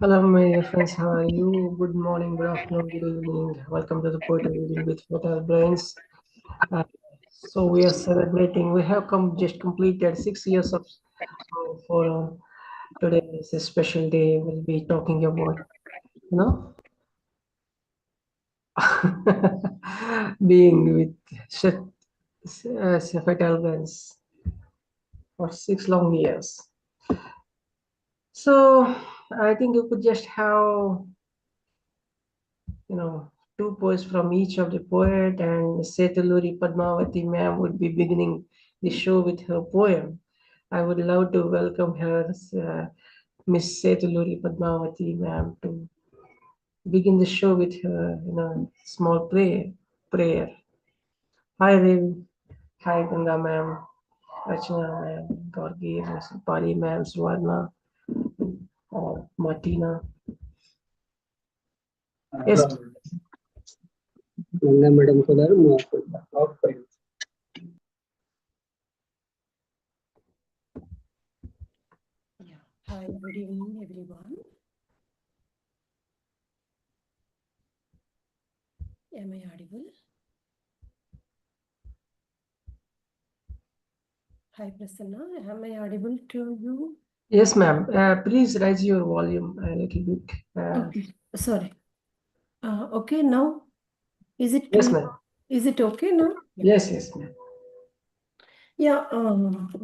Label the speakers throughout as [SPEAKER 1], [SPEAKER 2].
[SPEAKER 1] Hello, my dear friends. How are you? Good morning, good afternoon, good evening. Welcome to the Poetry Reading with Fertile Brains. So we are celebrating. We have just completed 6 years of for today is a special day. We'll be talking about, you know, being with Fertile Brains for 6 long years. So I think you could just have, you know, two poets from each of the poet, and Setaluri Padmavati ma'am would be beginning the show with her poem. I would love to welcome her, Miss Setaluri Padmavati ma'am, to begin the show with her, small prayer. Hi, Dev. Hi, Ganga ma'am, Rachna ma'am, Gargi, Roopali ma'am, Swarna, Martina. Yes.
[SPEAKER 2] Ganga madam को दर of कर
[SPEAKER 3] Hi, good evening, everyone. Am I audible? Hi, Prasanna. Am I audible to you?
[SPEAKER 1] Yes, ma'am. Please raise your volume a little bit.
[SPEAKER 3] Okay. Sorry. Okay, now is it
[SPEAKER 1] Yes,
[SPEAKER 3] clear?
[SPEAKER 1] ma'am.
[SPEAKER 3] Is it okay now?
[SPEAKER 1] Yes, yes, ma'am.
[SPEAKER 3] Yeah.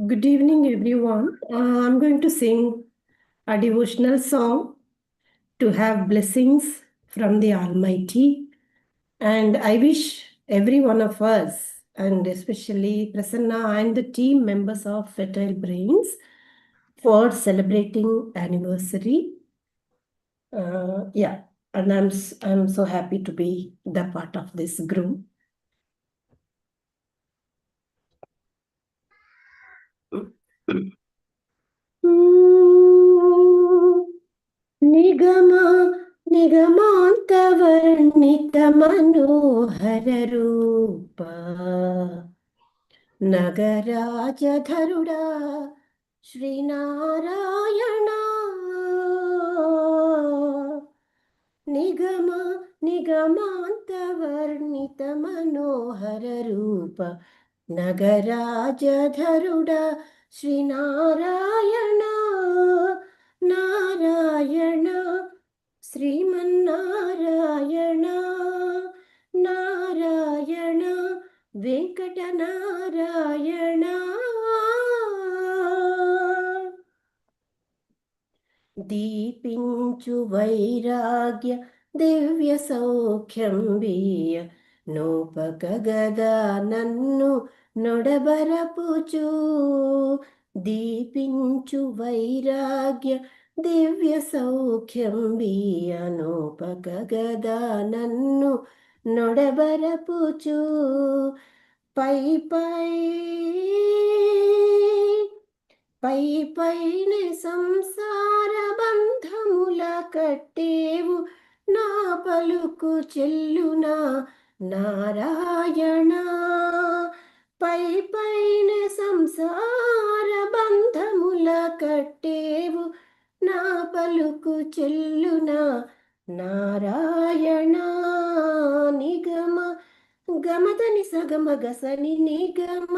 [SPEAKER 3] Good evening, everyone. I'm going to sing a devotional song to have blessings from the Almighty. And I wish every one of us, and especially Prasanna and the team members of Fertile Brains, for celebrating anniversary. Yeah, and I'm so happy to be the part of this group. నిగమ నిగమాంతవర్ణిత మనోహర రూప నగరాజధరుడా శ్రీనారాయణ నిగమ నిగమాంతవర్ణిత మనోహర రూప నగరాజధరుడా శ్రీనారాయణ నారాయణ శ్రీమన్నారాయణ నారాయణ వెంకటనారాయణ దీపించు వైరాగ్య దివ్య సౌఖ్యం వీయ నోపక గదా నన్ను నొడబరపుచు దీపించు వైరాగ్య దివ్య సౌఖ్యం వీయ నోపక గదా నన్ను నొడబరపుచు పై పై పై పైనే సంసార బంధముల కట్టేవు నా పలుకు చెల్లునా నారాయణ పై పైనే సంసార బంధముల కట్టేవు నా పలుకు చెల్లునా నారాయణ నిగమ గమదని సగమ గసని నిగమ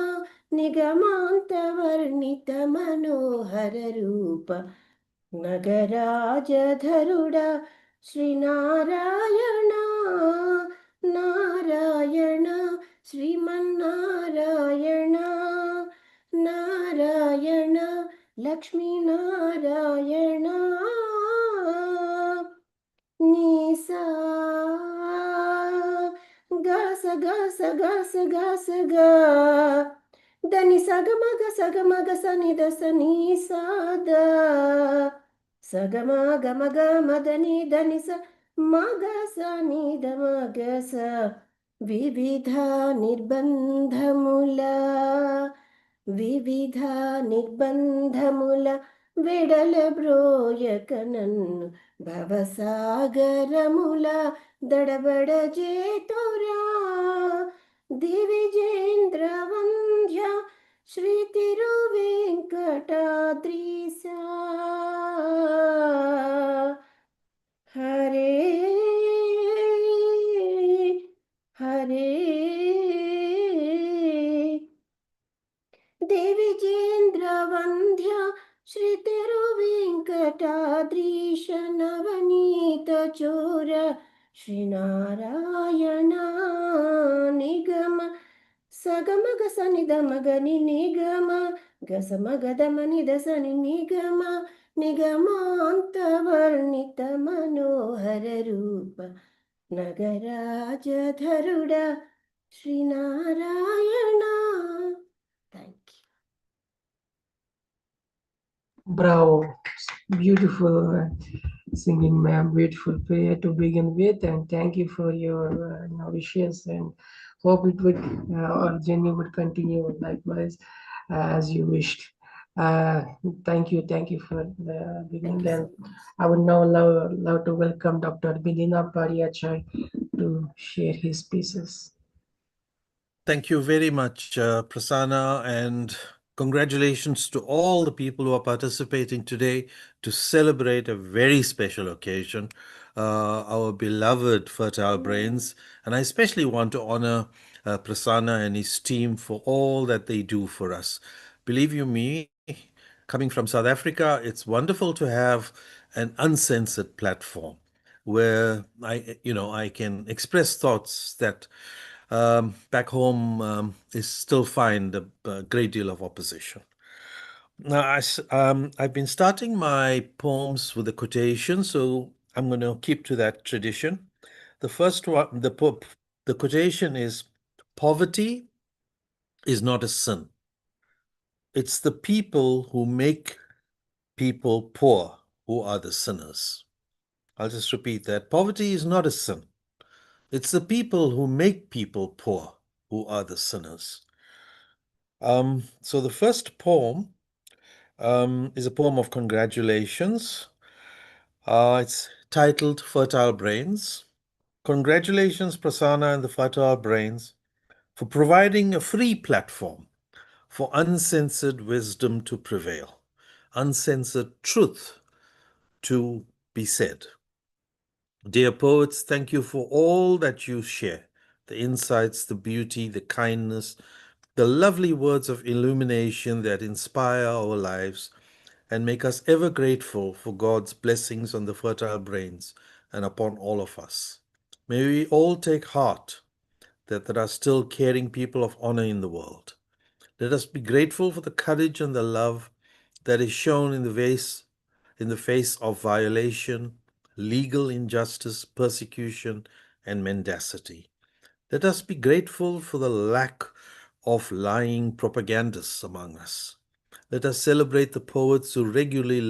[SPEAKER 3] నిగమాంతవర్ణిత మనోహర రూప నగరాజధరుడా శ్రీనారాయణ నారాయణ శ్రీమన్నారాయణ నారాయణ లక్ష్మీనారాయణ నీసా గస గస గస గస గా దని సగమగ సగమగ సని దస నీ సాద సగమ గమగ మదని దని స మగ స ని ద మగ స వివిధ నిర్బంధముల వివిధ నిర్బంధముల విడల బ్రోయక నన్ను భవసాగరముల దడబడ జేతురా దివిజేంద్ర వంద్య శ్రీ తిరువెంకటాద్రీశ హరే హరే దేవిజేంద్ర వంద్య శ్రీ తిరువెంకటాద్రీశ నవనీత చోర శ్రీనారాయణ నిగమ సగమగ సని దమగని నిగమ గసమగ దమని దసని నిగమ నిగమాంతవర్ణిత మనోహర రూప నగరాజధరుడ Sri Narayana. Thank you.
[SPEAKER 1] Bravo, beautiful singing, ma'am. Beautiful prayer to begin with, and thank you for your wishes. And hope it would our journey would continue likewise as you wished. Uh, thank you for the beginning.
[SPEAKER 3] Thank you
[SPEAKER 1] And
[SPEAKER 3] so much.
[SPEAKER 1] I would now love to welcome Dr. Deena Padayachee to share his pieces.
[SPEAKER 4] Thank you very much, Prasanna, and congratulations to all the people who are participating today to celebrate a very special occasion, our beloved Fertile Brains. And I especially want to honor Prasanna and his team for all that they do for us. Believe you me, coming from South Africa, it's wonderful to have an uncensored platform where I can express thoughts that back home is still find a great deal of opposition. Now, I've been starting my poems with a quotation, so I'm going to keep to that tradition. The first one, the quotation is, "Poverty is not a sin. It's the people who make people poor who are the sinners." I'll just repeat that. Poverty is not a sin. It's the people who make people poor who are the sinners. So the first poem is a poem of congratulations. It's titled Fertile Brains. Congratulations, Prasanna and the Fertile Brains, for providing a free platform for uncensored wisdom to prevail, uncensored truth to be said. Dear poets, thank you for all that you share, the insights, the beauty, the kindness, the lovely words of illumination that inspire our lives and make us ever grateful for God's blessings on the Fertile Brains and upon all of us. May we all take heart that there are still caring people of honor in the world. Let us be grateful for the courage and the love that is shown in the face of violation, legal injustice, persecution, and mendacity. Let us be grateful for the lack of lying propagandists among us. Let us celebrate the poets who regularly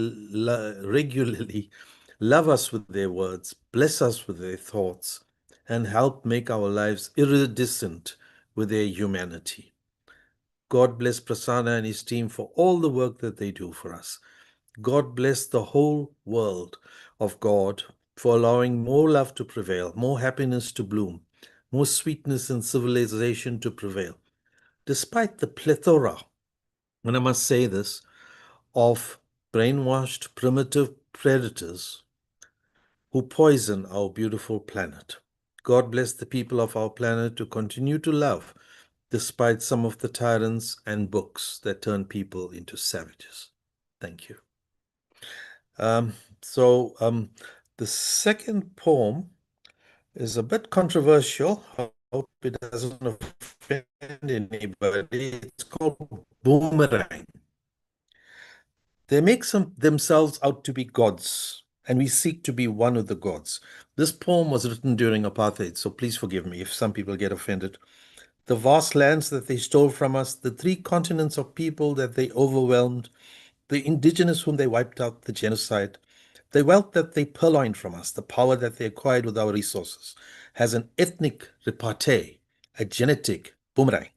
[SPEAKER 4] love us with their words, bless us with their thoughts, and help make our lives iridescent with their humanity. God bless Prasanna and his team for all the work that they do for us. God bless the whole world of God for allowing more love to prevail, more happiness to bloom, more sweetness and civilization to prevail. Despite the plethora, and I must say this, of brainwashed primitive predators who poison our beautiful planet. God bless the people of our planet to continue to love despite some of the tyrants and books that turn people into savages. Thank you. The second poem is a bit controversial. I hope it doesn't offend anybody. It's called Boomerang. They make themselves out to be gods, and we seek to be one of the gods. This poem was written during apartheid, so please forgive me if some people get offended. The vast lands that they stole from us, the 3 continents of people that they overwhelmed, the indigenous whom they wiped out, the genocide, the wealth that they purloined from us, the power that they acquired with our resources, has an ethnic repartee, a genetic boomerang.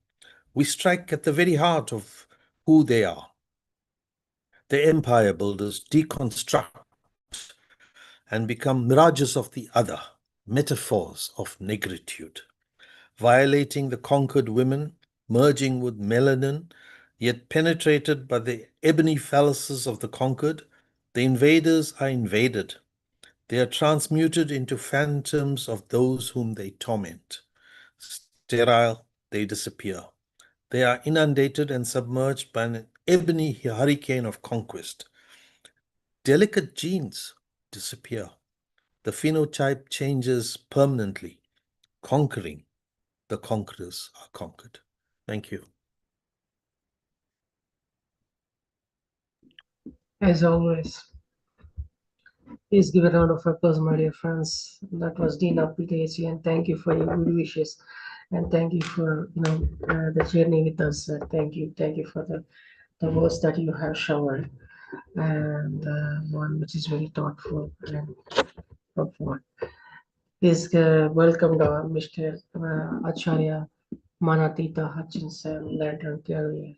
[SPEAKER 4] We strike at the very heart of who they are. The empire builders deconstruct and become mirages of the other, metaphors of negritude, violating the conquered women, merging with melanin, yet penetrated by the ebony phalluses of the conquered. The invaders are invaded. They are transmuted into phantoms of those whom they torment. Sterile, they disappear. They are inundated and submerged by an ebony hurricane of conquest. Delicate genes disappear. The phenotype changes permanently. Conquering, the conquerors are conquered. Thank you.
[SPEAKER 1] As always, Please give a round of applause, my dear friends. That was Deena Padayachee, and thank you for your good wishes, and thank you for the journey with us. Thank you for the words that you have showered, and one which is very thoughtful and profound. Please welcome Mr. Acharya Manatita Hutchinson, Lantern Carrier.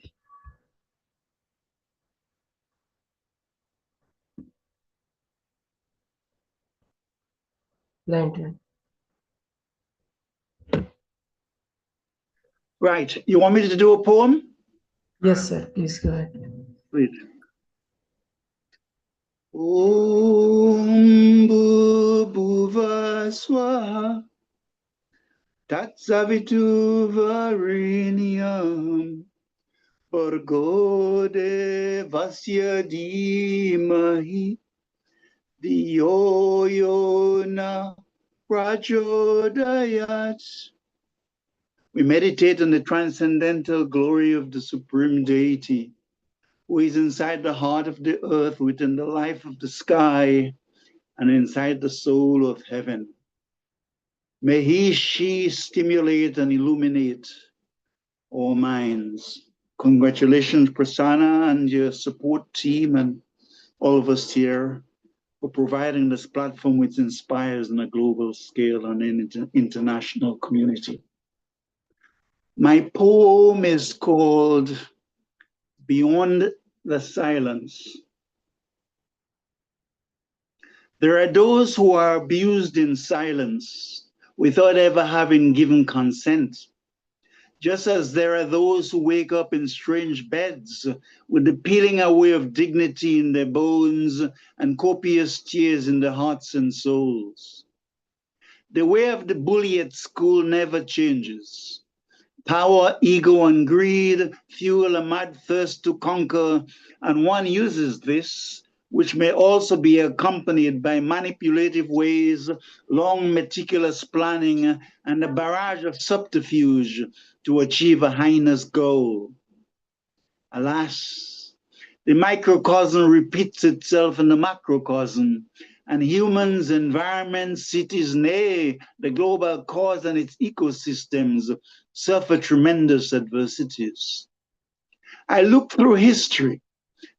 [SPEAKER 1] Lantern.
[SPEAKER 5] Right. You want me to do a poem?
[SPEAKER 1] Yes, sir. Please go ahead.
[SPEAKER 5] Read. Om Bhuva Swaha Tatsavitu Varenyam Bhargo Devasya Dhimahi Dhiyo Yona Prachodayat. We meditate on the transcendental glory of the Supreme Deity, who is inside the heart of the earth, within the life of the sky, and inside the soul of heaven. May he, she stimulate and illuminate our minds. Congratulations, Prasanna, and your support team, and all of us here for providing this platform which inspires on a global scale and in an international community. My poem is called Beyond the Silence. There are those who are abused in silence without ever having given consent. Just as there are those who wake up in strange beds with the peeling away of dignity in their bones and copious tears in their hearts and souls. The way of the bully at school never changes. Power, ego, and greed fuel a mad thirst to conquer, and one uses this, which may also be accompanied by manipulative ways, long meticulous planning, and a barrage of subterfuge to achieve a heinous goal. Alas, the microcosm repeats itself in the macrocosm, and humans, environments, cities, nay, the global cause and its ecosystems suffer tremendous adversities. I look through history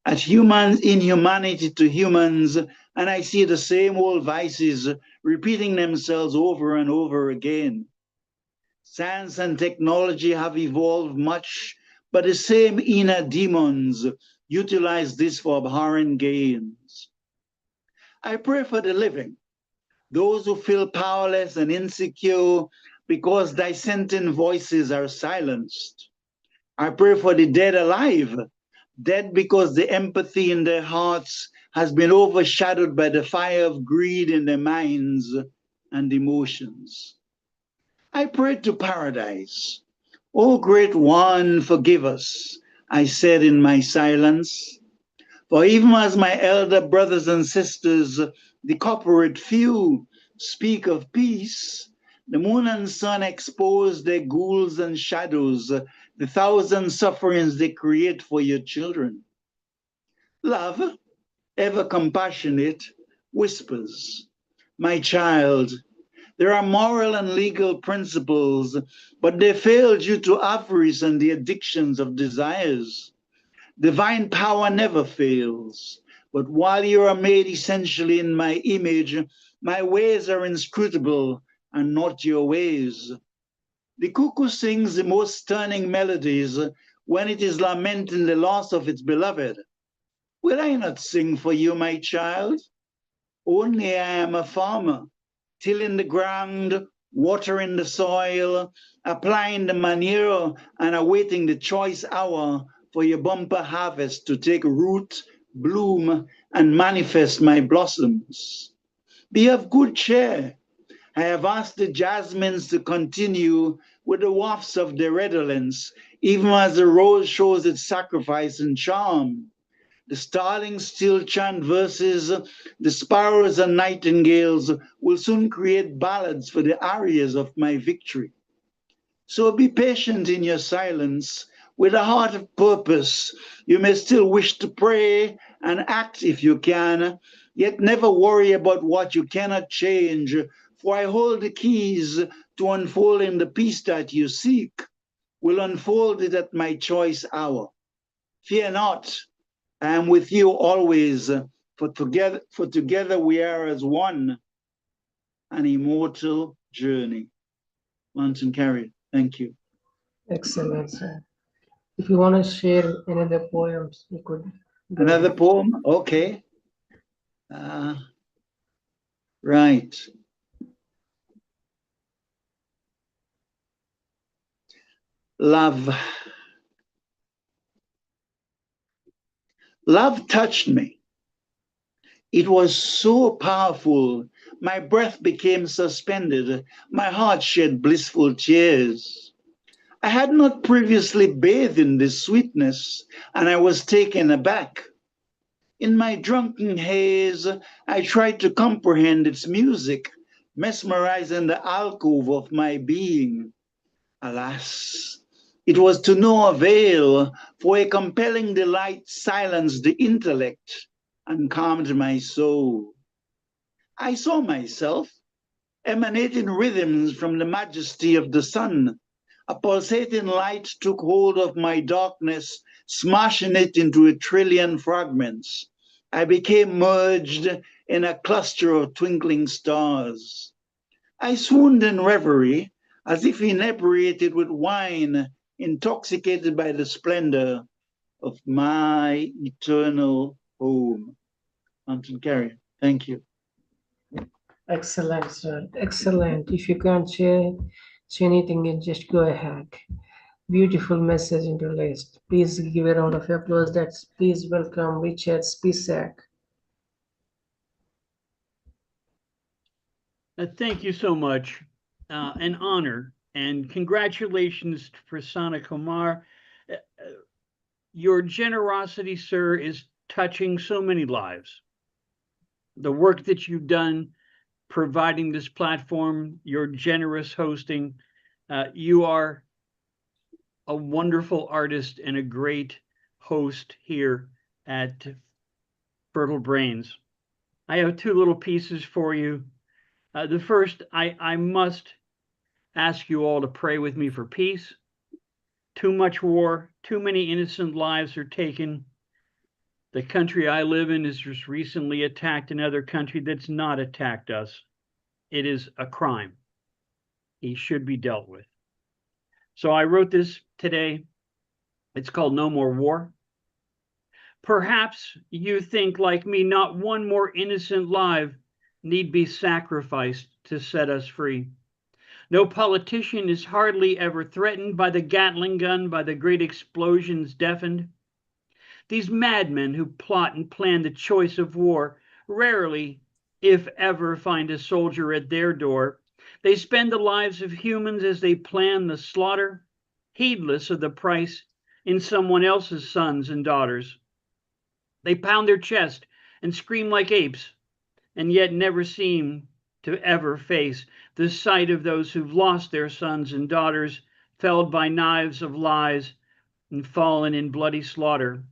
[SPEAKER 5] at humans' inhumanity to humans, and I see the same old vices repeating themselves over and over again. Science and technology have evolved much, but the same inner demons utilize this for abhorrent gains. I pray for the living, those who feel powerless and insecure because dissenting voices are silenced. I pray for the dead alive, dead because the empathy in their hearts has been overshadowed by the fire of greed in their minds and emotions. I pray to paradise. O great one, forgive us, I said in my silence. For even as my elder brothers and sisters, the corporate few, speak of peace, the moon and sun expose their ghouls and shadows, the thousand sufferings they create for your children. Love, ever compassionate, whispers, my child, there are moral and legal principles, but they fail due to avarice and the addictions of desires. Divine power never fails, but while you are made essentially in my image, my ways are inscrutable and not your ways. The cuckoo sings the most stunning melodies when it is lamenting the loss of its beloved. Will I not sing for you, my child? Only I am a farmer, tilling the ground, watering the soil, applying the manure, and awaiting the choice hour for your bumper harvest to take root, bloom, and manifest my blossoms. Be of good cheer. I have asked the jasmines to continue with the wafts of their redolence, even as the rose shows its sacrifice and charm. The starlings still chant verses, the sparrows and nightingales will soon create ballads for the arias of my victory. So be patient in your silence. With a heart of purpose, you may still wish to pray and act if you can, Yet never worry about what you cannot change, for I hold the keys to unfolding the peace that you seek. Will unfold it at my choice hour. Fear not, I am with you always, for together we are as one, an immortal journey. Mountain Carrier, thank you.
[SPEAKER 1] Excellent, sir. If you want to share another poems, you could.
[SPEAKER 5] Another poem? Okay. Right. Love. Love touched me. It was so powerful. My breath became suspended. My heart shed blissful tears. I had not previously bathed in this sweetness, and I was taken aback. In my drunken haze, I tried to comprehend its music, mesmerizing the alcove of my being. Alas, it was to no avail, for a compelling delight silenced the intellect and calmed my soul. I saw myself emanating rhythms from the majesty of the sun. A pulsating light took hold of my darkness, smashing it into a trillion fragments. I became merged in a cluster of twinkling stars. I swooned in reverie, as if inebriated with wine, intoxicated by the splendor of my eternal home. Mountain Carrier, thank you.
[SPEAKER 1] Excellent, sir. Excellent. If you can't share anything, then just go ahead. Beautiful message interlaced. Please give a round of applause. That's please welcome Richard Spisak.
[SPEAKER 6] Thank you so much. An honor and congratulations to Prasanna Kumar. Your generosity, sir, is touching so many lives. The work that you've done providing this platform, your generous hosting, you are a wonderful artist and a great host here at Fertile Brains. I have two little pieces for you. The first, I must ask you all to pray with me for peace. Too much war, too many innocent lives are taken. The country I live in has just recently attacked another country that's not attacked us. It is a crime. He should be dealt with. So I wrote this today. It's called No More War. Perhaps you think, like me, not one more innocent life need be sacrificed to set us free. No politician is hardly ever threatened by the Gatling gun, by the great explosions deafened. These madmen who plot and plan the choice of war rarely, if ever, find a soldier at their door. They spend the lives of humans as they plan the slaughter, heedless of the price in someone else's sons and daughters. They pound their chest and scream like apes, and yet never seem to ever face the sight of those who've lost their sons and daughters, felled by knives of lies and fallen in bloody slaughter.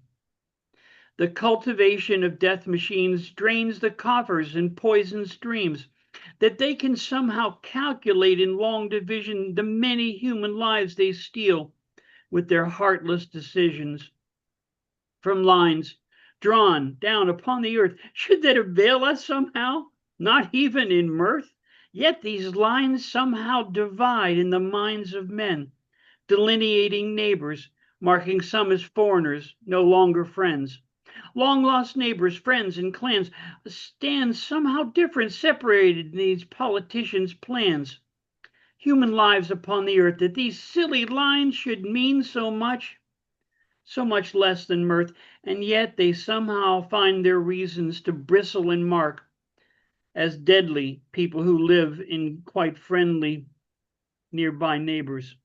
[SPEAKER 6] The cultivation of death machines drains the coffers and poisons dreams, that they can somehow calculate in long division the many human lives they steal with their heartless decisions. From lines drawn down upon the earth, should that avail us somehow? Not even in mirth? Yet these lines somehow divide in the minds of men, delineating neighbors, marking some as foreigners, no longer friends. Long lost neighbors, friends, and clans stand somehow different, separated in these politicians' plans. Human lives upon the earth, that these silly lines should mean so much less than mirth, and yet they somehow find their reasons to bristle and mark as deadly people who live in quite friendly nearby neighbors.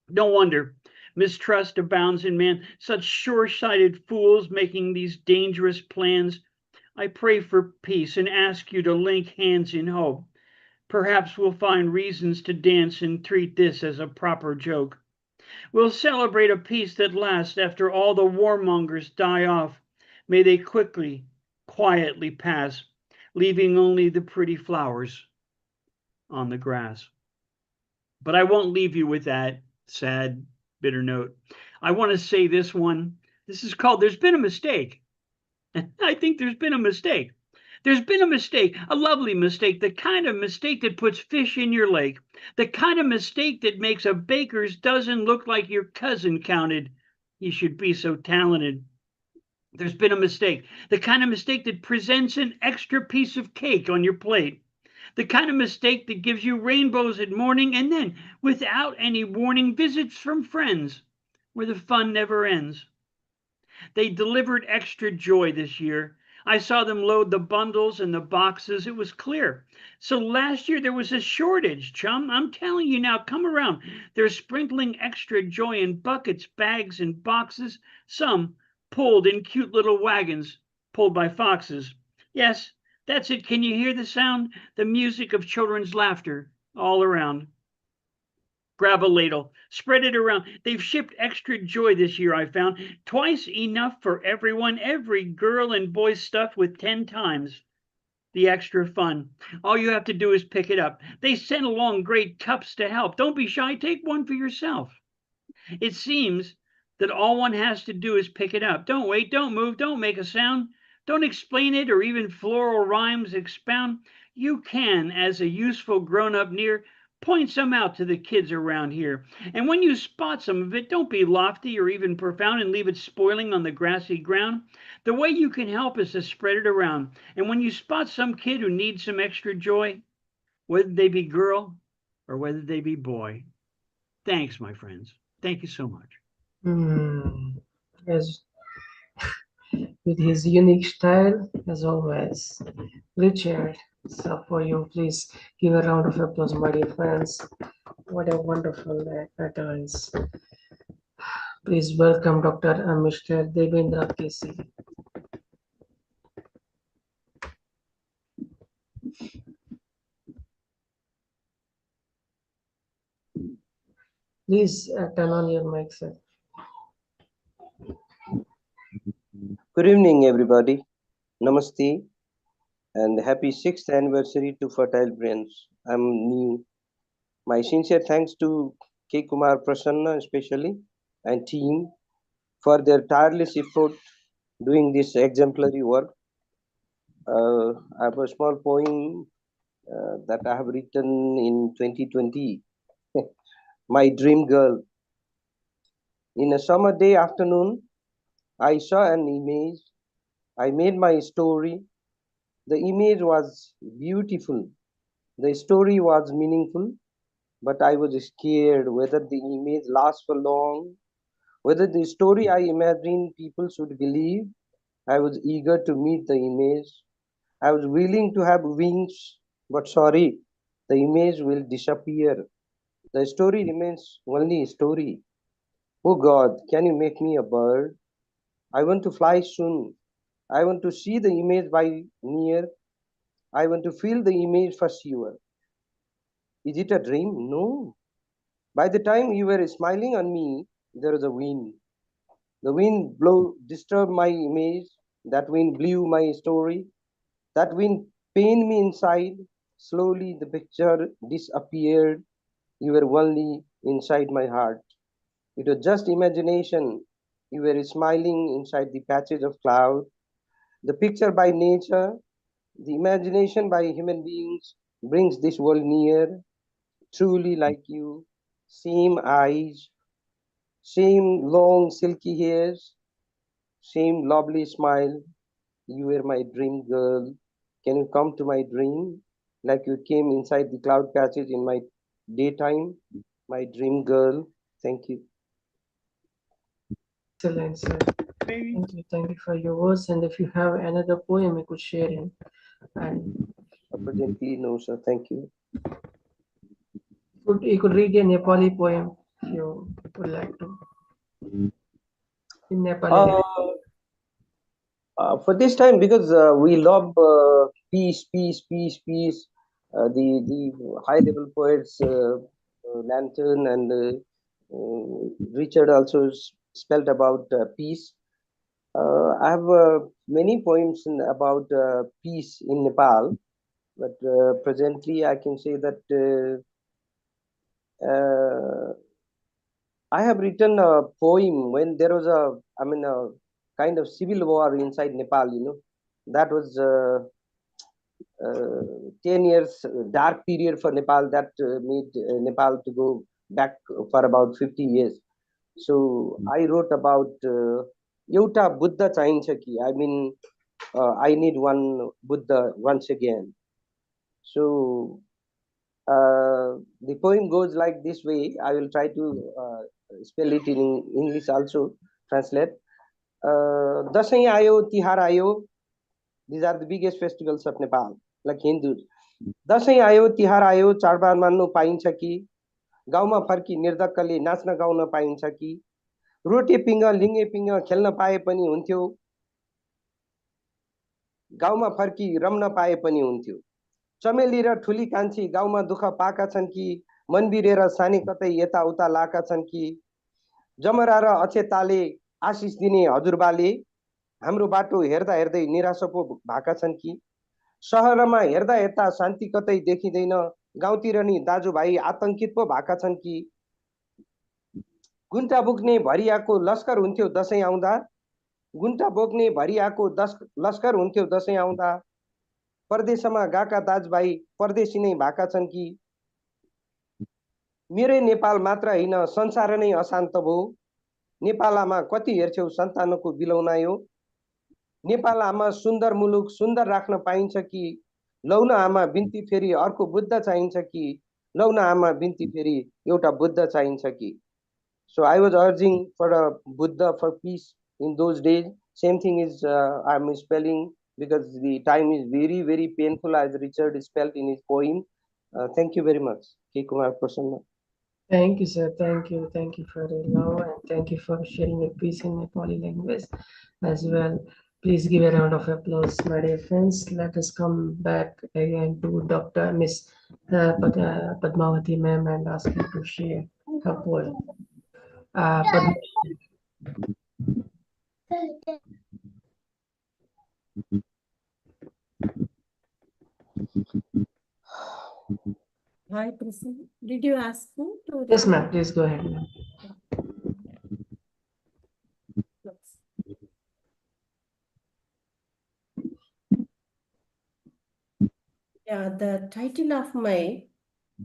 [SPEAKER 6] No wonder mistrust abounds in man, such sure-sighted fools making these dangerous plans. I pray for peace and ask you to link hands in hope. Perhaps we'll find reasons to dance and treat this as a proper joke. We'll celebrate a peace that lasts after all the warmongers die off. May they quietly quietly pass, leaving only the pretty flowers on the grass. But I won't leave you with that sad, bitter note. I want to say this one. This is called There's Been a Mistake. I think there's been a mistake. There's been a mistake, a lovely mistake, the kind of mistake that puts fish in your lake, the kind of mistake that makes a baker's dozen look like your cousin counted. You should be so talented. There's been a mistake, the kind of mistake that presents an extra piece of cake on your plate, the kind of mistake that gives you rainbows at morning and then, without any warning, visits from friends where the fun never ends. They delivered extra joy this year. I saw them load the bundles and the boxes. It was clear. So last year there was a shortage, chum. I'm telling you now, come around. They're sprinkling extra joy in buckets, bags, and boxes. Some pulled in cute little wagons, pulled by foxes. Yes, that's it. Can you hear the sound? The music of children's laughter all around. Grab a ladle, spread it around. They've shipped extra joy this year, I found. Twice enough for everyone, every girl and boy stuffed with 10 times the extra fun. All you have to do is pick it up. They sent along great cups to help. Don't be shy, take one for yourself. It seems that all one has to do is pick it up. Don't wait, don't move, don't make a sound. Don't explain it or even floral rhymes expound. You can, as a useful grown-up near, point some out to the kids around here. And when you spot some of it, don't be lofty or even profound and leave it spoiling on the grassy ground. The way you can help is to spread it around. And when you spot some kid who needs some extra joy, whether they be girl or whether they be boy. Thanks, my friends. Thank you so much.
[SPEAKER 1] Yes, with his unique style, as always. Richard, so for you, please give a round of applause, my dear friends. What a wonderful utterance. Please welcome Dr. Mr. Devendra KC. Please turn on your mic, sir.
[SPEAKER 2] Good evening, everybody. Namaste and happy 6th anniversary to Fertile Brains. I'm new. My sincere thanks to K. Kumar Prasanna especially and team for their tireless effort doing this exemplary work. I have a small poem that I have written in 2020. My Dream Girl. In a summer day afternoon, I saw an image. I made my story. The image was beautiful. The story was meaningful, but I was scared whether the image lasts for long, whether the story I imagined people should believe. I was eager to meet the image. I was willing to have wings, but sorry, the image will disappear. The story remains only a story. Oh God, can you make me a bird? I want to fly soon. I want to see the image by near. I want to feel the image for sure. Is it a dream? No. By the time you were smiling on me, there was a wind. The wind disturbed my image. That wind blew my story. That wind pained me inside. Slowly the picture disappeared. You were only inside my heart. It was just imagination. You were smiling inside the patches of cloud. The picture by nature, the imagination by human beings brings this world near. Truly like you, same eyes, same long silky hairs, same lovely smile. You were my dream girl. Can you come to my dream? Like you came inside the cloud patches in my daytime, my dream girl. Thank you.
[SPEAKER 1] Excellent, sir. Thank you for your words. And if you have another poem, you could share it. And
[SPEAKER 2] Apparently, no, sir. Thank you.
[SPEAKER 1] you could read a Nepali poem if you would like to. In Nepali.
[SPEAKER 2] For this time, because we love peace, peace, peace, peace. The high level poets, Lantern and Richard also spelled about peace. I have many poems about peace in Nepal, but presently I can say that I have written a poem when there was a kind of civil war inside Nepal. That was 10 years dark period for Nepal that made Nepal to go back for about 50 years. So I wrote about Yuta Buddha चाहिन्छ कि I need one Buddha once again. So the poem goes like this way. I will try to spell it in English also, translate. Dashain आयो तिहार आयो. These are the biggest festivals of Nepal, like Hindus. Dashain आयो तिहार आयो चाडबाड मान्नु पाइन्छ कि गाउँमा फर्की निर्धक्कले नाच्न गाउन पाइन्छ कि रोटे पिङ्ग लिङ्गे पिङ्ग खेल्न पाए पनि हुन्थ्यो गाउँमा फर्की रम्न पाए पनि हुन्थ्यो चमेली र ठुली कान्छी गाउँमा दुःख पाएका छन् कि मन बिरेर सानी कतै यताउता लाएका छन् कि जमरा र अक्षताले आशिष दिने हजुरबाले हाम्रो बाटो हेर्दा हेर्दै निराशा पो भएका छन् कि सहरमा हेर्दा यता शान्ति कतै देखिँदैन गाउँतिर नि दाजुभाइ आतंकित पो भएका छन् कि गुन्टा बोक्ने भरियाको लस्कर हुन्थ्यो दसैँ आउँदा गुन्टा बोक्ने भरियाको लस्कर हुन्थ्यो दसैँ आउँदा परदेशमा गएका दाजुभाइ परदेशी नै भएका छन् कि मेरै नेपाल मात्र होइन संसार नै अशान्त भयो नेपालमा कति हेर्छौ सन्तानको बिलौना यो नेपाल आमा सुन्दर मुलुक सुन्दर राख्न पाइन्छ कि लौन आमा बिन्ती फेरि अर्को बुद्ध चाहिन्छ कि लौन आमा बिन्ती फेरि एउटा बुद्ध चाहिन्छ कि So I was urging for a Buddha for peace in those days. Same thing is I'm spelling because the time is very, very painful as Richard spelled in his poem. Thank you very much. K. Kumar Prasanna.
[SPEAKER 1] Thank you, sir. Thank you. Thank you for your love and thank you for sharing your piece in Nepali language as well. Please give a round of applause, my dear friends. Let us come back again to Dr. Miss Padmavati ma'am and ask her to share her poem. Padma,
[SPEAKER 3] Hi, Prasanna. Did you ask me to?
[SPEAKER 1] yes, ma'am. Please go ahead, ma'am.
[SPEAKER 3] Yeah, the title of my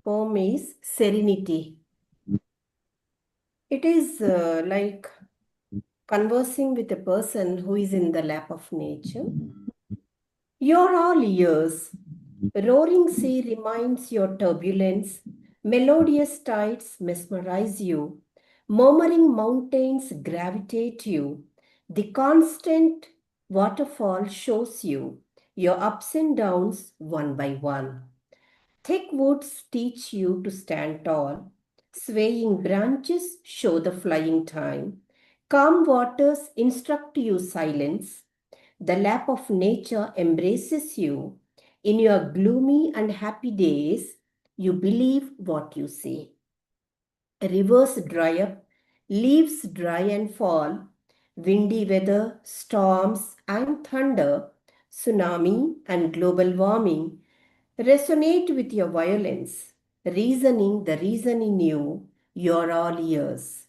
[SPEAKER 3] poem is Serenity. It is like conversing with a person who is in the lap of nature. You're all ears. Roaring sea reminds your turbulence. Melodious tides mesmerize you. Murmuring mountains gravitate you. The constant waterfall shows you your ups and downs one by one. Thick woods teach you to stand tall. Swaying branches show the flying time. Calm waters instruct you silence. The lap of nature embraces you. In your gloomy and happy days, you believe what you say. Rivers dry up, leaves dry and fall. Windy weather, storms and thunder, tsunami and global warming resonate with your violence. Reasoning the reason in you, you're all ears.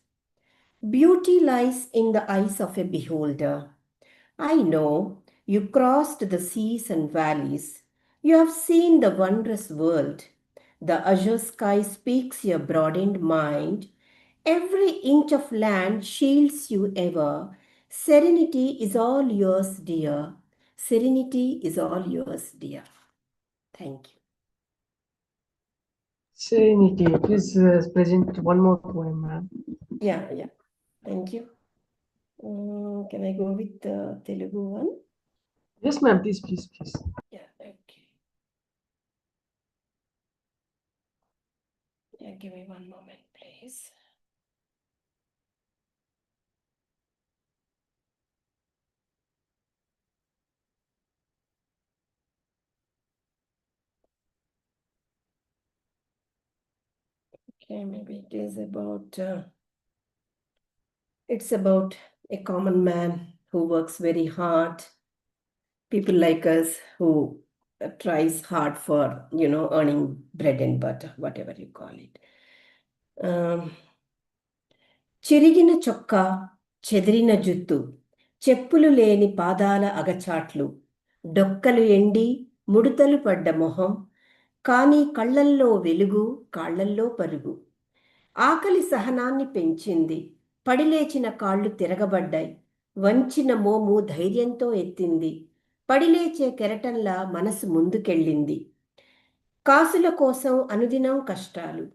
[SPEAKER 3] Beauty lies in the eyes of a beholder. I know you crossed the seas and valleys. You have seen the wondrous world. The azure sky speaks your broadened mind. Every inch of land shields you ever. Serenity is all yours, dear. Serenity is all yours, dear. Thank you.
[SPEAKER 1] Serenity, please present one more poem, ma'am.
[SPEAKER 3] Yeah. Thank you. Can I go with the Telugu one?
[SPEAKER 1] Yes, ma'am. Please.
[SPEAKER 3] Yeah, okay. Yeah, give me one moment, please. Okay, maybe it is about, it's about a common man who works very hard, people like us who tries hard for, earning bread and butter, whatever you call it. చిరిగిన చొక్కా చెదిరిన జుత్తు చెప్పులు లేని పాదాల అగచాట్లు డొక్కలు ఎండి ముడతలు పడ్డ మొహం కానీ కళ్ళల్లో వెలుగు కాళ్ళల్లో పరుగు ఆకలి సహనాన్ని పెంచింది పడిలేచిన కాళ్ళు తిరగబడ్డాయి వంచిన మోము ధైర్యంతో ఎత్తింది పడిలేచే కెరటంలా మనసు ముందుకెళ్ళింది కాసుల కోసం అనుదినం కష్టాలు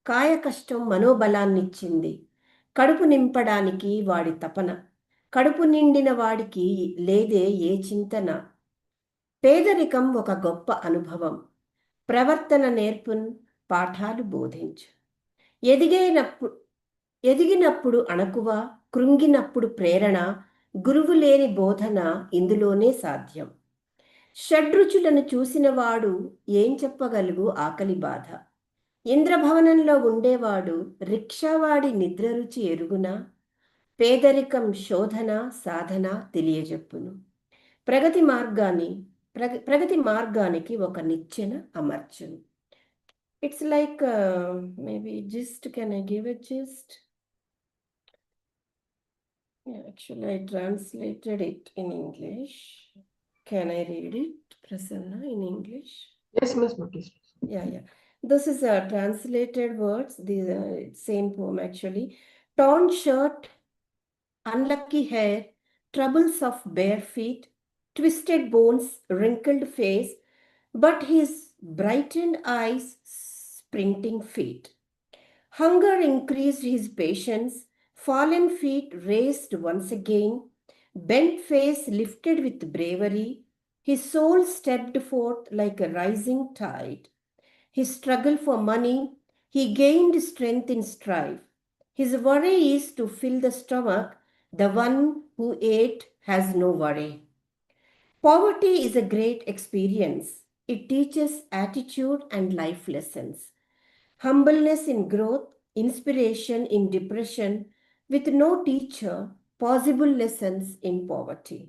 [SPEAKER 3] కాయ కష్టం మనోబలాన్నిచ్చింది కడుపు నింపడానికి వాడి తపన కడుపు నిండిన వాడికి లేదే ఏ చింతన పేదరికం ఒక గొప్ప అనుభవం ప్రవర్తన నేర్పున్ పాఠాలు బోధించు ఎదిగినప్పుడు అణకువ కృంగినప్పుడు ప్రేరణ గురువు లేని బోధన ఇందులోనే సాధ్యం షడ్రుచులను చూసినవాడు ఏం చెప్పగలుగు ఆకలి బాధ ఇంద్రభవనంలో ఉండేవాడు రిక్షావాడి నిద్రరుచి ఎరుగునా పేదరికం శోధన సాధన తెలియజెప్పును ప్రగతి మార్గానికి ఒక నిచ్చెన అమర్చును. It's like maybe gist. Can I give a gist? Yeah, actually I translated it in English. Can I read it, Prasanna, in English?
[SPEAKER 1] Yes, Miss Mukesh.
[SPEAKER 3] Yeah. This is translated words. These same poem actually. Torn shirt, unlucky hair, troubles of bare feet, twisted bones, wrinkled face, but his brightened eyes, sprinting feet. Hunger increased his patience, fallen feet raised once again, bent face lifted with bravery, his soul stepped forth like a rising tide. His struggle for money, he gained strength in strife. His worry is to fill the stomach, the one who ate has no worry. Poverty is a great experience. It teaches attitude and life lessons. Humbleness in growth, inspiration in depression, with no teacher, possible lessons in poverty.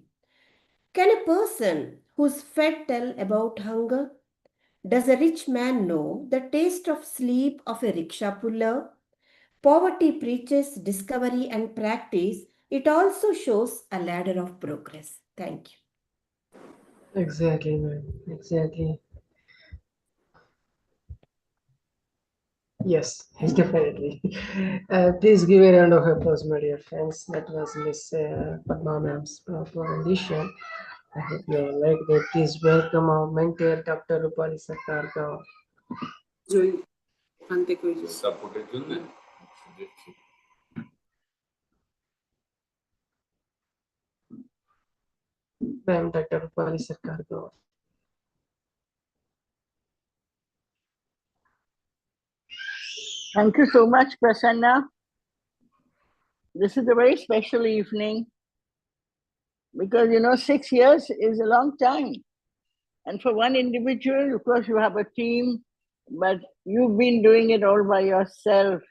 [SPEAKER 3] Can a person who's fed tell about hunger? Does a rich man know the taste of sleep of a rickshaw puller? Poverty preaches discovery and practice. It also shows a ladder of progress. Thank you.
[SPEAKER 1] Exactly, ma'am. Exactly. Yes, definitely. Please give a round of applause, my dear friends. That was Miss Padma ma'am's rendition. I hope you all like that. Please welcome our mentor, Dr. Roopali Sircar Gaur. Ma'am, Dr. Roopali Sircar Gaur.
[SPEAKER 7] Thank you so much, Prasanna. This is a very special evening because, 6 years is a long time. And for one individual, of course, you have a team, but you've been doing it all by yourself,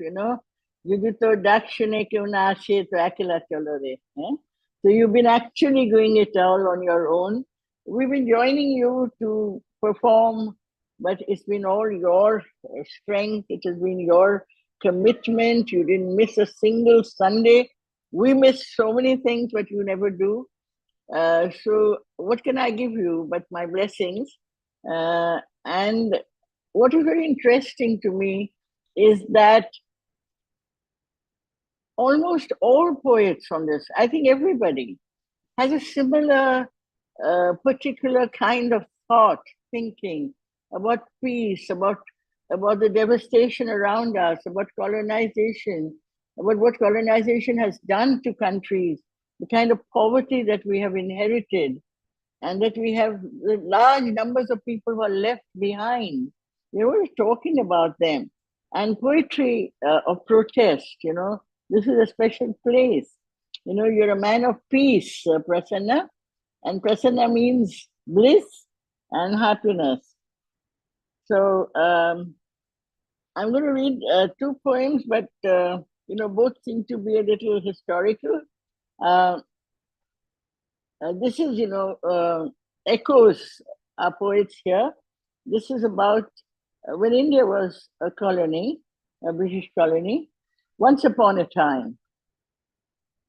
[SPEAKER 7] So you've been actually doing it all on your own. We've been joining you to perform, but it's been all your strength. It has been your commitment. You didn't miss a single Sunday. We miss so many things, but you never do. So what can I give you but my blessings? And what is very interesting to me is that almost all poets on this, I think everybody, has a similar particular kind of thought, thinking about peace, about the devastation around us, about colonization, about what colonization has done to countries, the kind of poverty that we have inherited, and that we have large numbers of people who are left behind. We're always talking about them. And poetry of protest, this is a special place. You're a man of peace, Prasanna, and Prasanna means bliss and happiness. So I'm going to read 2 poems, but both seem to be a little historical. This is, echoes our poets here. This is about when India was a colony, a British colony, once upon a time.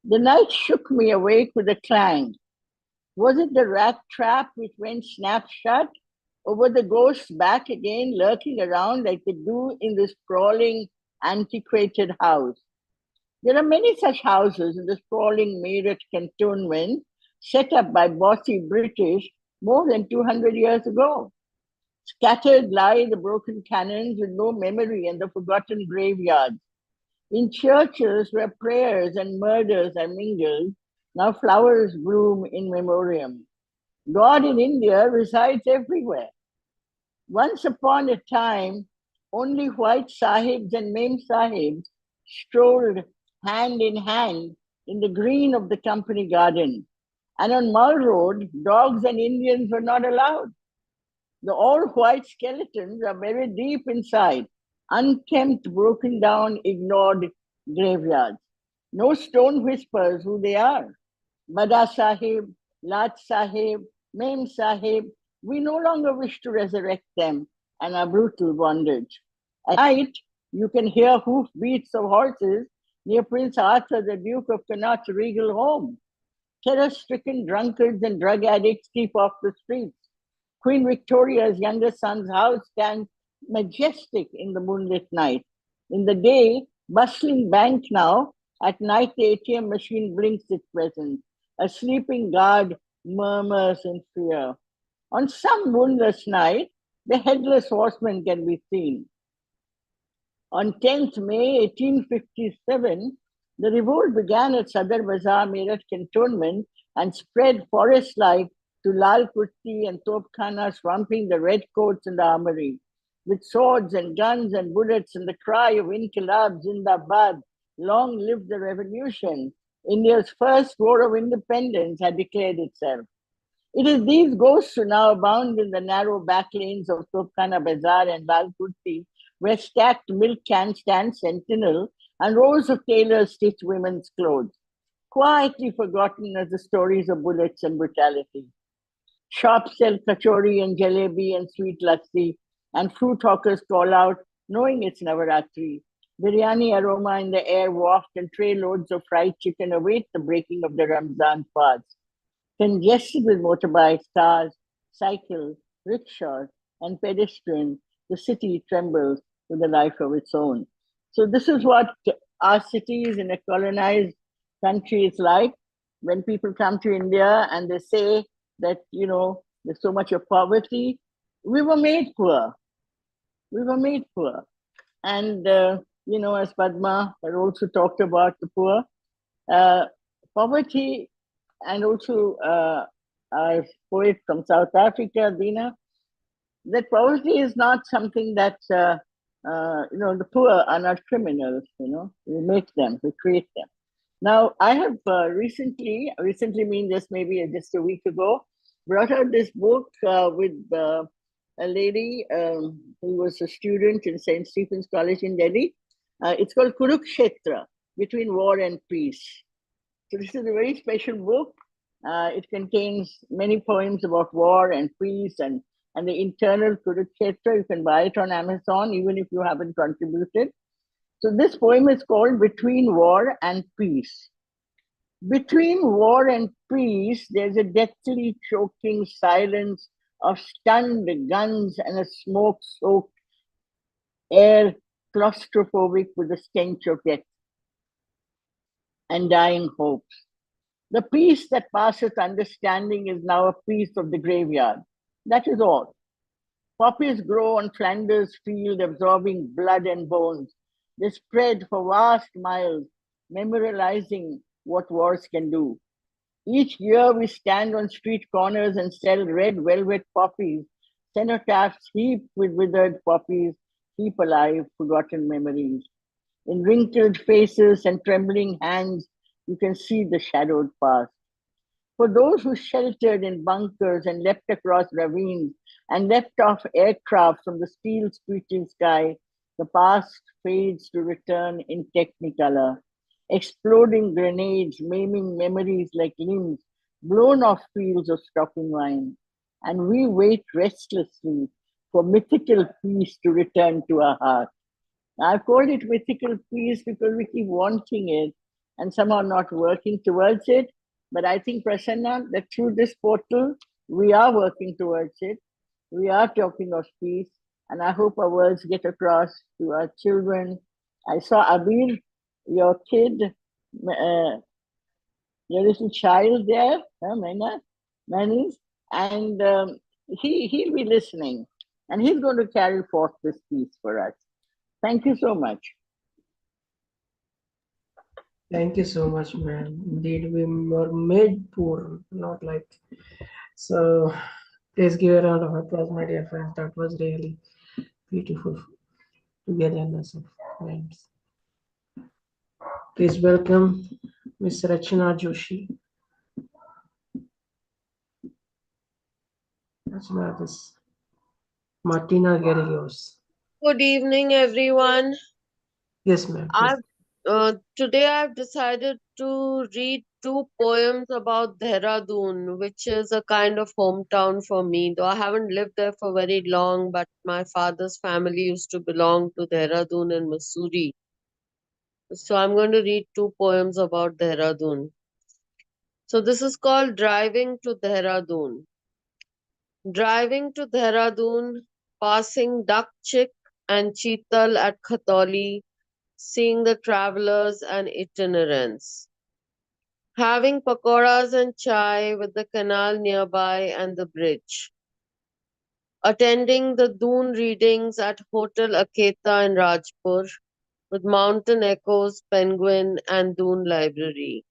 [SPEAKER 7] The night shook me awake with a clang. Was it the rat trap which went snap shut? Or were the ghosts back again lurking around like they do in this sprawling, antiquated house? There are many such houses in the sprawling Meerut cantonment set up by bossy British more than 200 years ago. Scattered lie the broken cannons with no memory and the forgotten graveyards. In churches where prayers and murders are mingled, now flowers bloom in memoriam. God in India resides everywhere. Once upon a time, only white sahibs and mem sahibs strolled hand in hand in the green of the company garden. And on Mall Road, dogs and Indians were not allowed. The all-white skeletons are buried deep inside, unkempt, broken down, ignored graveyards. No stone whispers who they are. Bada Sahib, Lat Sahib, Mem Sahib, we no longer wish to resurrect them and our brutal bondage. At night, you can hear hoofbeats of horses near Prince Arthur, the Duke of Connaught's regal home. Terror-stricken drunkards and drug addicts keep off the streets. Queen Victoria's younger son's house stands majestic in the moonlit night. In the day, bustling bank now, at night the ATM machine blinks its presence. A sleeping guard murmurs in fear. On some moonless night, the headless horseman can be seen. On 10th May 1857, the revolt began at Sadar Bazaar, Meerut cantonment and spread forest-like to Lal Kurti and Topkhana, swamping the redcoats in the armory. With swords and guns and bullets and the cry of Inqilab Zindabad, long live the revolution, India's first war of independence had declared itself. It is these ghosts who now abound in the narrow back lanes of Topkhana Bazaar and Lal Kurti, where stacked milk cans stand sentinel and rows of tailors stitch women's clothes, quietly forgotten as the stories of bullets and brutality. Shops sell kachori and jalebi and sweet lassi, and fruit hawkers call out, knowing it's Navaratri. Biryani aroma in the air waft and tray loads of fried chicken await the breaking of the Ramzan fast. Congested with motorbikes, cars, cycles, rickshaws, and pedestrians, the city trembles with a life of its own. So this is what our cities in a colonized country is like. When people come to India and they say that, there's so much of poverty, we were made poor. We were made poor. And, as Padma had also talked about the poor, poverty, and also our poet from South Africa, Deena, that poverty is not something that, the poor are not criminals, we make them, we create them. Now, I have recently means just maybe just a week ago, brought out this book with a lady who was a student in St. Stephen's College in Delhi. It's called Kurukshetra, Between War and Peace. So this is a very special book. It contains many poems about war and peace and the internal Kurukshetra. You can buy it on Amazon, even if you haven't contributed. So this poem is called Between War and Peace. Between war and peace, there's a deathly choking silence of stunned guns and a smoke-soaked air claustrophobic with the stench of death and dying hopes. The peace that passeth understanding is now a peace of the graveyard. That is all. Poppies grow on Flanders field, absorbing blood and bones. They spread for vast miles, memorializing what wars can do. Each year we stand on street corners and sell red velvet poppies, cenotaphs heaped with withered poppies, keep alive forgotten memories. In wrinkled faces and trembling hands, you can see the shadowed past. For those who sheltered in bunkers and leapt across ravines and left off aircraft from the steel screeching sky, the past fades to return in technicolor. Exploding grenades, maiming memories like limbs blown off fields of stocking wine, and we wait restlessly for mythical peace to return to our heart. I've called it mythical peace because we keep wanting it and somehow not working towards it. But I think, Prasanna, that through this portal, we are working towards it. We are talking of peace, and I hope our words get across to our children. I saw Abir, your kid, your little child there, Manis, and he'll be listening, and he's going to carry forth this peace for us. Thank you so much.
[SPEAKER 1] Thank you so much, ma'am. Indeed, we were made poor, not like. So, please give a round of applause, my dear friends. That was really beautiful togetherness of friends. Please welcome Miss Rachna Joshi. Rachna, this Martina Gallegos.
[SPEAKER 8] Good evening, everyone.
[SPEAKER 1] Yes, ma'am.
[SPEAKER 8] Today I've decided to read two poems about Dehradun, which is a kind of hometown for me. Though I haven't lived there for very long, but my father's family used to belong to Dehradun and Mussoorie. So I'm going to read two poems about Dehradun. So this is called Driving to Dehradun. Driving to Dehradun, passing Duck Chick and Cheetal at Khatoli, seeing the travelers and itinerants. Having pakoras and chai with the canal nearby and the bridge. Attending the Doon readings at Hotel Aketa in Rajpur with Mountain Echoes, Penguin and Doon Library.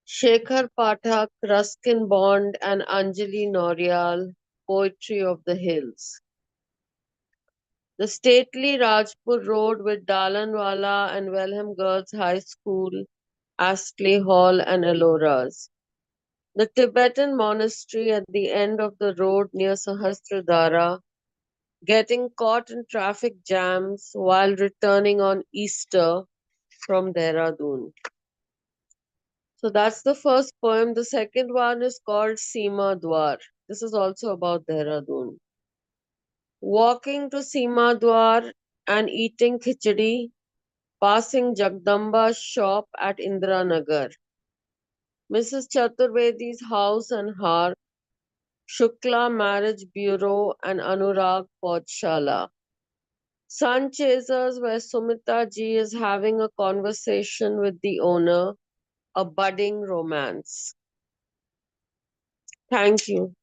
[SPEAKER 8] Shekhar Pathak, Ruskin Bond and Anjali Noryal, Poetry of the Hills. The stately Rajpur Road with Dalanwala and Welham Girls High School, Astley Hall and Elora's. The Tibetan monastery at the end of the road near Sahasradhara, getting caught in traffic jams while returning on Easter from Dehradun. So that's the first poem. The second one is called Seema Dwar. This is also about Dehradun. Walking to Seema Dwar and eating khichdi, passing Jagdamba's shop at Indiranagar, Mrs. Chaturvedi's house and hearth, Shukla Marriage Bureau and Anurag Paudhshala. Sun Chasers, where Sumita ji is having a conversation with the owner, a budding romance. Thank you.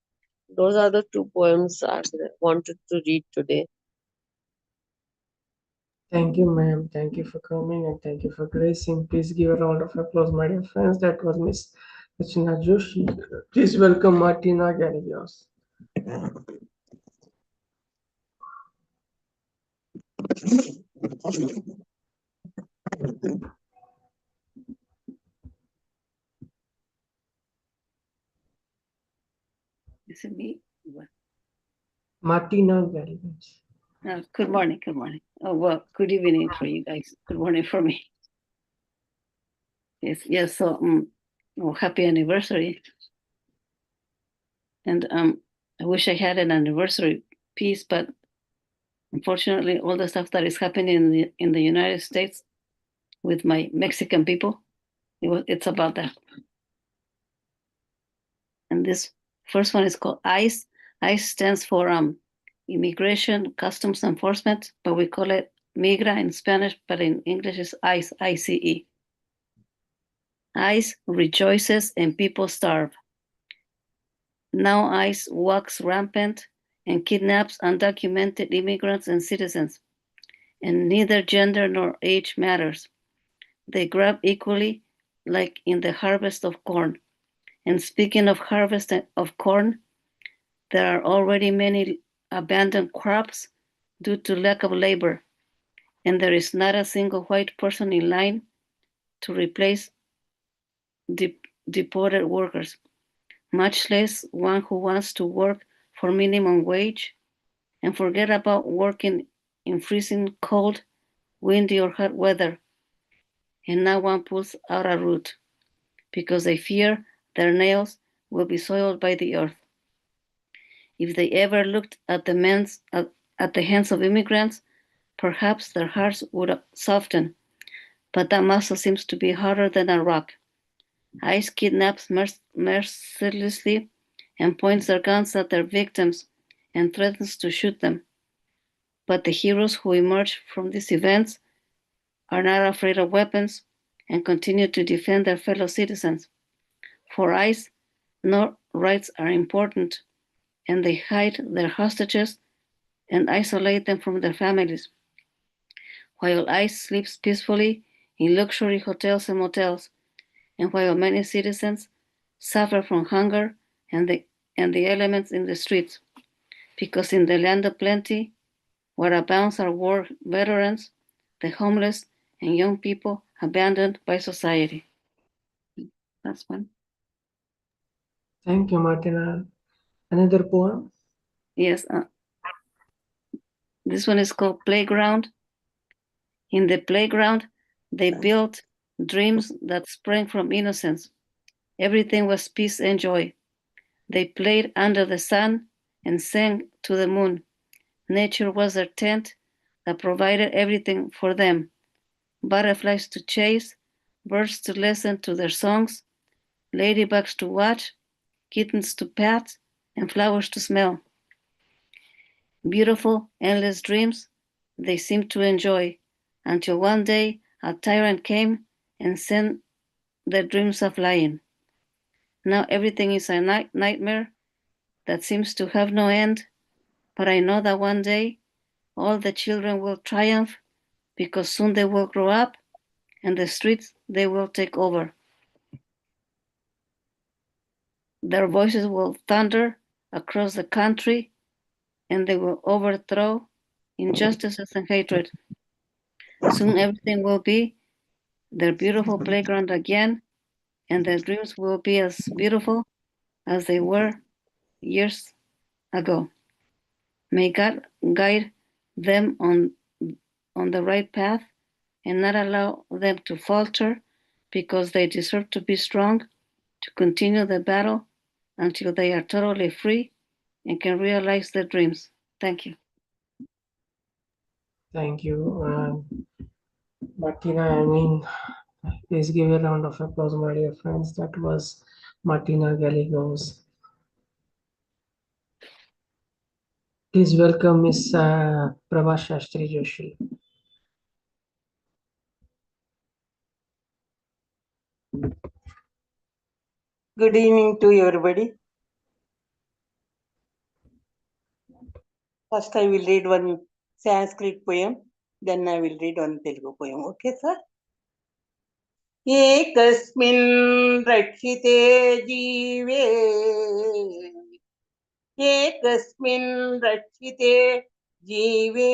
[SPEAKER 8] Those are the two poems I wanted to read today.
[SPEAKER 1] Thank you, ma'am. Thank you for coming and thank you for gracing. Please give a round of applause, my dear friends. That was Miss Rachna Joshi. Please welcome Martina Gallegos.
[SPEAKER 9] Is it me?
[SPEAKER 1] Martina Gallegos.
[SPEAKER 9] Good morning. Good morning. Oh, well, good evening for you guys. Good morning for me. Yes. So, happy anniversary. And I wish I had an anniversary piece, but unfortunately, all the stuff that is happening in the United States with my Mexican people, it's about that. And this first one is called ICE. ICE stands for Immigration Customs Enforcement, but we call it Migra in Spanish, but in English is ICE, ICE. ICE rejoices and people starve. Now ICE walks rampant and kidnaps undocumented immigrants and citizens, and neither gender nor age matters. They grab equally, like in the harvest of corn. And speaking of harvest of corn, there are already many abandoned crops due to lack of labor, and there is not a single white person in line to replace deported workers, much less one who wants to work for minimum wage and forget about working in freezing cold, windy or hot weather. And no one pulls out a root because they fear their nails will be soiled by the earth. If they ever looked at the hands of immigrants, perhaps their hearts would soften, but that muscle seems to be harder than a rock. ICE kidnaps mercilessly and points their guns at their victims and threatens to shoot them. But the heroes who emerge from these events are not afraid of weapons and continue to defend their fellow citizens. For ICE, no rights are important, and they hide their hostages and isolate them from their families. While ICE sleeps peacefully in luxury hotels and motels, and while many citizens suffer from hunger and the elements in the streets, because in the land of plenty, where abounds are war veterans, the homeless, and young people abandoned by society. That's one.
[SPEAKER 1] Thank you, Martina. Another poem?
[SPEAKER 9] Yes. This one is called Playground. In the playground, they built dreams that sprang from innocence. Everything was peace and joy. They played under the sun and sang to the moon. Nature was their tent that provided everything for them. Butterflies to chase, birds to listen to their songs, ladybugs to watch, kittens to pat, and flowers to smell. Beautiful, endless dreams they seemed to enjoy, until one day a tyrant came and sent their dreams a-flying. Now everything is a nightmare that seems to have no end, but I know that one day all the children will triumph, because soon they will grow up and the streets they will take over. Their voices will thunder across the country, and they will overthrow injustices and hatred. Soon everything will be their beautiful playground again, and their dreams will be as beautiful as they were years ago. May God guide them on the right path and not allow them to falter, because they deserve to be strong, to continue the battle until they are totally free and can realize their dreams. Thank you.
[SPEAKER 1] Thank you. Martina, please give a round of applause, my dear friends. That was Martina Gallegos. Please welcome Miss Jayashree Joshi.
[SPEAKER 10] Good evening to everybody. First, I will read one Sanskrit poem, then I will read one Telugu poem. Okay, sir? Ekasmin rakshite jeeve, ekasmin rakshite jeeve,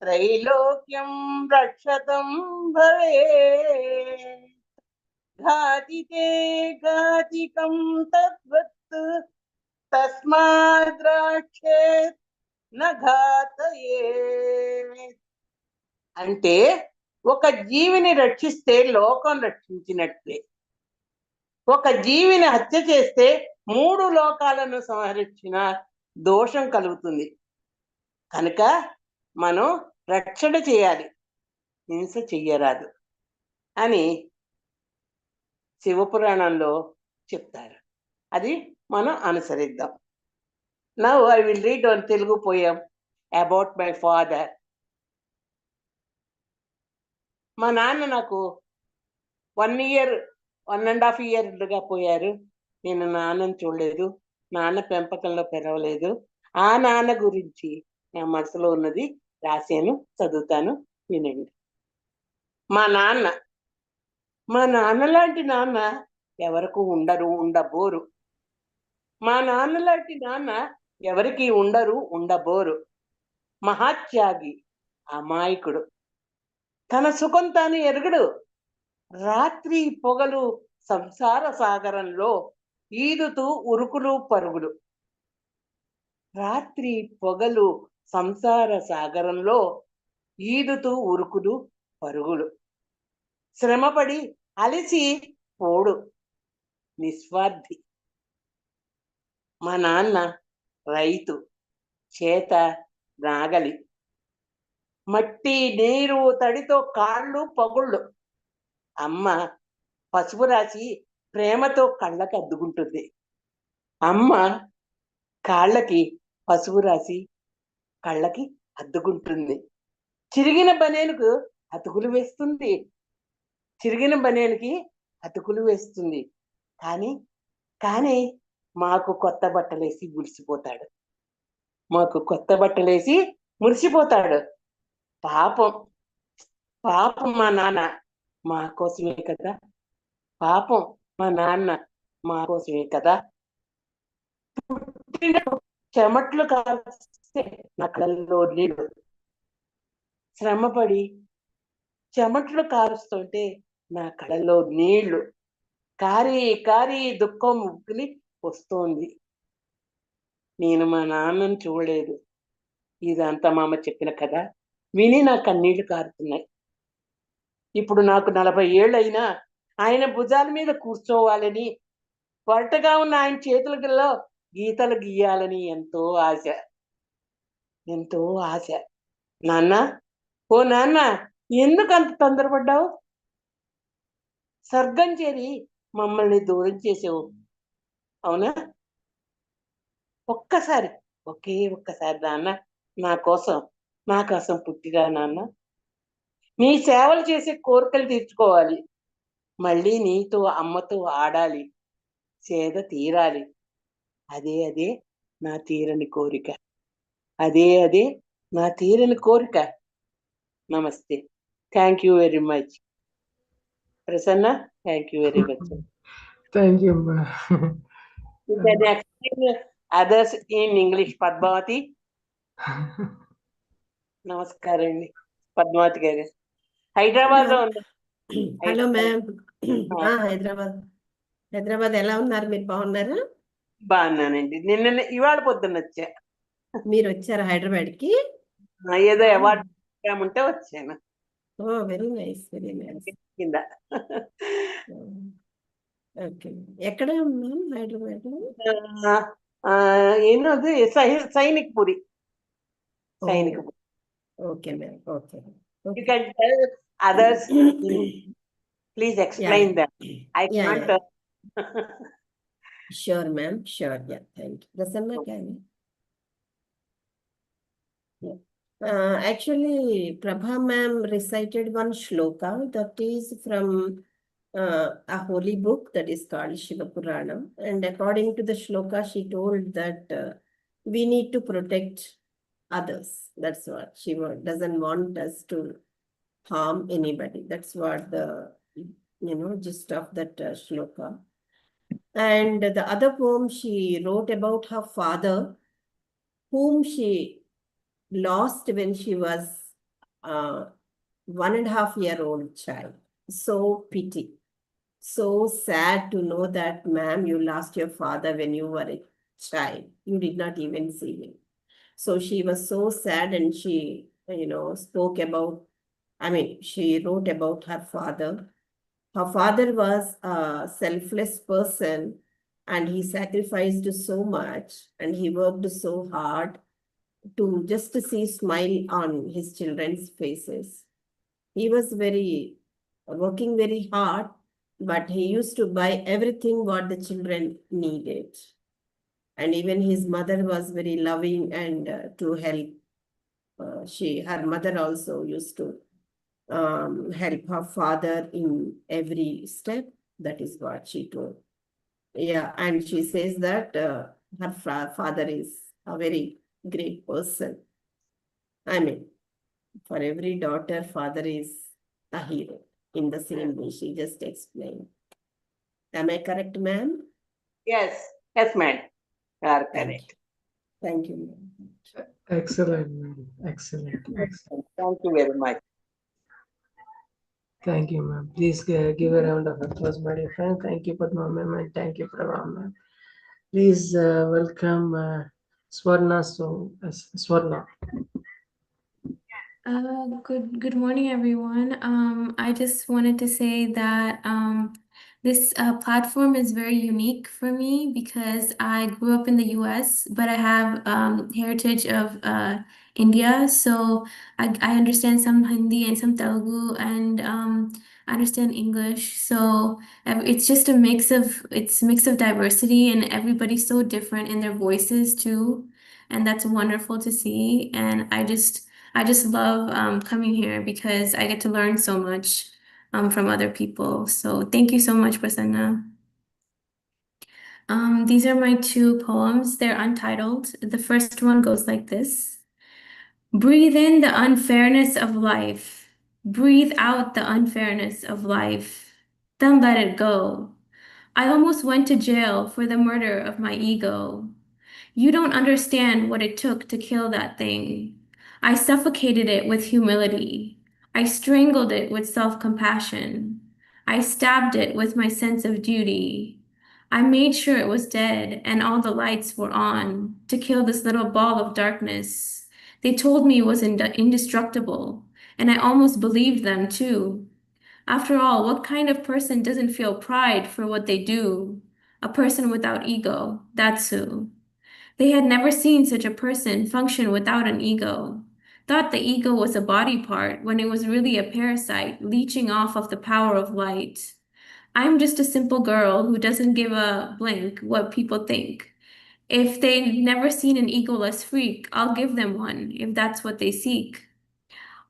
[SPEAKER 10] त्रैलोक्यं रक्षतं भवेत्, घातिते घातिकं तद्वत्, तस्माद् रक्षेत् न घातयेत्. అంటే ఒక జీవిని రక్షిస్తే లోకం రక్షించినట్లే, ఒక జీవిని హత్య చేస్తే 3 లోకాలను సంహరించిన దోషం కలుగుతుంది. కనుక మనం రక్షణ చేయాలి, హింస చెయ్యరాదు అని శివపురాణంలో చెప్తారు. అది మనం అనుసరిద్దాం. Now I will read one Telugu poem about my father. మా నాన్న నాకు 1.5 year పోయారు. నేను నాన్నని చూడలేదు, నాన్న పెంపకంలో పెరగలేదు. ఆ నాన్న గురించి నా మనసులో ఉన్నది రాశాను, చదువుతాను, వినండి. మా నాన్న లాంటి నాన్న ఎవరికి ఉండబోరు. మా నాన్న లాంటి నాన్న ఎవరికి ఉండబోరు. మహాత్యాగి, అమాయకుడు, తన సుఖం తాను ఎరుగుడు. రాత్రి పొగలు సంసార సాగరంలో ఈదుతూ ఉరుకులు పరుగులు. రాత్రి పొగలు సంసార సాగరంలో ఈదుతూ ఉరుకులు పరుగులు. శ్రమపడి అలసి పోడు, నిస్వార్థి. మా నాన్న రైతు, చేత నాగలి, మట్టి నీరు తడితో కాళ్ళు పగుళ్ళు. అమ్మ పసుపు రాసి ప్రేమతో కళ్ళకి అద్దుకుంటుంది. అమ్మ కాళ్ళకి పసుపు రాసి కళ్ళకి అద్దుకుంటుంది. చిరిగిన బనేనుకు అతుకులు వేస్తుంది. చిరిగిన బనేనుకి అతుకులు వేస్తుంది. కానీ మాకు కొత్త బట్టలేసి మురిసిపోతాడు. మాకు కొత్త బట్టలేసి మురిసిపోతాడు. పాపం పాపం మా నాన్న మా కోసమే కదా. పాపం మా నాన్న మా కోసమే కదా. చెమట్లు కాస్తే నా కళ్ళల్లో నీళ్ళు. శ్రమపడి చెమట్లు కారుస్తుంటే నా కళ్ళల్లో నీళ్లు. కారి కారి దుఃఖం ఉక్కుని వస్తోంది. నేను మా నాన్నను చూడలేదు. ఇదంతా మా అమ్మ చెప్పిన కథ విని నా కన్నీళ్లు కారుతున్నాయి. ఇప్పుడు నాకు 40 ఏళ్ళైనా ఆయన భుజాల మీద కూర్చోవాలని, పొరటగా ఉన్న ఆయన చేతులలో గీతలు గీయాలని ఎంతో ఆశ. ఎంతో ఆశ. నాన్న, ఓ నాన్న, ఎందుకు అంత తొందరపడ్డావు? స్వర్గం చేరి మమ్మల్ని దూరం చేసావు, అవునా? ఒకే ఒక్కసారి నాన్న నా కోసం పుట్టిరా నాన్న. నీ సేవలు చేసే కోరికలు తీర్చుకోవాలి. మళ్ళీ నీతో అమ్మతో ఆడాలి, సేద తీరాలి. అదే నా తీరని కోరిక. అదే నా తీరని కోరిక. నమస్తే. Thank you very much. Prasanna, thank you very much.
[SPEAKER 1] Thank you.
[SPEAKER 10] You can explain others in English, Padmavathi. నమస్కారం అండి పద్మావతి గారు. హైదరాబాద్ లో ఉంది.
[SPEAKER 3] Hello ma'am. హైదరాబాద్ ఎలా ఉన్నారు? మీరు బాగున్నారా?
[SPEAKER 10] బాగున్నానండి. ఇవాళ పొద్దున్న వచ్చా.
[SPEAKER 3] మీరు వచ్చారా హైదరాబాద్ కి?
[SPEAKER 10] ఏదో అవార్డు ఉంటే వచ్చాను.
[SPEAKER 3] Oh very nice, very nice.
[SPEAKER 10] కింద
[SPEAKER 3] ఓకే. ఎక్కడ మ్యామ్ హైదరాబాద్ లో?
[SPEAKER 10] ಏನದು Sainikpuri.
[SPEAKER 3] Okay ma'am. Okay.
[SPEAKER 10] You can tell others. Please explain them. I can't.
[SPEAKER 3] Sure, ma'am. Sure. Yeah. Thank you. Prasanna, can you? Actually, Prabha ma'am recited one shloka that is from a holy book that is called Shiva Purana. And according to the shloka, she told that we need to protect others. That's what she doesn't want us to harm anybody. That's what the gist of that shloka. And the other poem she wrote about her father, whom she lost when she was 1.5-year-old child. So pity. So sad to know that, ma'am, you lost your father when you were a child. You did not even see him. So she was so sad, and she, spoke about, she wrote about her father. Her father was a selfless person, and he sacrificed so much, and he worked so hard to just see smile on his children's faces. He was working very hard, but he used to buy everything what the children needed. And even his mother was very loving and to help. Her mother also used to help her father in every step. That is what she told. Yeah, and she says that her father is a very great person. For every daughter, father is a hero. In the same way, she just explained. Am I correct, ma'am?
[SPEAKER 10] Yes, ma'am. You are correct.
[SPEAKER 3] Thank you, ma'am.
[SPEAKER 1] Excellent, ma'am. Excellent.
[SPEAKER 10] Thank you very much.
[SPEAKER 1] Thank you, ma'am. Please give a round of applause, my dear friend. Thank you, Padma ma'am, and thank you, Prabha ma'am. Please welcome Swarna. Swarna.
[SPEAKER 11] Good morning, everyone. I just wanted to say that This platform is very unique for me because I grew up in the US, but I have heritage of India. So I understand some Hindi and some Telugu, and I understand English. So it's just it's a mix of diversity, and everybody's so different in their voices too. And that's wonderful to see. And I just love coming here because I get to learn so much from other people. So thank you so much, Prasanna. These are my two poems. They're untitled. The first one goes like this. Breathe in the unfairness of life. Breathe out the unfairness of life. Then let it go. I almost went to jail for the murder of my ego. You don't understand what it took to kill that thing. I suffocated it with humility. I strangled it with self-compassion. I stabbed it with my sense of duty. I made sure it was dead and all the lights were on to kill this little ball of darkness. They told me it was indestructible, and I almost believed them too. After all, what kind of person doesn't feel pride for what they do? A person without ego, that's who. They had never seen such a person function without an ego, thought the ego was a body part when it was really a parasite leeching off of the power of light. I'm just a simple girl who doesn't give a blink what people think. If they've never seen an egoless freak, I'll give them one if that's what they seek.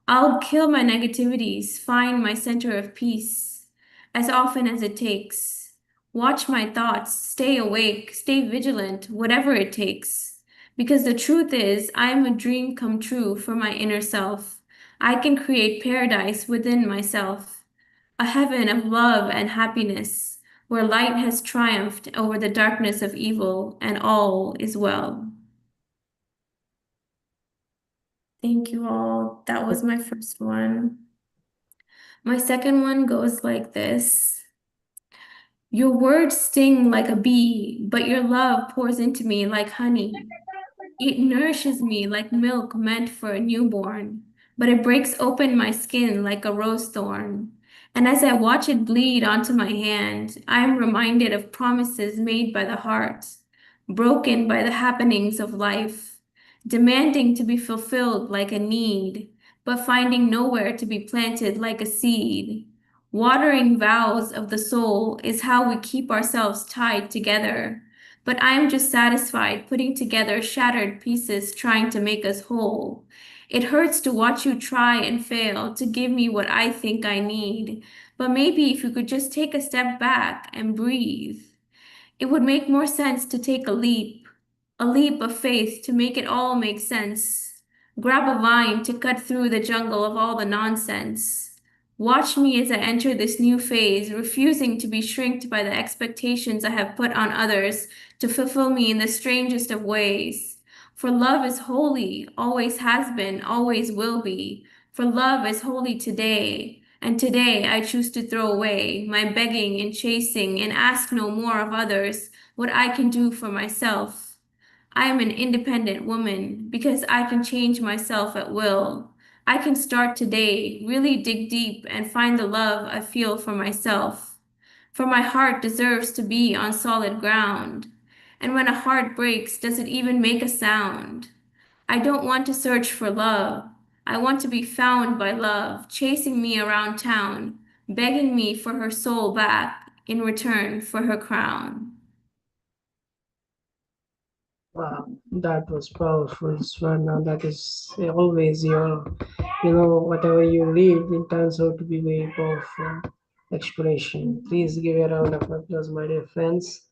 [SPEAKER 11] I'll kill my negativities, find my center of peace as often as it takes. Watch my thoughts, stay awake, stay vigilant, whatever it takes. Because the truth is, I am a dream come true for my inner self. I can create paradise within myself, a heaven of love and happiness, where light has triumphed over the darkness of evil and all is well. Thank you all. That was my first one. My second one goes like this. Your words sting like a bee, but your love pours into me like honey. It nourishes me like milk meant for a newborn, but it breaks open my skin like a rose thorn. And as I watch it bleed onto my hand, I am reminded of promises made by the heart, broken by the happenings of life, demanding to be fulfilled like a need, but finding nowhere to be planted like a seed. Watering vows of the soul is how we keep ourselves tied together. But I am just satisfied putting together shattered pieces trying to make us whole. It hurts to watch you try and fail to give me what I think I need. But maybe if you could just take a step back and breathe, it would make more sense to take a leap of faith to make it all make sense. Grab a vine to cut through the jungle of all the nonsense. Watch me as I enter this new phase, refusing to be shrinked by the expectations I have put on others to fulfill me in the strangest of ways. For love is holy, always has been, always will be. For love is holy today, and today I choose to throw away my begging and chasing and ask no more of others what I can do for myself. I am an independent woman because I can change myself at will. I can start today, really dig deep and find the love I feel for myself. For my heart deserves to be on solid ground. And when a heart breaks, does it even make a sound? I don't want to search for love. I want to be found by love, chasing me around town, begging me for her soul back in return for her crown.
[SPEAKER 1] Wow, that was powerful, Swarna. That is always your, whatever you read, it turns out to be very powerful expression. Please give a round of applause, my dear friends.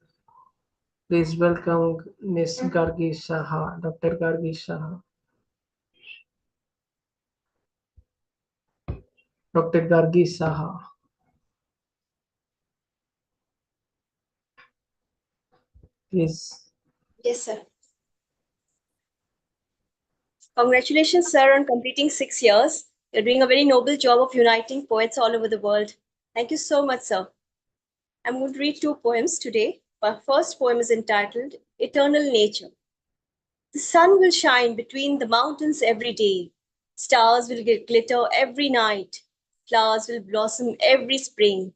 [SPEAKER 1] Please welcome Miss Gargi Saha, Dr. Gargi Saha. Dr. Gargi Saha. Please.
[SPEAKER 12] Yes, sir. Congratulations, sir, on completing 6 years. You're doing a very noble job of uniting poets all over the world. Thank you so much, sir. I'm going to read 2 poems today. My first poem is entitled Eternal Nature. The sun will shine between the mountains every day. Stars will glitter every night. Flowers will blossom every spring.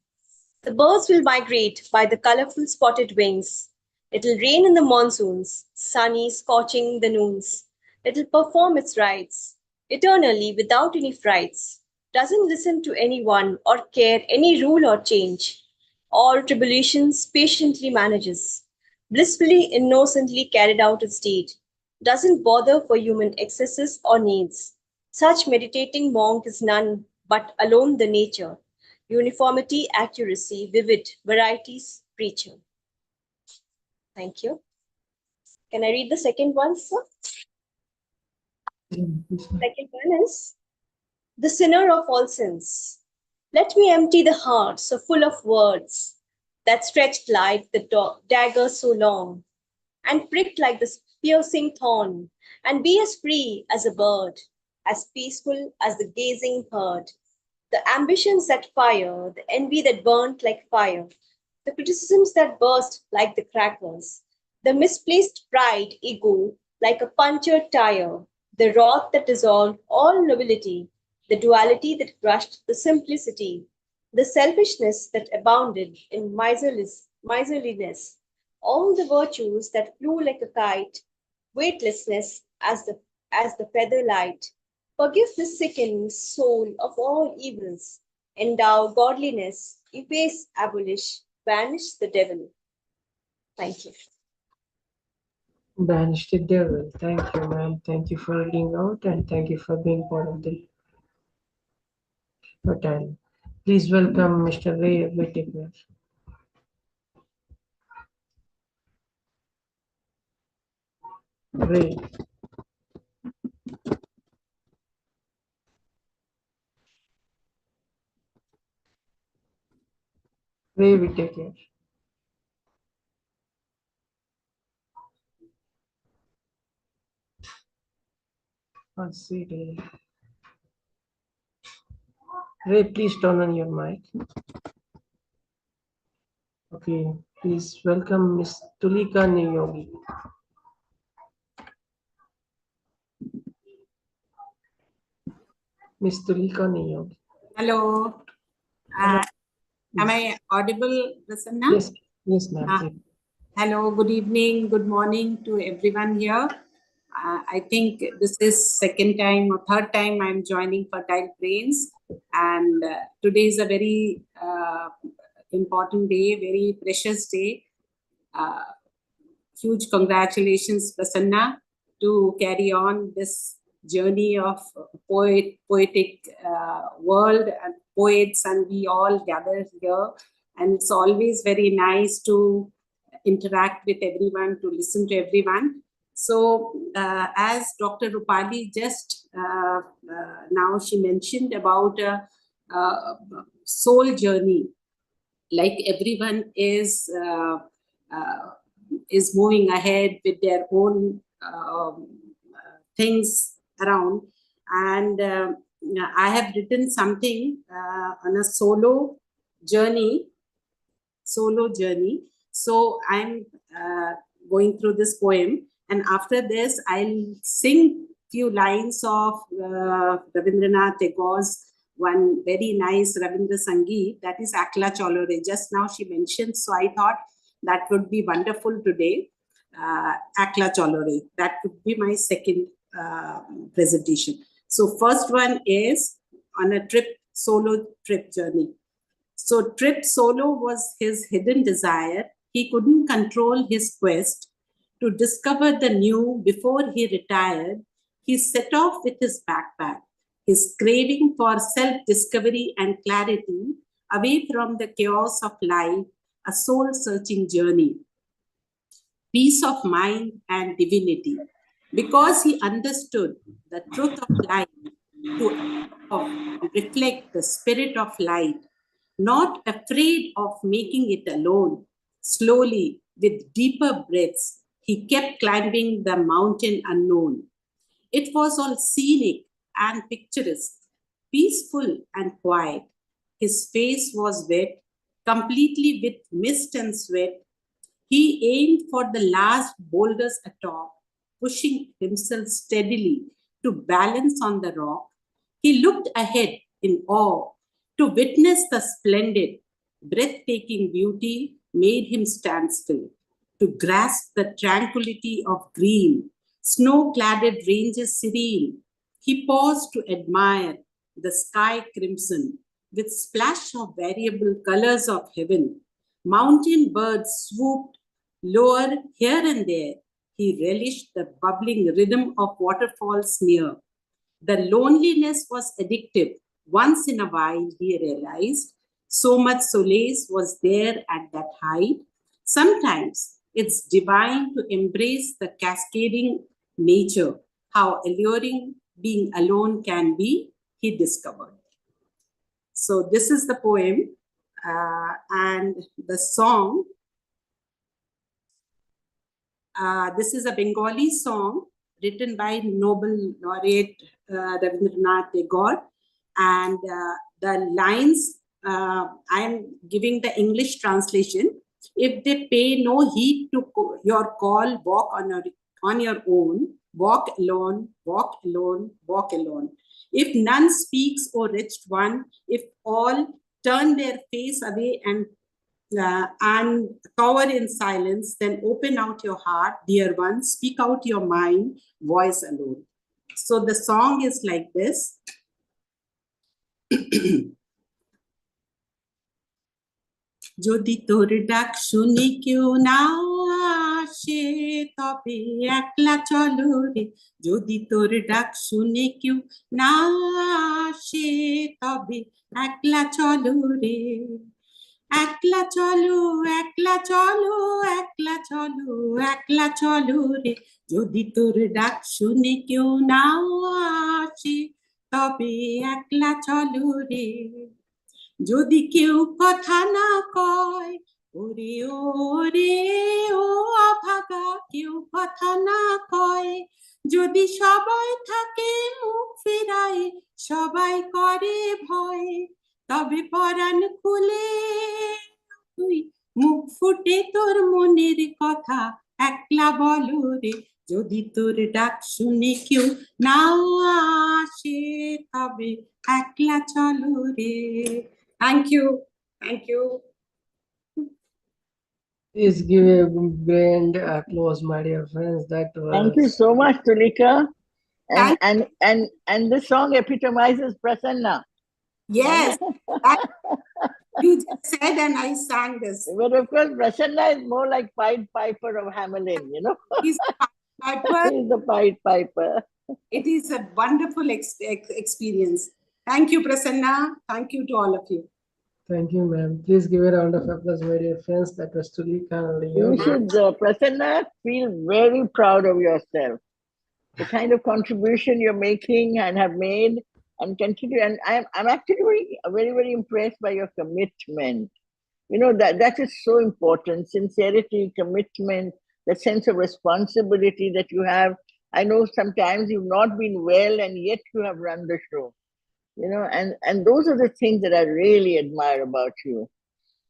[SPEAKER 12] The birds will migrate by the colorful spotted wings. It'll rain in the monsoons, sunny, scorching the noons. It'll perform its rites, eternally without any frights. Doesn't listen to anyone or care any rule or change. All tribulations patiently manages. Blissfully, innocently carried out its deed. Doesn't bother for human excesses or needs. Such meditating monk is none but alone the nature. Uniformity, accuracy, vivid varieties, preacher. Thank you. Can I read the second one, sir? Second one is the sinner of all sins. Let me empty the heart so full of words that stretched like the dagger so long and pricked like the piercing thorn, and be as free as a bird, as peaceful as the gazing herd. The ambitions that fire, the envy that burnt like fire, the criticisms that burst like the crackers, the misplaced pride, ego, like a punctured tire, the wrath that dissolved all nobility, the duality that crushed the simplicity, the selfishness that abounded in miserliness, all the virtues that flew like a kite, weightlessness as the feather light. Forgive the sickened soul of all evils, endow godliness, efface, abolish, banish the devil. Thank you.
[SPEAKER 1] Banish the devil. Thank you, ma'am. Thank you for reading out and thank you for being part of the hotel. Please welcome Mr. Ray Whittaker. Ray. Ray Whittaker. Let's see, Ray. Ray, please turn on your mic. Okay, please welcome Miss Tulika Niyogi. Miss Tulika Niyogi.
[SPEAKER 13] Hello. Am I audible, Prasanna?
[SPEAKER 1] Yes, yes, ma'am.
[SPEAKER 13] Hello, good evening, good morning to everyone here. I think this is second time or third time I'm joining Fertile Brains, and today is a very important day, very precious day. Huge congratulations, Prasanna, to carry on this journey of poetic world and poets, and we all gather here. And it's always very nice to interact with everyone, to listen to everyone. So as Dr. Roopali just now she mentioned about soul journey, like everyone is moving ahead with their own things around. And I have written something on a solo journey. So I'm going through this poem, and after this I'll sing few lines of Rabindranath Tagore's one very nice Rabindra Sangeet, that is Akla Cholore. Just now she mentioned, so I thought that would be wonderful today. Akla Cholore, that would be my second presentation. So first one is on a solo trip journey. So trip solo was his hidden desire. He couldn't control his quest to discover the new before he retired. He set off with his backpack, his craving for self-discovery and clarity, away from the chaos of life, a soul-searching journey, peace of mind and divinity, because he understood the truth of life to reflect the spirit of light, not afraid of making it alone. Slowly, with deeper breaths, he kept climbing the mountain unknown. It was all scenic and picturesque, peaceful and quiet. His face was wet, completely with mist and sweat. He aimed for the last boulders atop, pushing himself steadily to balance on the rock. He looked ahead in awe to witness the splendid, Breathtaking beauty made him stand still, to grasp the tranquility of green, snow-cladded ranges serene. He paused to admire the sky crimson, with splash of variable colors of heaven. Mountain birds swooped lower here and there. He relished the bubbling rhythm of waterfalls near. The loneliness was addictive. Once in a while, he realized so much solace was there at that height. Sometimes it's divine to embrace the cascading nature. How alluring being alone can be, he discovered. So, this is the poem, and the song. This is a Bengali song written by Nobel laureate Rabindranath Tagore, and the lines, I am giving the English translation. If they pay no heed to your call, walk on your own, walk alone, walk alone, walk alone. If none speaks, O wretched one, if all turn their face away and cover in silence, then open out your heart, dear one, speak out your mind, voice alone. So the song is like this. যদি তোর ডাক শুনি কেউ না আসে তবে একলা চলো রে, যদি তোর ডাক শুনে কেউ না আসে তবে একলা চলো রে, একলা চলো, একলা চলো, একলা চলো, একলা চলো রে, যদি তোর ডাক শুনে কেউ না আসে তবে একলা চলো রে। যদি কেউ কথা না কয়, ওরে ওরে ও অভাগা, কেউ কথা না কয়, যদি সবাই থাকে মুখ ফেরায়, সবাই করে ভয়, তবে পরাণ খুলে তুই মুখ ফুটে তোর মনের কথা একলা বলো রে, যদি তোর ডাক শুনে কেউ না আসে তবে একলা চলো রে। Thank you. Thank you.
[SPEAKER 1] Please give a grand applause, my dear friends. That was...
[SPEAKER 7] Thank you so much, Tulika. And this song epitomizes Prasanna.
[SPEAKER 13] Yes. You just said and I sang this.
[SPEAKER 7] But of course, Prasanna is more like Pied Piper of Hamelin, you know.
[SPEAKER 13] He's
[SPEAKER 7] the Pied Piper.
[SPEAKER 13] It is a wonderful experience. Thank you, Prasanna. Thank you to all of you.
[SPEAKER 1] Thank you, ma'am. Please give a round of applause, my dear friends. That was Tulika Niyogi.
[SPEAKER 7] You should, Prasanna, feel very proud of yourself. The kind of contribution you're making and have made and continue. And I'm actually very, very impressed by your commitment. You know, that is so important. Sincerity, commitment, the sense of responsibility that you have. I know sometimes you've not been well and yet you have run the show. You know, and those are the things that I really admire about you.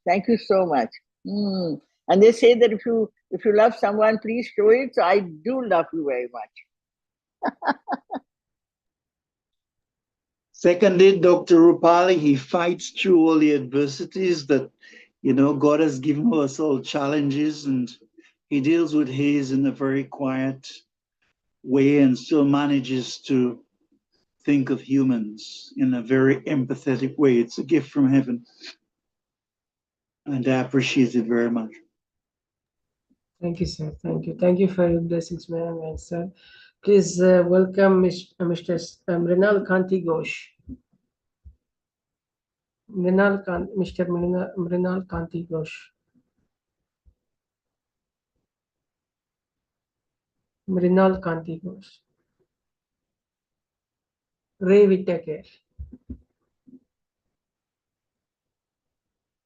[SPEAKER 7] Thank you so much. And they say that if you love someone, please show it. So I do love you very much.
[SPEAKER 5] Secondly, Dr. Roopali, he fights through all the adversities that, you know, God has given us all challenges, and he deals with his in a very quiet way and still manages to think of humans in a very empathetic way. It's a gift from heaven. And I appreciate it very much.
[SPEAKER 1] Thank you, sir. Thank you. Thank you for your blessings, ma'am and sir. Please welcome Mr. Mrinal Kanti Ghosh. Mr. Mrinal Kanti Ghosh. Mrinal Kanti Ghosh. Ray Whittaker.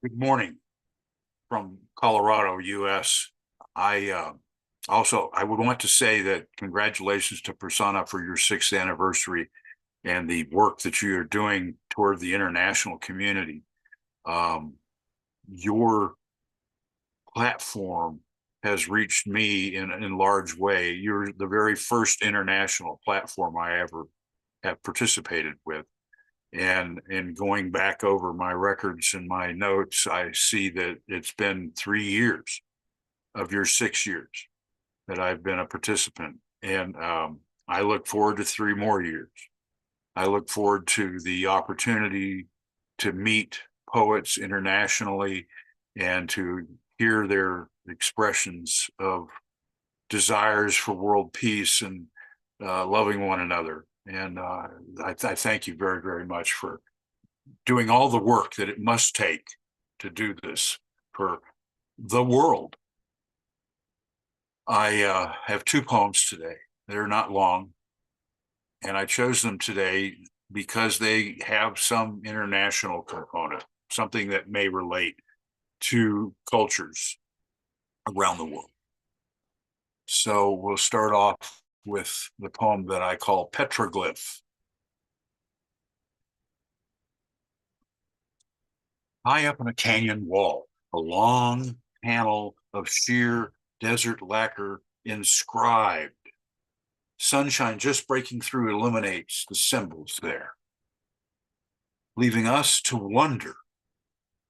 [SPEAKER 14] Good morning from Colorado, U.S. I would want to say that congratulations to Prasanna for your 6th anniversary and the work that you are doing toward the international community. Your platform has reached me in a large way. You're the very first international platform I ever have participated with. And in going back over my records and my notes, I see that it's been 3 years of your 6 years that I've been a participant. And I look forward to 3 more years. I look forward to the opportunity to meet poets internationally and to hear their expressions of desires for world peace and loving one another. And I thank you very, very much for doing all the work that it must take to do this for the world. I have 2 poems today. They're not long, and I chose them today because they have some international component, something that may relate to cultures around the world. So we'll start off with the poem that I call Petroglyph. High up on a canyon wall, a long panel of sheer desert lacquer inscribed. Sunshine just breaking through illuminates the symbols there, leaving us to wonder.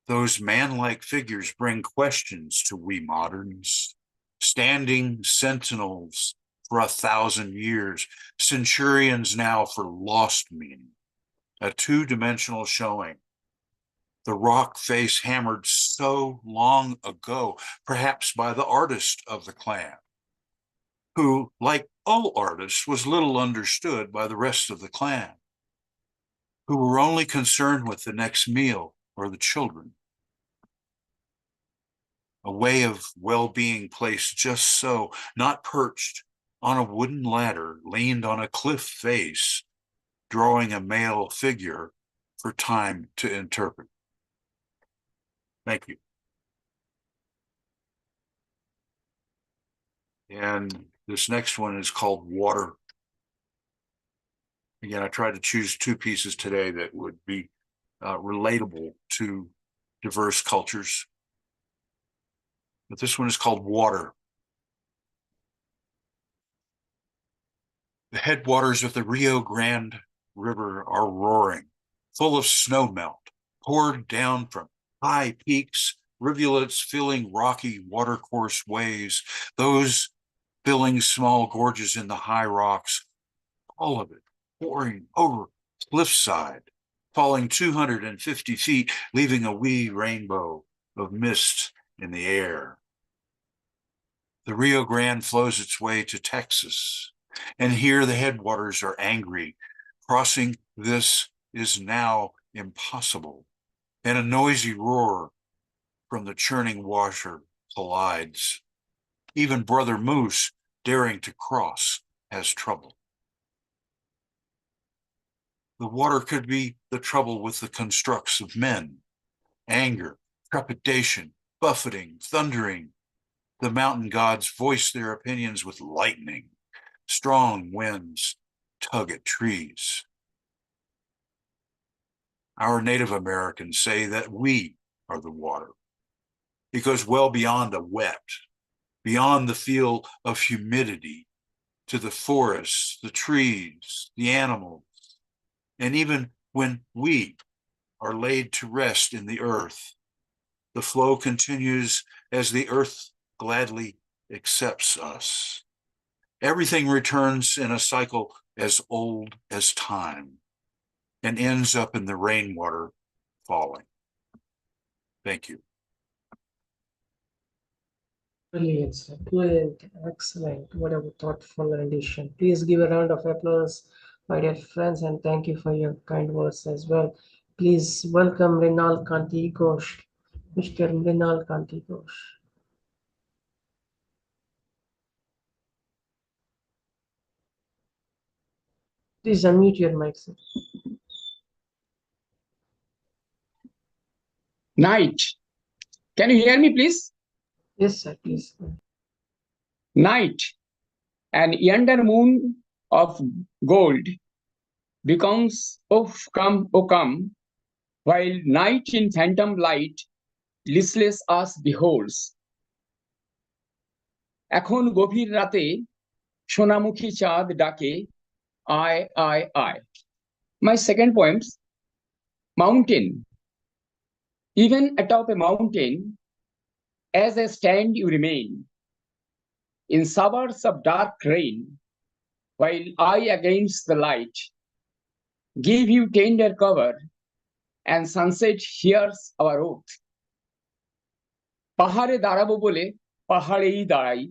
[SPEAKER 14] Those man-like figures bring questions to we moderns, standing sentinels for 1,000 years, centurions now for lost meaning, a 2-dimensional showing. The rock face hammered so long ago, perhaps by the artist of the clan, who, like all artists, was little understood by the rest of the clan, who were only concerned with the next meal or the children. A way of well-being placed just so, not perched on a wooden ladder, leaned on a cliff face, drawing a male figure for time to interpret. Thank you. And this next one is called Water. Again, I tried to choose 2 pieces today that would be relatable to diverse cultures. But this one is called Water. The headwaters of the Rio Grande River are roaring, full of snow melt, poured down from high peaks, rivulets filling rocky watercourse ways, those filling small gorges in the high rocks, all of it pouring over cliffside, falling 250 feet, leaving a wee rainbow of mist in the air. The Rio Grande flows its way to Texas, and here the headwaters are angry. Crossing this is now impossible, and a noisy roar from the churning washer collides. Even Brother Moose, daring to cross, has trouble. The water could be the trouble with the constructs of men. Anger, trepidation, buffeting, thundering. The mountain gods voice their opinions with lightning. Strong winds tug at trees. Our Native Americans say that we are the water, because well beyond a wet, beyond the feel of humidity, to the forests, the trees, the animals, and even when we are laid to rest in the earth, the flow continues as the earth gladly accepts us. Everything returns in a cycle as old as time and ends up in the rainwater falling. Thank you.
[SPEAKER 1] Brilliant, sir. Brilliant. Excellent. What a thoughtful rendition. Please give a round of applause, my dear friends, and thank you for your kind words as well. Please welcome Mrinal Kanti Ghosh. Mr. Mrinal Kanti Ghosh. Please unmute your mic, sir.
[SPEAKER 15] Night. Can you hear me, please?
[SPEAKER 1] Yes, sir, please.
[SPEAKER 15] Night, an yonder moon of gold becomes, oh come, while night in phantom light listless us beholds. এখন গভীর রাতে সোনামুখী চাঁদ ডাকে, আয়, আয়, আয়. My second poem Mountain. Even atop a mountain, as I stand, you remain. In showers of dark rain, while I against the light give you tender cover, and sunset hears our oath. পাহাড়ে দাঁড়াবো বলে পাহাড়েই দাঁড়াই,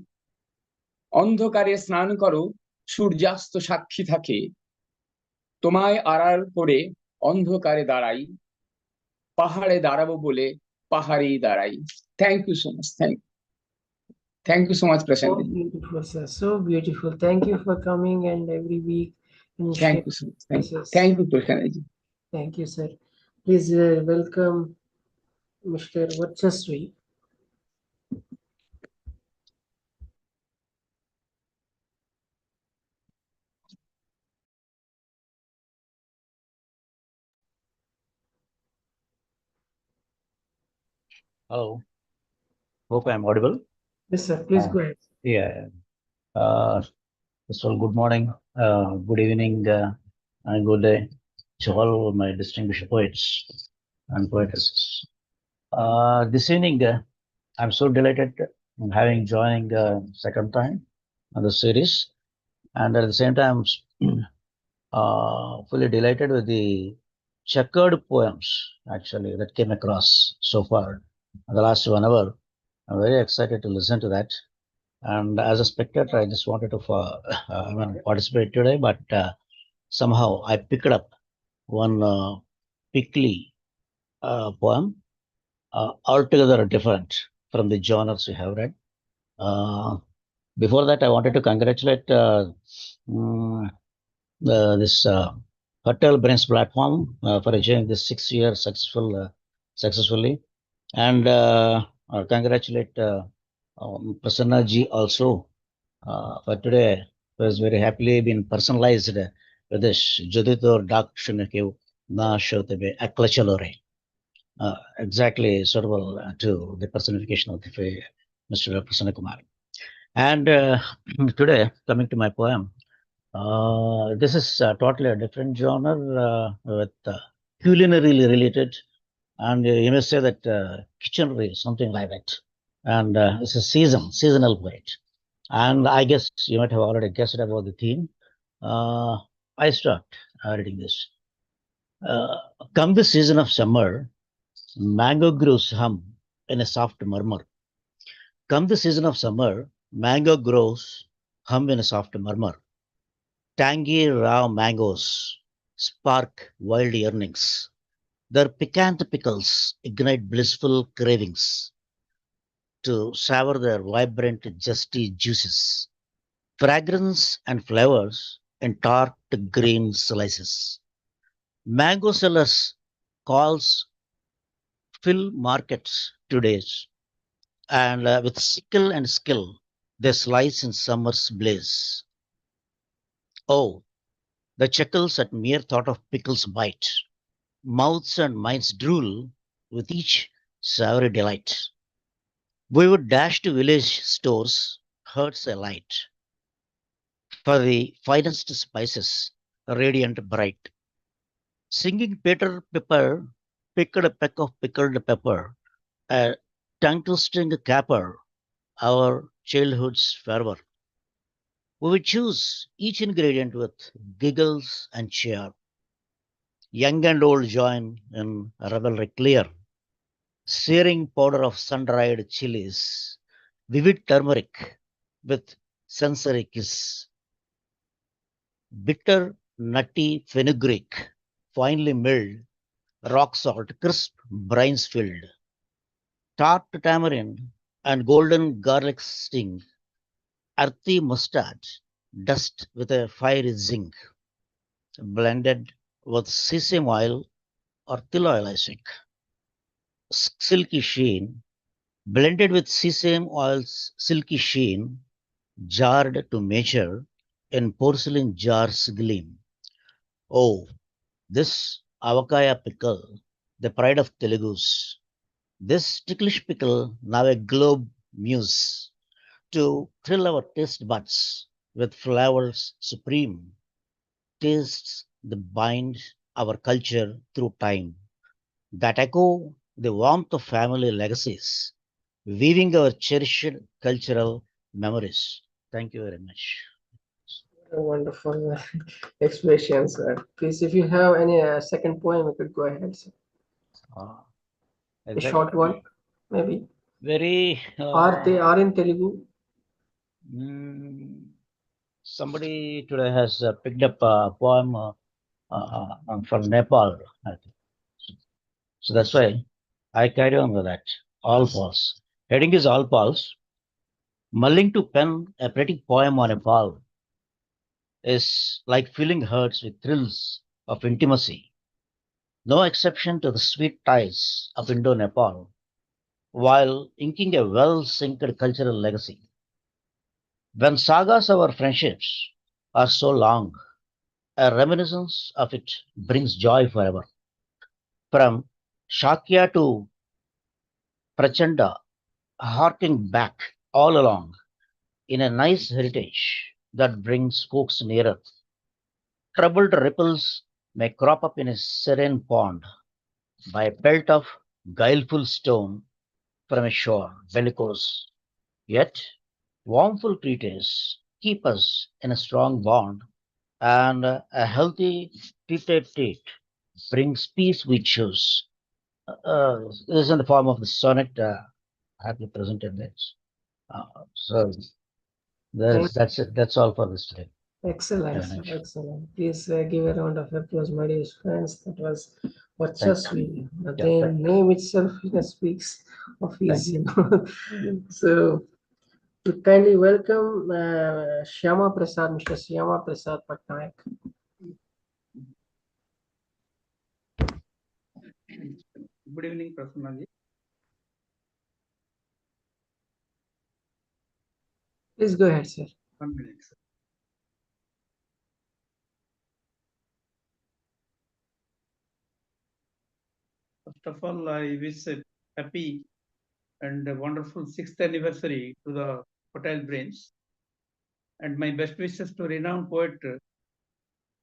[SPEAKER 15] অন্ধকারে স্নান করো সূর্যাস্ত সাক্ষী থাকে, তোমায় আড়াল করে অন্ধকারে দাঁড়াই, পাহাড়ে দাঁড়াবো বলে পাহাড়েই দাঁড়াই. Thank you so much. Thank you so much, Prashant.
[SPEAKER 1] So beautiful, sir. So beautiful. Thank you for coming and every week.
[SPEAKER 15] Thank you so much. Thank you, Prashant.
[SPEAKER 1] Thank you, sir. Please welcome Mr. Vachasri.
[SPEAKER 16] Hello. Hope I'm audible.
[SPEAKER 1] Yes, sir. Please go ahead.
[SPEAKER 16] Yeah. First of all, good morning, good evening, and good day to all my distinguished poets and poetesses. This evening, I'm so delighted in having joining second time on the series, and at the same time, fully delighted with the checkered poems actually that came across so far in the last 1 hour. I'm very excited to listen to that. And as a spectator, I just wanted to participate today, but somehow I picked up one pickly poem, altogether different from the genres we have read. Before that, I wanted to congratulate this Fertile Brains platform for achieving this 6 year successfully, and congratulate Prasanna ji also for today. Was very happily been personalized with this Judito Dak Shunakev Na Shotebe Aklachalore. Exactly suitable to the personification of the Mr. Prasanna Kumar. And today, coming to my poem, this is totally a different genre with culinarily related, and you may say that kitchenry, something like that. And it's a seasonal poet. And I guess you might have already guessed about the theme. I start reading this. Come the season of summer, mango grows hum in a soft murmur. Come the season of summer, mango grows hum in a soft murmur. Tangy raw mangoes spark wild yearnings. Their piquant pickles ignite blissful cravings to savor their vibrant, zesty juices. Fragrance and flavors in tart green slices. Mango sellers calls fill markets today, and with sickle and skill, they slice in summer's blaze. Oh, the chuckles at mere thought of pickles bite. Mouths and minds drool with each savory delight. We would dash to village stores, hearts alight, for the finest spices, radiant bright. Singing Peter Pepper, picked a peck of pickled pepper, a tongue-twisting capper, our childhood's fervor. We would choose each ingredient with giggles and cheer. Young and old join in revelry clear. Searing powder of sun-dried chilies, vivid turmeric with sensory kiss. Bitter, nutty fenugreek, finely milled, rock salt, crisp brines filled. Tart tamarind and golden garlic sting. Earthy mustard, dust with a fiery zing. Blended with sesame oil or til oil, I think. Silky sheen, blended with sesame oil's silky sheen, jarred to measure in porcelain jars gleam. Oh, this avakaya pickle, the pride of Telugus. This ticklish pickle, now a globe muse, to thrill our taste buds with flavors supreme, tastes that bind our culture through time. that echo the warmth of family legacies, weaving our cherished cultural memories. Thank you very much.
[SPEAKER 1] Wonderful expressions, sir. Please, if you have any second poem, you could go ahead, sir. A short one, maybe.
[SPEAKER 16] Very.
[SPEAKER 1] Are in Telugu?
[SPEAKER 16] Somebody today has picked up a poem from Nepal, I think. So that's why I carry on with that. All falls. Heading is all falls. Mulling to pen a pretty poem on a pal is like filling hearts with thrills of intimacy. No exception to the sweet ties of Indo-Nepal, while inking a well-synced cultural legacy. When sagas of our friendships are so long, a reminiscence of it brings joy forever. From Shakya to Prachanda, harking back all along in a nice heritage that brings folks nearer. Troubled ripples may crop up in a serene pond by a pelt of guileful stone from a shore bellicose. Yet, warmful treaties keep us in a strong bond, and a healthy tete-a-tete brings peace we choose. This is in the form of the sonnet. I have presented this. So that's it. That's all for this today.
[SPEAKER 1] Excellent, sir. Excellent. Please give a round of applause, my dear friends. That was Vachasvi. The name itself speaks of his. So, to kindly welcome Shyamaprasad, Mr. Shyamaprasad Patnaik.
[SPEAKER 17] Good evening, Prasanna ji.
[SPEAKER 1] Please go ahead, sir.
[SPEAKER 17] 1 minute, sir. First of all, I wish a happy and a wonderful 6th anniversary to the Fertile Brains, and my best wishes to renowned poet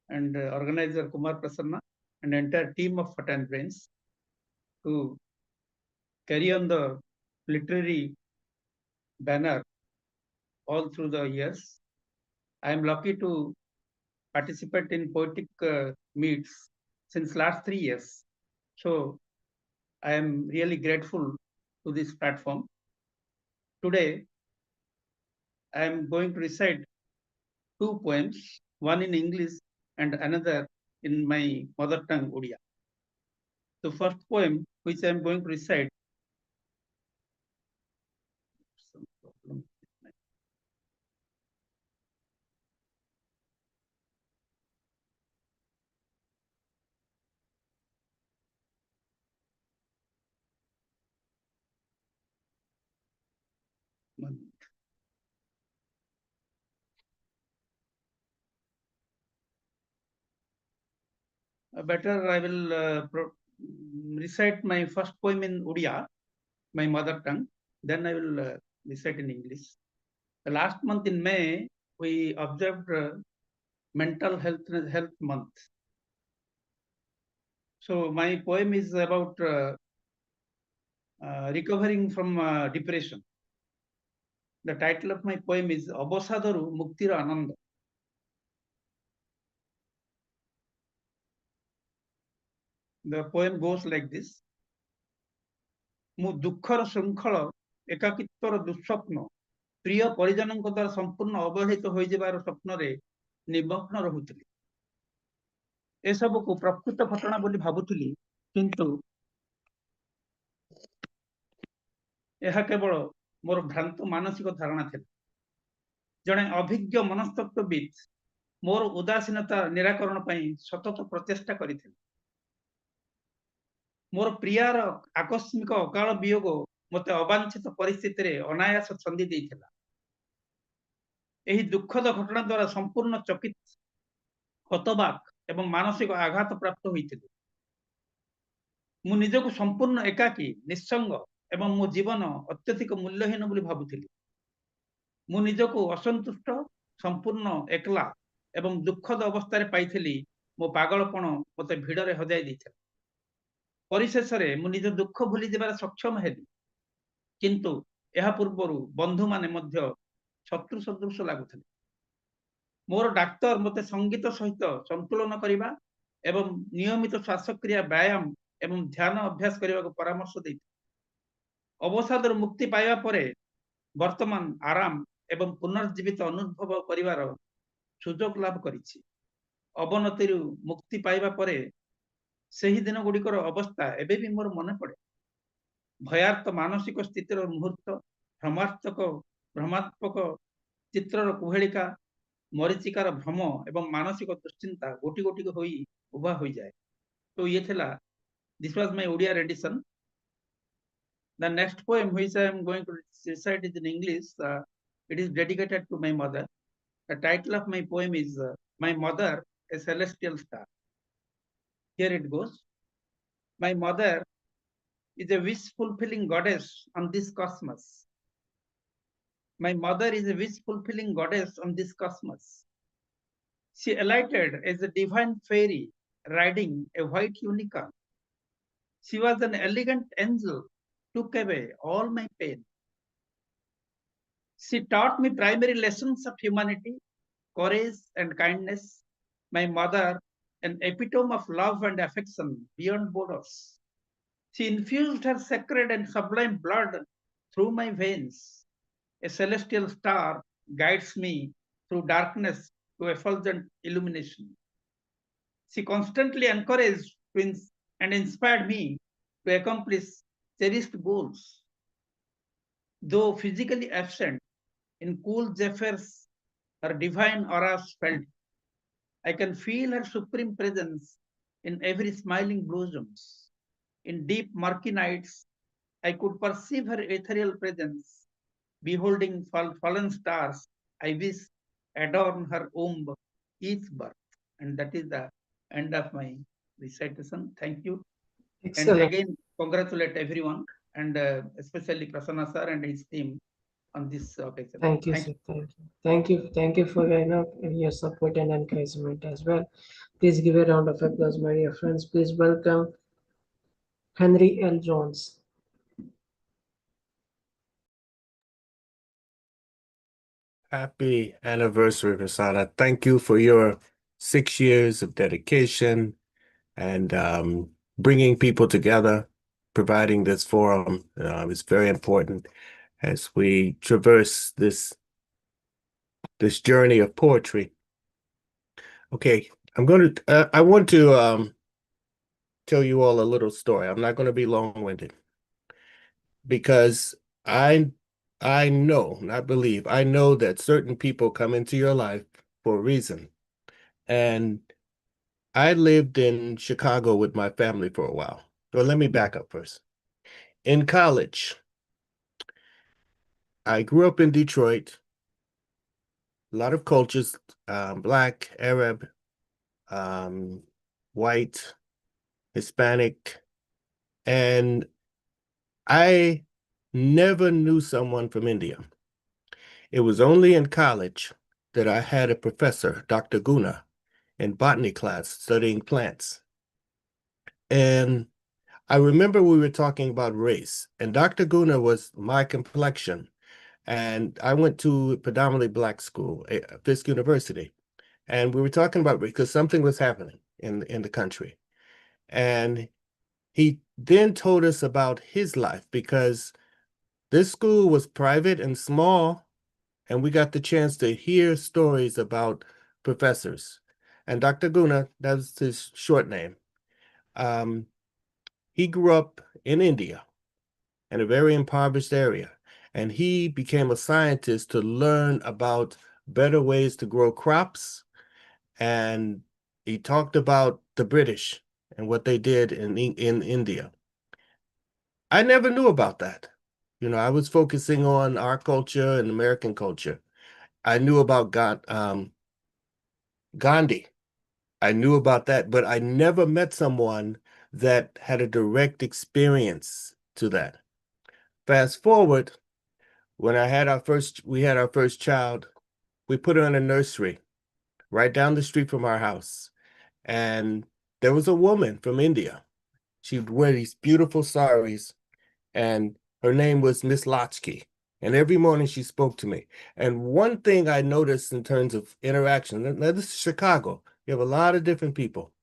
[SPEAKER 17] and organizer Kumar Prasanna and the entire team of Fertile Brains to carry on the literary banner all through the years. I am lucky to participate in poetic meets since last 3 years. So I am really grateful to this platform. Today, I am going to recite 2 poems, one in English and another in my mother tongue, Odia. The first poem which I am going to recite better I will recite my first poem in Odia, my mother tongue, then I will recite in English. The last month in May, we observed Mental Health Month. So my poem is about recovering from depression. The title of my poem is Abosadaru Muktira Ananda. The poem goes like this. ମୁଁ ଦୁଃଖର ଶୃଙ୍ଖଳ ଏକାକିତ୍ୱର ଦୁଃସ୍ୱପ୍ନ ପ୍ରିୟ ପରିଜନଙ୍କ ଦ୍ୱାରା ସମ୍ପୂର୍ଣ୍ଣ ଅବହେଳିତ ହୋଇଯିବାର ସ୍ୱପ୍ନରେ ନିମଗ୍ନ ରହୁଥିଲି। ଏସବୁକୁ ପ୍ରକୃତ ଘଟଣା ବୋଲି ଭାବୁଥିଲି, କିନ୍ତୁ ଏହା କେବଳ ମୋର ଭ୍ରାନ୍ତ ମାନସିକ ଧାରଣା ଥିଲା। ଜଣେ ଅଭିଜ୍ଞ ମନସ୍ତତ୍ତ୍ୱବିତ୍ ମୋର ଉଦାସୀନତା ନିରାକରଣ ପାଇଁ ସତତ ପ୍ରଚେଷ୍ଟା କରିଥିଲେ। ମୋର ପ୍ରିୟାର ଆକସ୍ମିକ ଅକାଳ ବିୟୋଗ ମୋତେ ଅବାଞ୍ଛିତ ପରିସ୍ଥିତିରେ ଅନାୟାସ ଛନ୍ଦି ଦେଇଥିଲା। ଏହି ଦୁଃଖଦ ଘଟଣା ଦ୍ୱାରା ସମ୍ପୂର୍ଣ୍ଣ ଚକିତ, ହତବାକ୍ ଏବଂ ମାନସିକ ଆଘାତ ପ୍ରାପ୍ତ ହୋଇଥିଲି। ମୁଁ ନିଜକୁ ସମ୍ପୂର୍ଣ୍ଣ ଏକାକୀ, ନିଃସଙ୍ଗ ଏବଂ ମୋ ଜୀବନ ଅତ୍ୟଧିକ ମୂଲ୍ୟହୀନ ବୋଲି ଭାବୁଥିଲି। ମୁଁ ନିଜକୁ ଅସନ୍ତୁଷ୍ଟ, ସମ୍ପୂର୍ଣ୍ଣ ଏକଲା ଏବଂ ଦୁଃଖଦ ଅବସ୍ଥାରେ ପାଇଥିଲି। ମୋ ପାଗଳପଣ ମୋତେ ଭିଡ଼ରେ ହଜାଇ ଦେଇଥିଲା। ପରିଶେଷରେ ମୁଁ ନିଜ ଦୁଃଖ ଭୁଲି ଯିବାର ସକ୍ଷମ ହେଲି, କିନ୍ତୁ ଏହା ପୂର୍ବରୁ ବନ୍ଧୁମାନେ ମଧ୍ୟ ଶତ୍ରୁ ସଦୃଶ ଲାଗୁଥିଲେ। ମୋର ଡାକ୍ତର ମୋତେ ସଙ୍ଗୀତ ସହିତ ସନ୍ତୁଳନ କରିବା ଏବଂ ନିୟମିତ ଶ୍ୱାସକ୍ରିୟା ବ୍ୟାୟାମ ଏବଂ ଧ୍ୟାନ ଅଭ୍ୟାସ କରିବାକୁ ପରାମର୍ଶ ଦେଇଥିଲେ। ଅବସାଦରୁ ମୁକ୍ତି ପାଇବା ପରେ ବର୍ତ୍ତମାନ ଆରାମ ଏବଂ ପୁନର୍ଜୀବିତ ଅନୁଭବ କରିବାର ସୁଯୋଗ ଲାଭ କରିଛି। ଅବନତିରୁ ମୁକ୍ତି ପାଇବା ପରେ ସେହି ଦିନ ଗୁଡ଼ିକର ଅବସ୍ଥା ଏବେ ବି ମୋର ମନେ ପଡ଼େ। ଭୟାର୍ତ୍ତ ମାନସିକ ସ୍ଥିତିର ମୁହୂର୍ତ୍ତ, ଭ୍ରମାତ୍ମକ ଚିତ୍ରର କୁହେଳିକା, ମରିଚିକାର ଭ୍ରମ ଏବଂ ମାନସିକ ଦୁଶ୍ଚିନ୍ତା ଗୋଟି ଗୋଟି ହୋଇ ଉଭା ହୋଇଯାଏ। ତ ଇଏ ଥିଲା, this was my Odia rendition. The next poem which I am going to recite is in English. It is dedicated to my mother. The title of my poem is My Mother, a Celestial Star. Here it goes. My mother is a wish-fulfilling goddess on this cosmos. My mother is a wish-fulfilling goddess on this cosmos. She alighted as a divine fairy riding a white unicorn. She was an elegant angel, took away all my pain. She taught me primary lessons of humanity, courage and kindness. My mother, an epitome of love and affection beyond borders. She infused her sacred and sublime blood through my veins. A celestial star guides me through darkness to effulgent illumination. She constantly encouraged and inspired me to accomplish cherished goals. Though physically absent, in cool zephyrs, her divine auras felt. I can feel her supreme presence in every smiling blossoms. In deep murky nights, I could perceive her ethereal presence. Beholding fallen stars, I wish adorn her womb each birth. And that is the end of my recitation. Thank you.
[SPEAKER 1] Excellent.
[SPEAKER 17] And again, congratulate everyone, and especially Prasanna sir and his team on this occasion.
[SPEAKER 1] Thank you, sir. Thank you for your support and encouragement as well. Please give a round of applause, my dear friends. Please welcome Henry L. Jones.
[SPEAKER 18] Happy anniversary, Prasanna. Thank you for your 6 years of dedication and bringing people together, providing this forum. It's very important as we traverse this journey of poetry. Okay, I want to tell you all a little story. I'm not going to be long-winded because I know, not believe, I know that certain people come into your life for a reason. And I lived in Chicago with my family for a while. So let me back up first. In college, I grew up in Detroit, a lot of cultures, Black, Arab, white, Hispanic, and I never knew someone from India. It was only in college that I had a professor, Dr. Guna, in botany class studying plants. And I remember we were talking about race, and Dr. Guna was my complexion. And I went to a predominantly Black school, Fisk University. And we were talking about race because something was happening in the country. And he then told us about his life because this school was private and small, and we got the chance to hear stories about professors. And Dr. Guna, that's his short name. He grew up in India, in a very impoverished area, and he became a scientist to learn about better ways to grow crops. And he talked about the British and what they did in India. I never knew about that. You know, I was focusing on our culture and American culture. I knew about Gandhi. I knew about that, but I never met someone that had a direct experience to that. Fast forward, when we had our first child, we put her in a nursery right down the street from our house. And there was a woman from India, She'd wear these beautiful saris, and her name was Miss Latsky. And every morning she spoke to me. And one thing I noticed in terms of interaction, now this is Chicago, you have a lot of different people.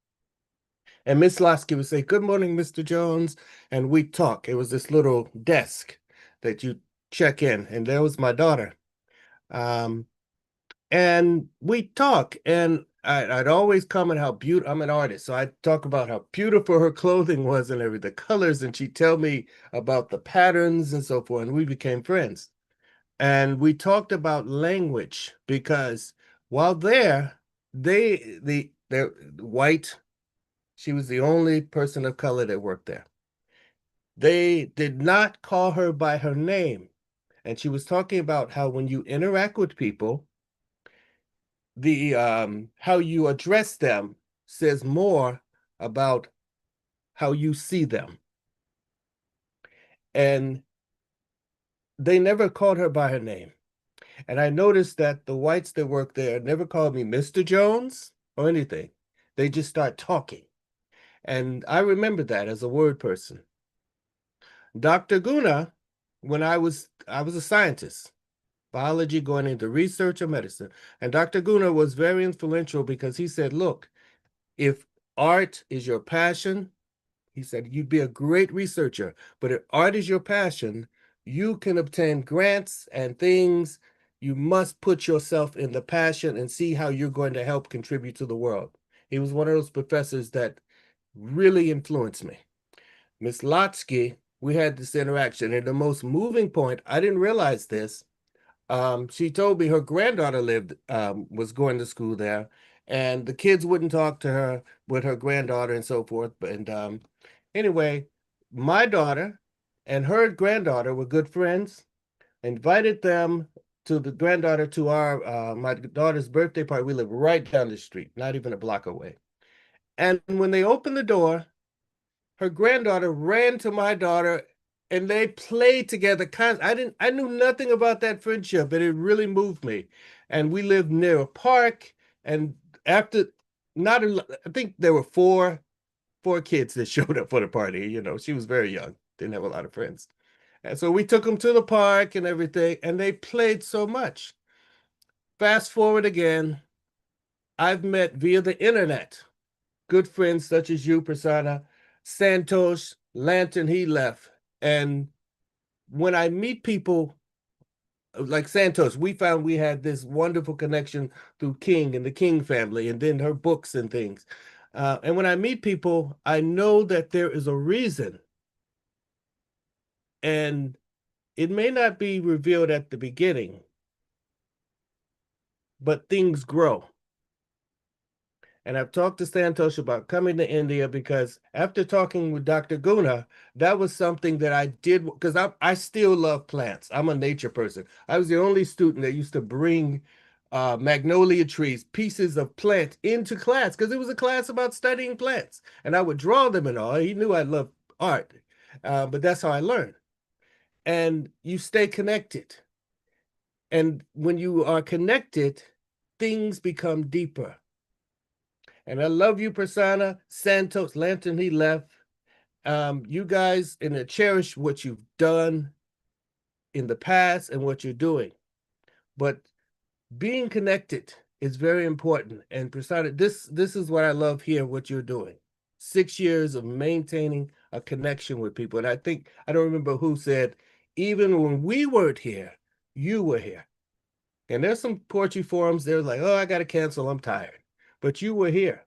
[SPEAKER 18] And Miss Latsky would say, "Good morning, Mr. Jones." And we'd talk. It was this little desk that you check in. And there was my daughter. And we'd talk. And I'd always comment how beautiful, I'm an artist, so I'd talk about how beautiful her clothing was and everything, the colors, and she'd tell me about the patterns and so forth, and we became friends. And we talked about language because while there, they're white, she was the only person of color that worked there. They did not call her by her name. And she was talking about how when you interact with people, the how you address them says more about how you see them. And they never called her by her name. And I noticed that the whites that work there never called me Mr. Jones or anything. They just start talking. And I remember that as a word person. Dr. Guna, when I was a scientist, biology going into research or medicine. And Dr. Guna was very influential because he said, look, if art is your passion, he said, you'd be a great researcher. But if art is your passion, you can obtain grants and things. You must put yourself in the passion and see how you're going to help contribute to the world. He was one of those professors that really influenced me. Miss Latsky, we had this interaction. And the most moving point, I didn't realize this. She told me her granddaughter was going to school there, and the kids wouldn't talk to her with her granddaughter and so forth. And anyway, my daughter and her granddaughter were good friends, invited them to the granddaughter to our my daughter's birthday party. We live right down the street, not even a block away. And when they opened the door, her granddaughter ran to my daughter and they played together. I knew nothing about that friendship, but it really moved me. And we lived near a park. And after, I think there were four kids that showed up for the party. You know, she was very young, didn't have a lot of friends. And so we took them to the park and everything, and they played so much. Fast forward again, I've met via the internet good friends such as you, Prasanna, Santosh, Lantern, he left. And when I meet people like Santosh, we found we had this wonderful connection through King and the King family, and then her books and things. And when I meet people, I know that there is a reason. And it may not be revealed at the beginning, but things grow. And I've talked to Santosh about coming to India because after talking with Dr. Guna, that was something that I did because I still love plants. I'm a nature person. I was the only student that used to bring magnolia trees, pieces of plant into class because it was a class about studying plants. And I would draw them and all. He knew I loved art, but that's how I learned. And you stay connected. And when you are connected, things become deeper. And I love you, Prasanna, Santos, Lantern, he left. You guys, and I cherish what you've done in the past and what you're doing. But being connected is very important. And Prasanna, this is what I love here, what you're doing. 6 years of maintaining a connection with people. And I think, I don't remember who said, even when we weren't here, you were here. And there's some poetry forums, they're like, oh, I got to cancel, I'm tired. But you were here.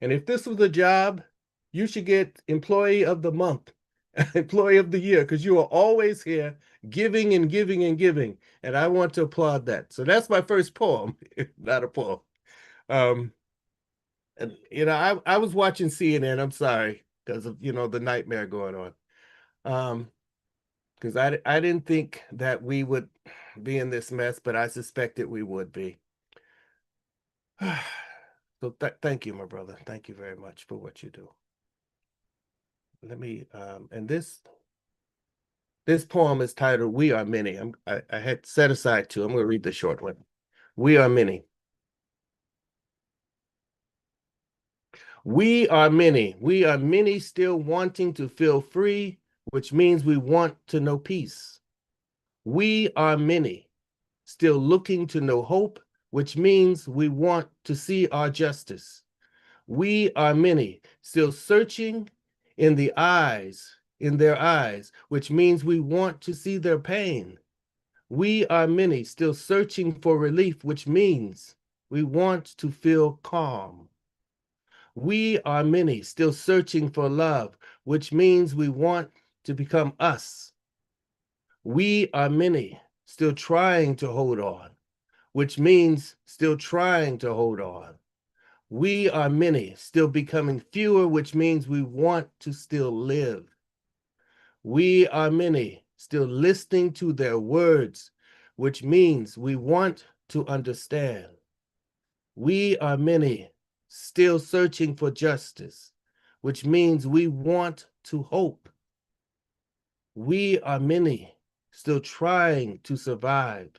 [SPEAKER 18] And if this was a job, you should get Employee of the Month, Employee of the Year, because you are always here giving and giving and giving. And I want to applaud that. So that's my first poem, not a poem. And, you know, I was watching CNN, I'm sorry, because of, you know, the nightmare going on. Because I didn't think that we would be in this mess, but I suspected we would be. So thank you, my brother. Thank you very much for what you do. Let me, and this poem is titled, We Are Many. I had set aside two. I'm going to read the short one. We are many. We are many. We are many still wanting to feel free, which means we want to know peace. We are many still looking to know hope, which means we want to see our justice. We are many still searching in their eyes, which means we want to see their pain. We are many still searching for relief, which means we want to feel calm. We are many still searching for love, which means we want to become us. We are many still trying to hold on, which means still trying to hold on. We are many still becoming fewer, which means we want to still live. We are many still listening to their words, which means we want to understand. We are many still searching for justice, which means we want to hope. We are many still trying to survive,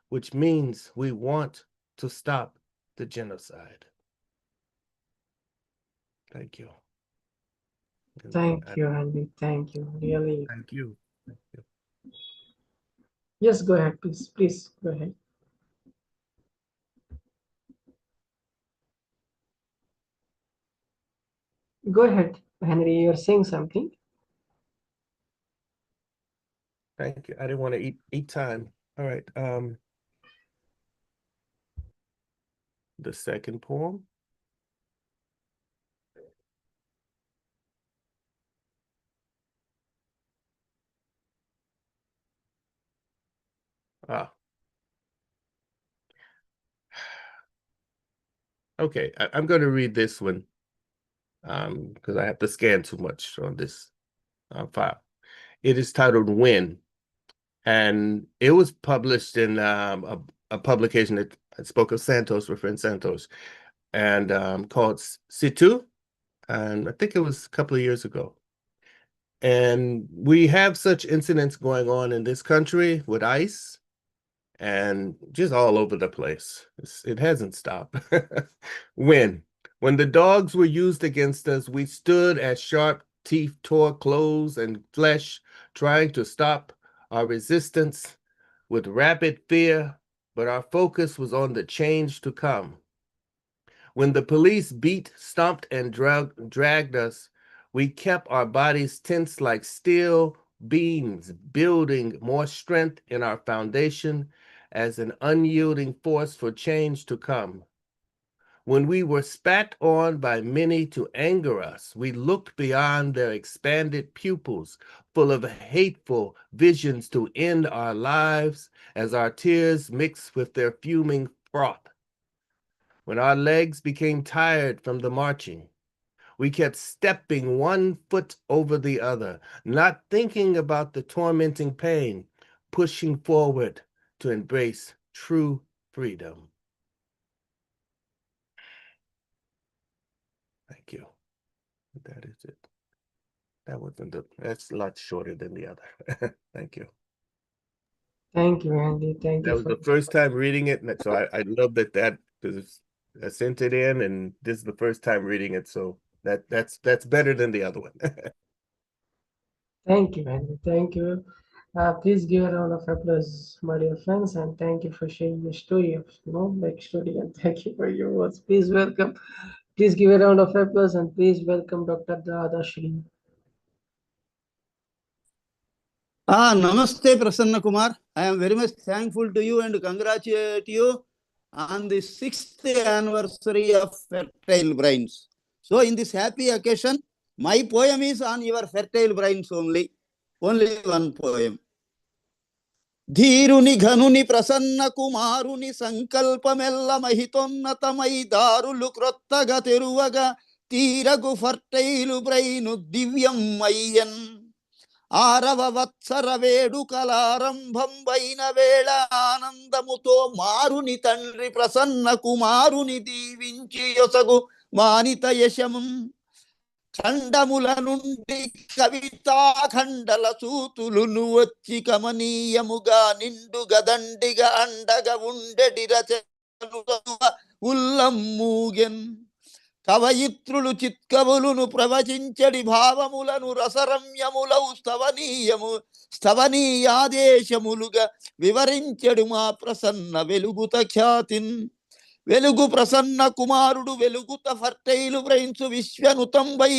[SPEAKER 18] which means we want to stop the genocide. Thank you.
[SPEAKER 1] Thank you, Andy. Thank you. Really.
[SPEAKER 18] Thank you. Thank you.
[SPEAKER 1] Yes, go ahead, please. Please go ahead. Go ahead, Henry. You're saying something.
[SPEAKER 18] Thank you. I didn't want to eat time. All right. The second poem. Okay, I'm going to read this one because I have to scan too much on this file. It is titled When, and it was published in a publication that spoke of Santosh, my friend Santosh, and called Situ, and I think it was a couple of years ago. And we have such incidents going on in this country with ICE and just all over the place. It hasn't stopped. When the dogs were used against us, we stood as sharp teeth tore clothes and flesh, trying to stop our resistance with rapid fear, but our focus was on the change to come. When the police beat, stomped, and dragged us, we kept our bodies tense like steel beams, building more strength in our foundation as an unyielding force for change to come. When we were spat on by many to anger us, we looked beyond their expanded pupils, full of hateful visions to end our lives as our tears mixed with their fuming froth. When our legs became tired from the marching, we kept stepping one foot over the other, not thinking about the tormenting pain, pushing forward to embrace true freedom. Thank you. That is it. That's a lot shorter than the other. Thank you.
[SPEAKER 1] Thank you, Andy. Thank you.
[SPEAKER 18] That was the first time reading it, and so I love that because I sent it in, and this is the first time reading it, so that's better than the other one.
[SPEAKER 1] Thank you, Andy. Thank you. Please give a round of applause, my dear friends, and thank you for sharing your story of backstory, and thank you for your words. Please welcome. Please give a round of applause and please welcome Dr. Jayashree.
[SPEAKER 19] Namaste, Prasanna Kumar. I am very much thankful to you and congratulate you on the 6th anniversary of Fertile Brains. So, in this happy occasion, my poem is on your fertile brains only. Only one poem. ధీరుని ఘనుని Prasanna కుమారుని సంకల్పమెల్ల మహితోన్నతమై దారులు క్రొత్తగా తెరువగా తీరగు ఫర్టైలు brain దివ్యం అయ్యన్ ఆరవ వత్సర వేడుకలారంభంబైన వేళ ఆనందముతో మారుని తండ్రి ప్రసన్న కుమారుని దీవించి యొసగు మానిత యశము ఖండముల నుండి కవితాఖండల సూతులును వచ్చి కమనీయముగా నిండు గదండిగా అండగా ఉండెడి రచన ఉల్లమ్మూగెన్ కవయిత్రులు చిత్కవులును ప్రవచించడి భావములను రసరమ్యములౌ స్తవనీయాదేశములుగా వివరించడు మా ప్రసన్న వెలుగుత ఖ్యాతిన్. వెలుగు ప్రసన్న కుమారుడు వెలుగుత ఫర్టైలు బ్రైన్సు విశ్వనుతంబై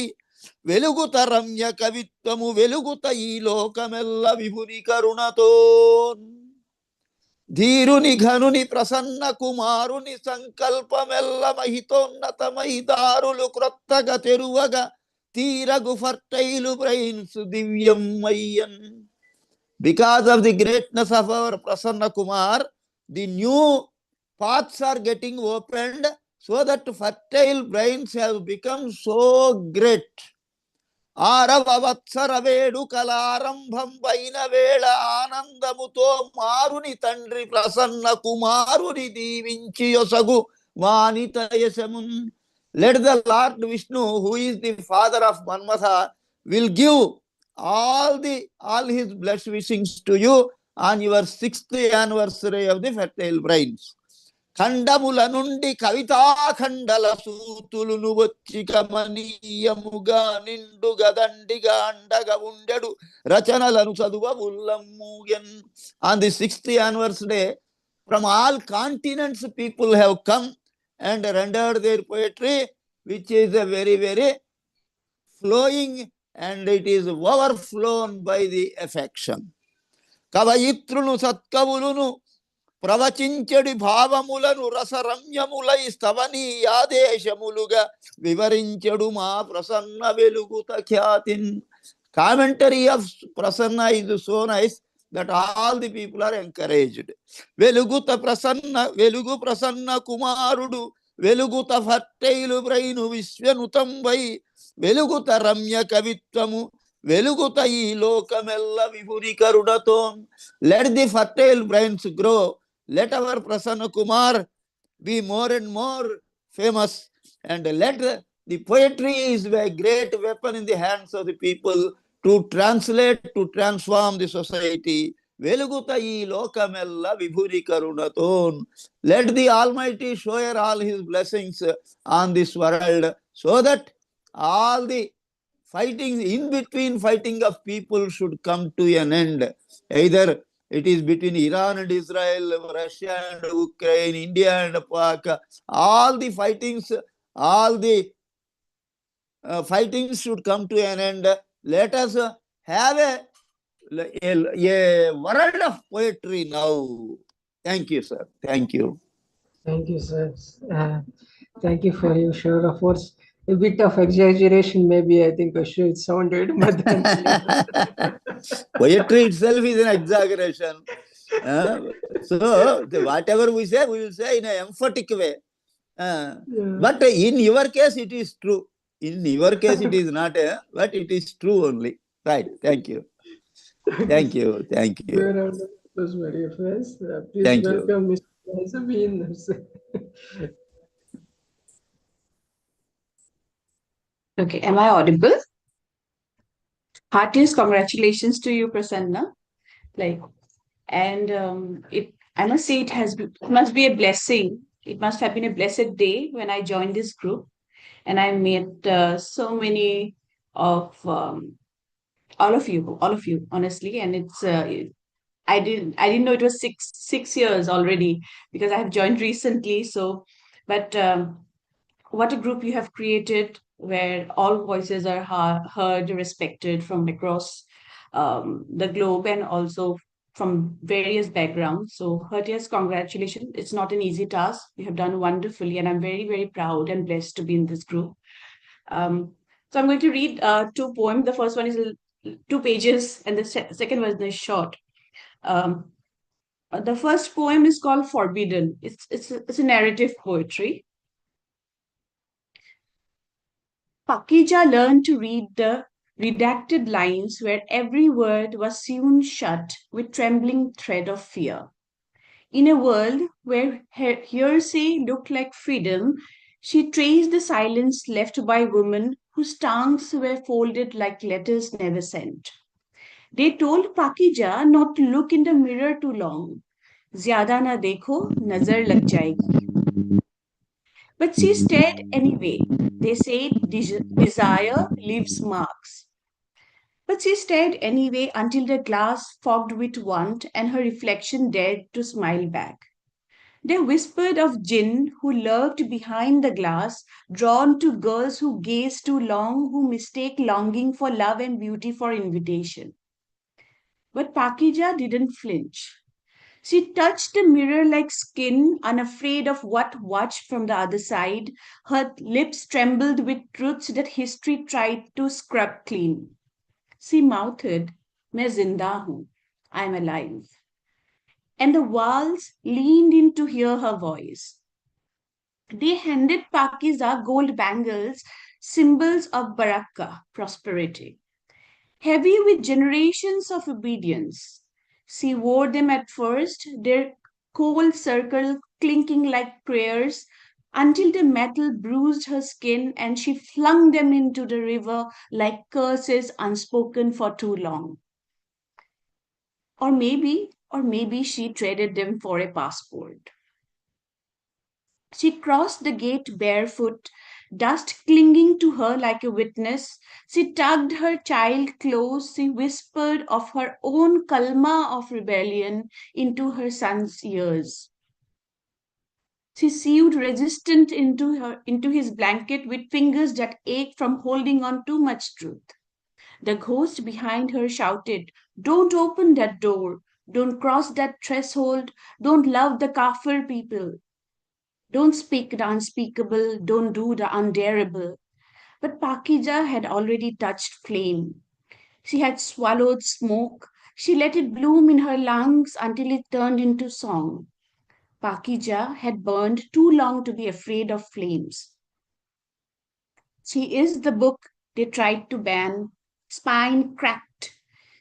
[SPEAKER 19] వెలుగుత రమ్య కవిత్వము వెలుగుత ఈ లోకమెల్ల విభుని కరుణతో. ధీరుని ఘనుని ప్రసన్న కుమారుని సంకల్పమెల్ల మహితోన్నతమై దారులు క్రొత్తగా తెరువగా తీరగు ఫర్టైలు బ్రైన్స్ దివ్యం Ayyan. Because of the greatness of our Prasanna Kumar, the new paths are getting opened so that fertile brains have become so great. ఆరవవత్సర వేడుకలారంభం పైన వేళ ఆనందముతో మారుని తండ్రి ప్రసన్న కుమారుని దీవించి యొసగు Vanitha యశమున్. Let the Lord Vishnu, who is the father of Manmatha, will give all his blessed wishings to you on your 6th anniversary of the fertile brains. ఖండముల నుండి కవితాఖండల సూతులును వచ్చి కమనీయముగా నిండు గదండిగా అండగా ఉండెడు రచనలను చదువ ఉల్లమ్మూయన్. On the 6th anniversary, from all continents people have come and rendered their poetry, which is a very, very flowing, and it is overflown by the affection. కవయిత్రులు సత్కవులును ప్రవచించడి భావములను రసరమ్యములై స్తవనీయాదేశములుగా వివరించడు మా Prasanna వెలుగుత ఖ్యాతిన్. Commentary of Prasanna is so nice that all the people are encouraged. వెలుగుత Prasanna కుమారుడు వెలుగుత ఫర్టైలు brain విశ్వనుతంబై వెలుగుత Ramya కవిత్వము వెలుగుత ఈ లోకమెల్ల విభుని కరుణతో. Let the fertile brains grow. Let our Prasanna Kumar be more and more famous, and let the poetry is a great weapon in the hands of the people to translate, to transform the society. Veluguta ee lokamella vibhuri karunaton. Let the Almighty shower all his blessings on this world, so that all the fighting, in between fighting of people should come to an end. Either it is between Iran and Israel, Russia and Ukraine, India and Pak, all the fightings should come to an end. Let us have a world of poetry now. Thank you, sir. Thank you.
[SPEAKER 1] Thank you, sir. Thank you for your show of words. A bit of exaggeration, maybe I think it sounded, but then
[SPEAKER 19] poetry itself is an exaggeration. So whatever we say, we will say in an emphatic way. But in your case, it is true. In your case, it is not, but it is true only. Right. Thank you. Thank you. Thank you.
[SPEAKER 1] Those very friends. Please
[SPEAKER 19] Thank you.
[SPEAKER 1] welcome Mr. Mehzabeen Hussain.
[SPEAKER 20] Okay, am I audible? Heartiest congratulations to you, Prasanna. I must say it must be a blessing. It must have been a blessed day when I joined this group, and I met so many of all of you, honestly. And it's I didn't know it was six years already, because I have joined recently. So, but what a group you have created, where all voices are heard, respected from across the globe, and also from various backgrounds. So, heartiest congratulations. It's not an easy task. You have done wonderfully, and I'm very, very proud and blessed to be in this group. So I'm going to read two poems. The first one is 2 pages, and the second one is short. The first poem is called Forbidden. It's a narrative poetry. Pakija learned to read the redacted lines where every word was sewn shut with trembling thread of fear. In a world where hearsay looked like freedom, she traced the silence left by women whose tongues were folded like letters never sent. They told Pakija not to look in the mirror too long. Zyada na dekho, nazar lag jayegi. But she stared anyway, They say desire leaves marks. But she stared anyway until the glass fogged with want and her reflection dared to smile back. They whispered of jinn who lurked behind the glass, drawn to girls who gaze too long, who mistake longing for love and beauty for invitation. But Pakija didn't flinch. She touched the mirror like skin, unafraid of what watched from the other side. Her lips trembled with truths that history tried to scrub clean. She mouthed, "Main zinda hoon, I'm alive." And the walls leaned in to hear her voice. They handed Pakiza gold bangles, symbols of barakah, prosperity, heavy with generations of obedience. She wore them at first, their cold circle clinking like prayers, until the metal bruised her skin and she flung them into the river like curses unspoken for too long. Or maybe she traded them for a passport. She crossed the gate barefoot, dust clinging to her like a witness. She tugged her child close. She whispered of her own kalma of rebellion into her son's ears. She sewed resistant into his blanket with fingers that ached from holding on too much truth. The ghost behind her shouted, "Don't open that door. Don't cross that threshold. Don't love the kafir people. Don't speak the unspeakable. Don't do the undareable." But Pakija had already touched flame. She had swallowed smoke. She let it bloom in her lungs until it turned into song. Pakija had burned too long to be afraid of flames. She is the book they tried to ban, spine cracked.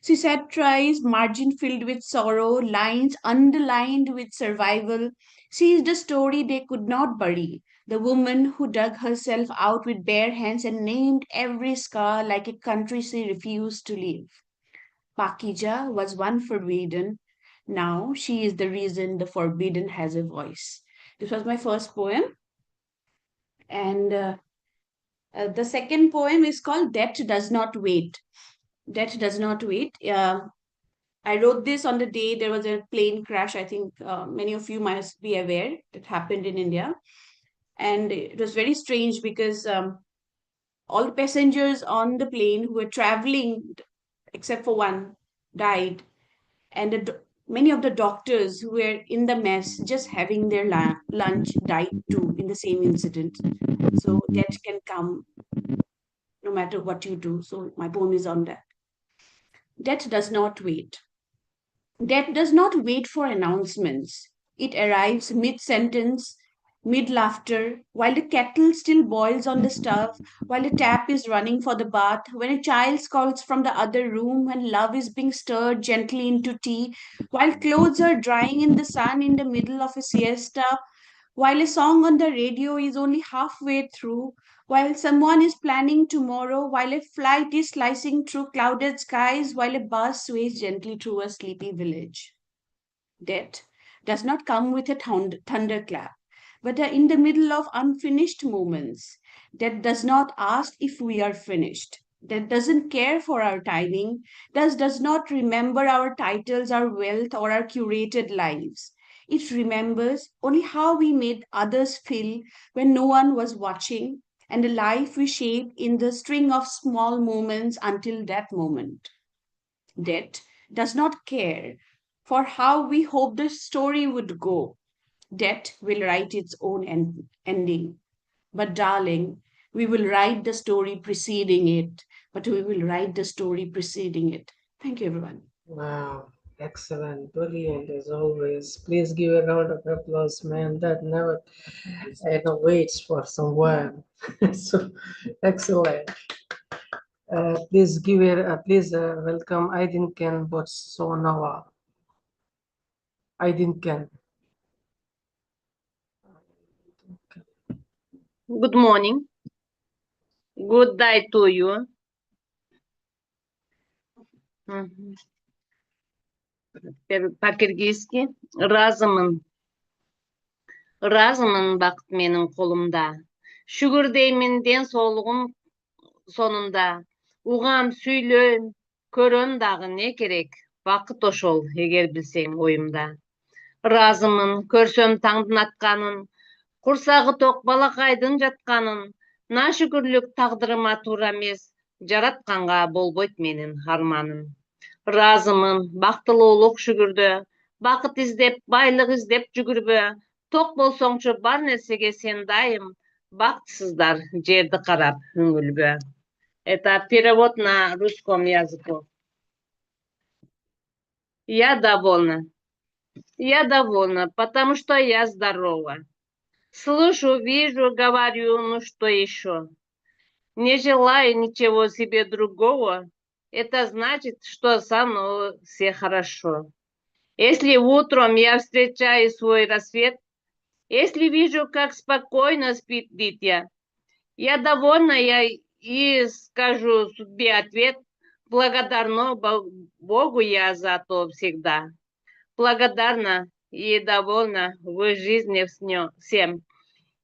[SPEAKER 20] She satirized margin filled with sorrow, lines underlined with survival. She is the story they could not bury, the woman who dug herself out with bare hands and named every scar like a country she refused to leave. Pakija was one forbidden. Now she is the reason the forbidden has a voice. This was my first poem. And the second poem is called Death Does Not Wait. Death Does Not Wait. I wrote this on the day there was a plane crash. I think many of you must be aware that happened in India. And it was very strange because all the passengers on the plane who were traveling, except for one, died. And many of the doctors who were in the mess just having their lunch died too in the same incident. So death can come no matter what you do. So my poem is on that. Death does not wait. Death does not wait for announcements. It arrives mid sentence, mid laughter, while the kettle still boils on the stove, while the tap is running for the bath, when a child calls from the other room, when love is being stirred gently into tea, while clothes are drying in the sun in the middle of a siesta, while a song on the radio is only halfway through, while someone is planning tomorrow, while a flight is slicing through clouded skies, while a bus sways gently through a sleepy village. Death does not come with a thunderclap, but in the middle of unfinished moments. Death does not ask if we are finished. That doesn't care for our timing, does not remember our titles, our wealth, or our curated lives. It remembers only how we made others feel when no one was watching, and the life we shaped in the string of small moments until that moment. Death does not care for how we hope the story would go. Death will write its own ending. But, darling, we will write the story preceding it. But we will write the story preceding it. Thank you, everyone.
[SPEAKER 1] Wow, excellent, brilliant as always. Please give a round of applause, man. That never waits for someone. So excellent. Please welcome Aydin Ken Botsonawa. Aydin Ken.
[SPEAKER 21] Good morning. Good day to you. По-киргизски. Разымын бақыт менің қолымда. Şükür deymin den soğluğun sonunda. Uğam süylön, körön dağı ne gerek? Vakit oşol, eger bilsen oyumda. Razımın, körsöm tаңдын atkanın, kursağı tok balakaydın jatkanın, naşükürlük taqdırıma tuura emes, jaratkanга bolboyt menin harmanım. Razımın, baktılуулuk şükürde, bakıt izdep, baylık izdep jügürbe, tok bolsoңçu bar nersege sen dayım, baktısыздар жерди карап үңүлбө. Это перевод на русском языке. Я довольна, потому что я здорова. Слышу, вижу, говорю, ну что еще? Не желаю ничего себе другого. Это значит, что со мной все хорошо. Если утром я встречаю свой рассвет, если вижу, как спокойно спит дитя, я довольна, я и скажу судьбе ответ. Благодарна Богу я за то всегда. Благодарна и довольна в жизни всем.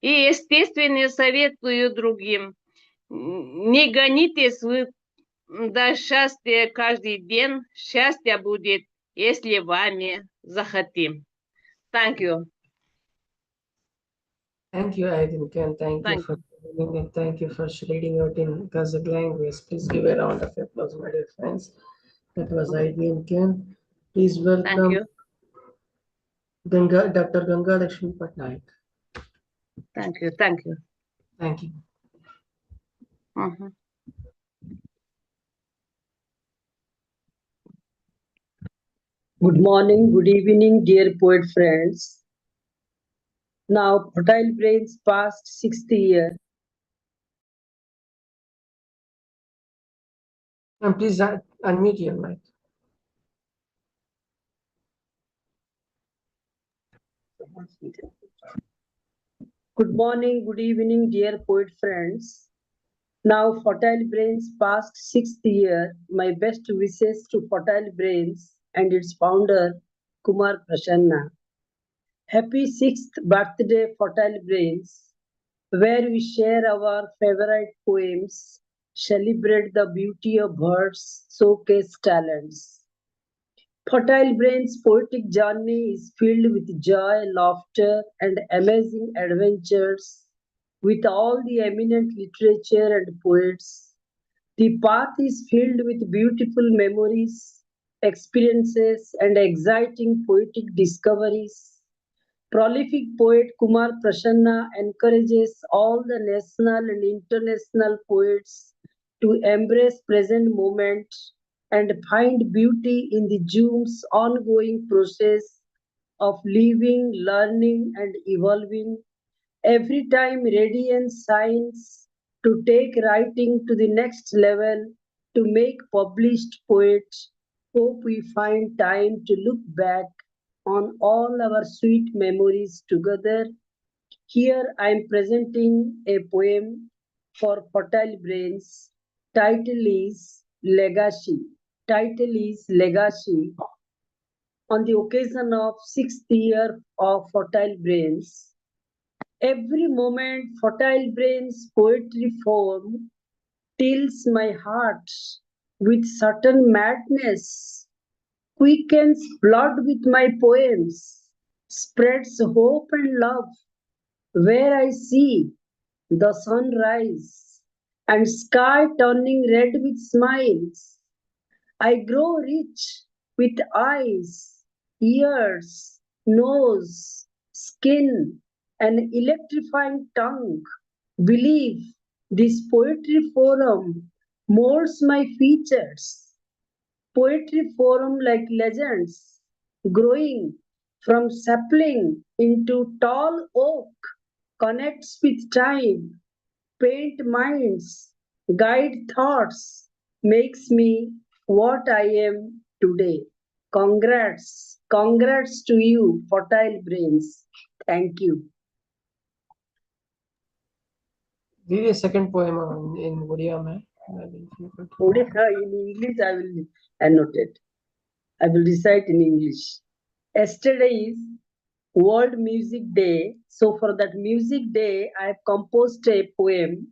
[SPEAKER 21] И, естественно, советую другим. Не гонитесь вы до счастья каждый день. Счастье будет, если вами захотим. Thank you.
[SPEAKER 1] Thank you, Aydin. Thank you for reading and thank you for reading out in Kazakh language. Please give a round of applause, my dear friends. That was Aydin. Please welcome Dr. Gangalaxmi Patnaik.
[SPEAKER 21] Thank you. Thank you.
[SPEAKER 1] Thank you.
[SPEAKER 4] Good morning, good evening, dear poet friends. Now, fertile brains past 60 years.
[SPEAKER 1] And please unmute your mic.
[SPEAKER 4] Good morning, good evening, dear poet friends. Now, fertile brains past 6th year. My best wishes to fertile brains and its founder, Kumar Prasanna. Happy 6th birthday, fertile brains, where we share our favorite poems, celebrate the beauty of birds, showcase talents. Fertile Brains' poetic journey is filled with joy, laughter, and amazing adventures with all the eminent literature and poets. The path is filled with beautiful memories, experiences, and exciting poetic discoveries. Prolific poet Kumar Prasanna encourages all the national and international poets to embrace present moment and find beauty in the Zoom's ongoing process of living, learning, and evolving. Every time radiance shines to take writing to the next level, to make published poets. Hope we find time to look back on all our sweet memories together. Here I am presenting a poem for fertile brains. Title is Legacy. On the occasion of 6th year of fertile brains. Every moment fertile brains poetry form tills my heart with certain madness, quickens blood with my poems, spreads hope and love, where I see the sunrise and sky turning red with smiles. I grow rich with eyes, ears, nose, skin, and electrifying tongue. Believe this poetry forum molds my features. Poetry forum like legends, growing from sapling into tall oak, connects with time, paint minds, guide thoughts, makes me what I am today. Congrats to you, fertile brains. Thank you.
[SPEAKER 1] Read a second poem in Odia, man.
[SPEAKER 4] Odia in English, I will annotate. I will recite in English. Yesterday's World Music Day. So for that music day, I have composed a poem.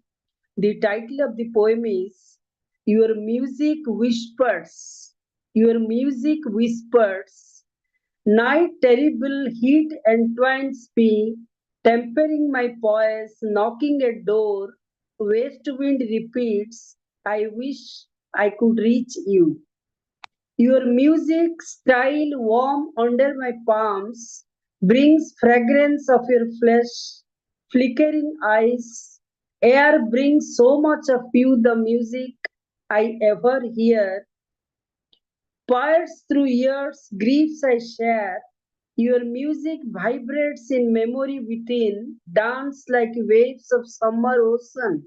[SPEAKER 4] The title of the poem is Your Music Whispers. Your music whispers. Night terrible heat entwines me, tempering my poise, knocking a door. West wind repeats, I wish I could reach you. Your music, style warm under my palms, brings fragrance of your flesh, flickering eyes. Air brings so much of you, the music I ever hear. Pierce through years, griefs I share. Your music vibrates in memory within, dance like waves of summer ocean.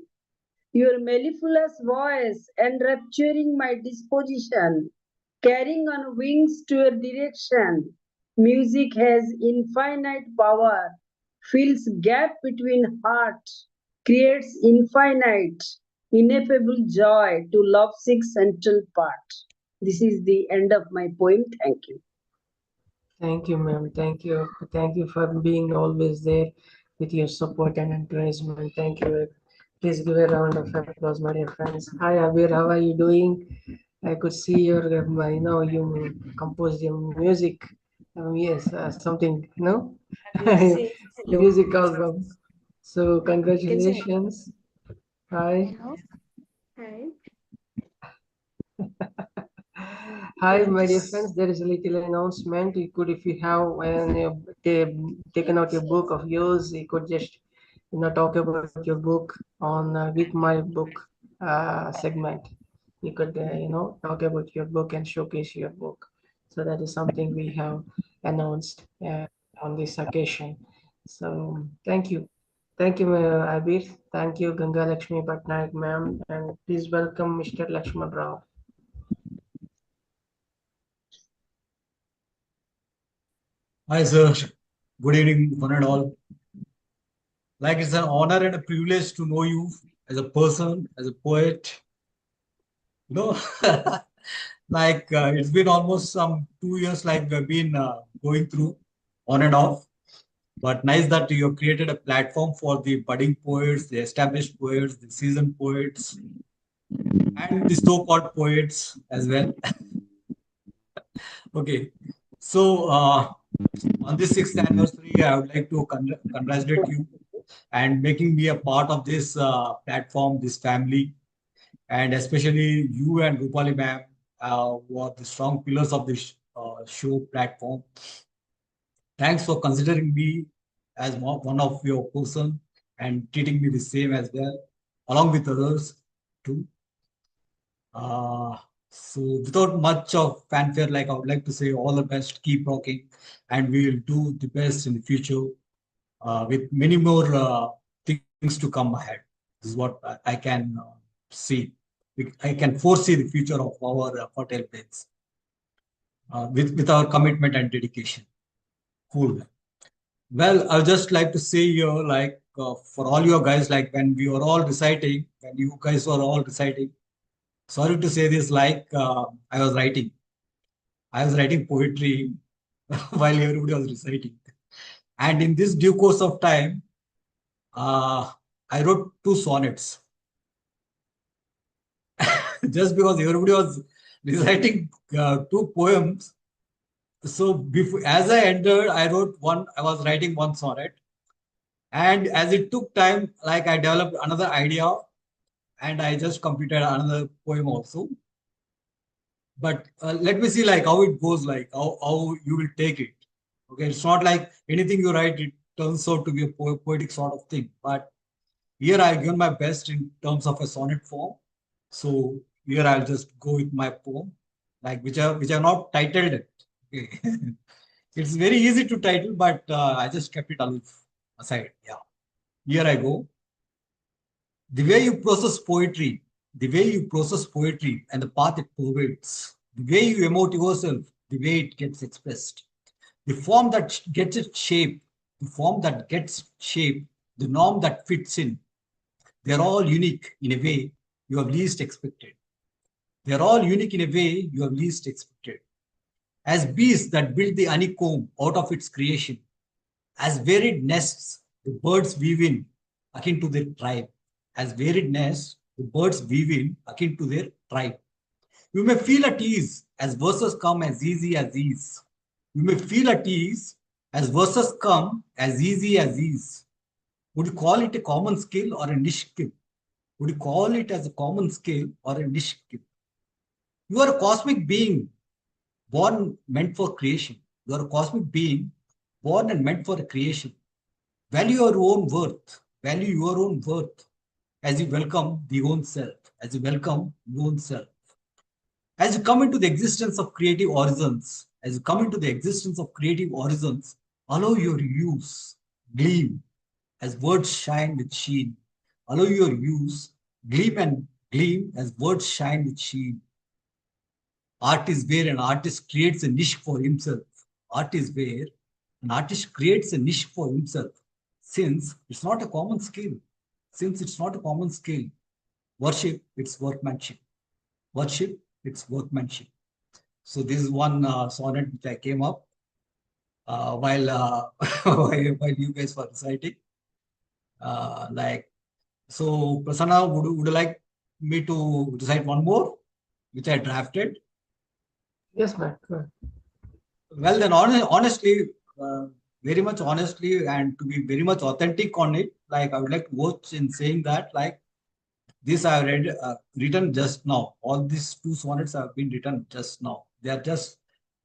[SPEAKER 4] Your mellifluous voice enrapturing my disposition, carrying on wings to your direction. Music has infinite power, fills gap between heart, creates infinite, ineffable joy to lovesick central part. This is the end of my poem. Thank you.
[SPEAKER 1] Thank you, ma'am. Thank you. Thank you for being always there with your support and encouragement. Thank you. Please give a round of applause, my dear friends. Hi, Abir. How are you doing? I could see your, you composed your music. Yes, something, music album. So congratulations. Hi.
[SPEAKER 6] Hi.
[SPEAKER 1] Hi, my dear friends. There is a little announcement. You could, if you have taken out your book of yours, you could just talk about your book on with my book segment. You could talk about your book and showcase your book. So that is something we have announced on this occasion. So thank you, Abir. Thank you, Gangalaxmi Patnaik, ma'am, and please welcome Mr. Laxman Rao.
[SPEAKER 22] Hi, sir. Good evening, one and all. Like, it's an honor and a privilege to know you as a person, as a poet. You know, like it's been almost some 2 years, like we've been going through on and off. But nice that you have created a platform for the budding poets, the established poets, the seasoned poets, and the so-called poets as well. Okay, so on this 6th anniversary, I would like to congratulate you and making me a part of this platform, this family, and especially you and Roopali ma'am who are the strong pillars of this show platform. Thanks for considering me as one of your person and treating me the same as well, along with others too. So without much of fanfare, like I would like to say all the best, keep rocking, and we will do the best in the future with many more things to come ahead. This is what I can see. I can foresee the future of our hotel beds with our commitment and dedication. Cool. Well, I would just like to say here, like for all your guys, like when we were all reciting, when you guys were all reciting, sorry to say this, like I was writing poetry while everybody was reciting. And in this due course of time, I wrote 2 sonnets. Just because everybody was reciting 2 poems. So before, as I entered, I was writing 1 sonnet. And as it took time, like I developed another idea and I just completed another poem also. But let me see like how it goes, like how you will take it. Okay, it's not like anything you write, it turns out to be a poetic sort of thing. But here I've given my best in terms of a sonnet form. So here I'll just go with my poem, like which I not titled it. Okay. It's very easy to title, but I just kept it aside. Yeah. Here I go. The way you process poetry, and the path it pervades, the way you emote yourself, the way it gets expressed, the form that gets its shape, the norm that fits in, they're all unique in a way you have least expected. As bees that build the honeycomb out of its creation, As varied nests, the birds weave in akin to their tribe. As varied nests, the birds weave in akin to their tribe. You may feel at ease as verses come as easy as ease. You may feel at ease as verses come as easy as ease. Would you call it a common skill or a niche skill? Would you call it as a common skill or a niche skill? You are a cosmic being born meant for creation. You are a cosmic being born and meant for a creation. Value your own worth. Value your own worth as you welcome the own self. As you welcome your own self. As you come into the existence of creative horizons, allow your use, gleam, as words shine with sheen. Allow your use, gleam as words shine with sheen. Art is where an artist creates a niche for himself. Art is where an artist creates a niche for himself. Since it's not a common skill. Worship its workmanship. Worship its workmanship. So this is one sonnet which I came up while you guys were reciting. So Prasanna, would you like me to recite one more, which I drafted?
[SPEAKER 1] Yes, ma'am.
[SPEAKER 22] Well, then honestly, very much honestly, and to be very much authentic on it, like I would like to watch in saying that, like this I have read, written just now. All these two sonnets have been written just now. They are just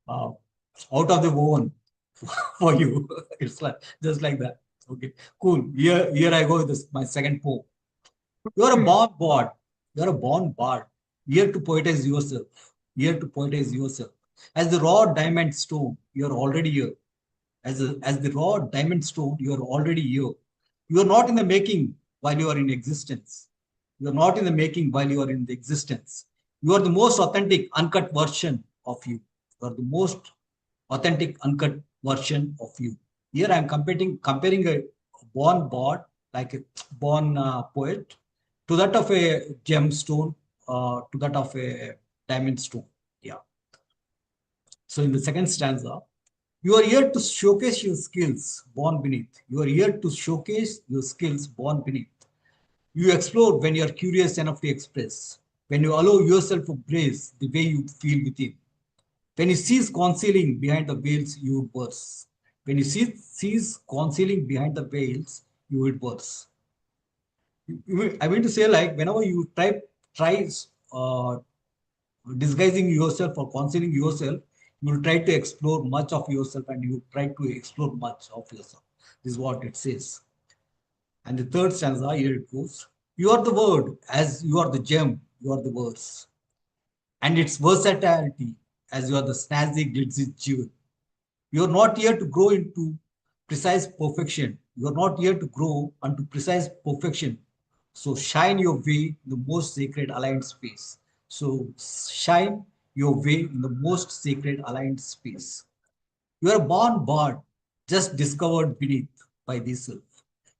[SPEAKER 22] out of the oven for you. It's like just like that. Okay, cool. Here I go with this, my second poem. You are a born bard. You are a born bard. Here to poetize yourself. Here to poetize yourself. As the raw diamond stone, you are already here. As the raw diamond stone, you are already here. You are not in the making while you are in existence. You are not in the making while you are in the existence. You are the most authentic, uncut version of you. You are the most authentic, uncut version of you. Here I am comparing a born bard, like a born poet, to that of a gemstone, to that of a diamond stone. Yeah. So in the second stanza, you are here to showcase your skills born beneath. You are here to showcase your skills born beneath. You explore when you are curious enough to express. When you allow yourself to brace the way you feel within. When you cease concealing behind the veils, you would burst. When you cease concealing behind the veils, you would burst. I mean to say, like, whenever you try disguising yourself or concealing yourself, you will try to explore much of yourself and you try to explore much of yourself. This is what it says. And the third stanza, here it goes. You are the word as you are the gem, you are the verse. And its versatility as you are the snazzy, glitzy jewel. You are not here to grow into precise perfection. You are not here to grow unto precise perfection. So shine your way in the most sacred aligned space. So shine your way in the most sacred aligned space. You are a born bard, just discovered beneath by the self.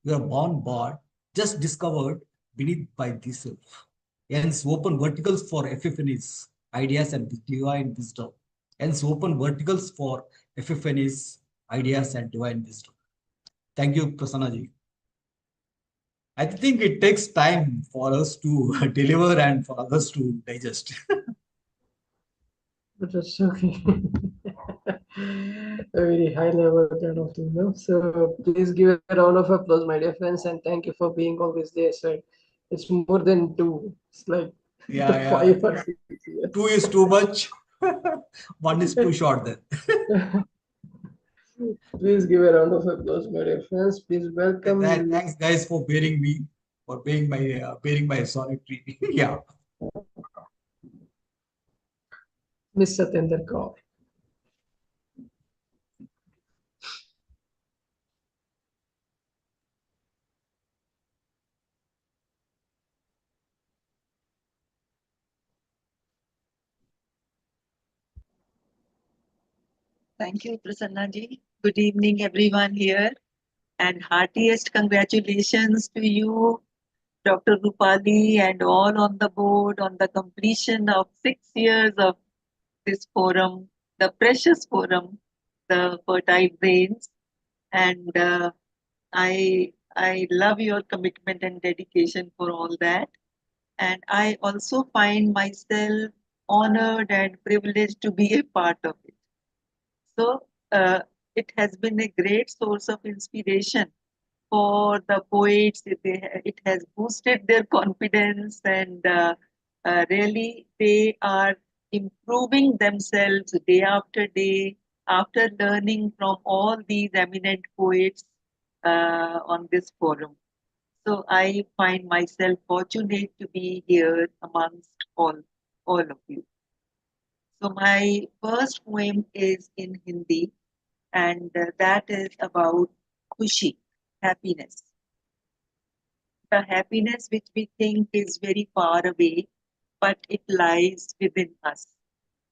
[SPEAKER 22] You are a born bard, just discovered beneath by the self. Hence, open verticals for epiphanies, ideas, and divine wisdom. Hence, open verticals for epiphanies, ideas, and divine wisdom. Thank you, Prasannaji. I think it takes time for us to deliver and for others to digest.
[SPEAKER 1] But that's okay. A very high level kind of thing, no? So please give a round of applause, my dear friends, and thank you for being always there. So it's more than two. It's like
[SPEAKER 22] Yeah.
[SPEAKER 1] 5 or 6 years.
[SPEAKER 22] 2 is too much. 1 is too short then.
[SPEAKER 1] Please give a round of applause, my dear friends. Please welcome.
[SPEAKER 22] Thanks, guys, for bearing me, for bearing my sonetry. Yeah.
[SPEAKER 1] Miss Satinder Gaur.
[SPEAKER 2] Thank you, Prasanna ji. Good evening, everyone here. And heartiest congratulations to you, Dr. Roopali, and all on the board on the completion of 6 years of this forum, the precious forum, the Fertile Brains. and I love your commitment and dedication for all that. And I also find myself honored and privileged to be a part of it. So it has been a great source of inspiration for the poets. It has boosted their confidence, and really they are improving themselves day after day after learning from all these eminent poets on this forum. So I find myself fortunate to be here amongst all of you. So my first poem is in Hindi, and that is about Khushi, happiness. The happiness which we think is very far away, but it lies within us.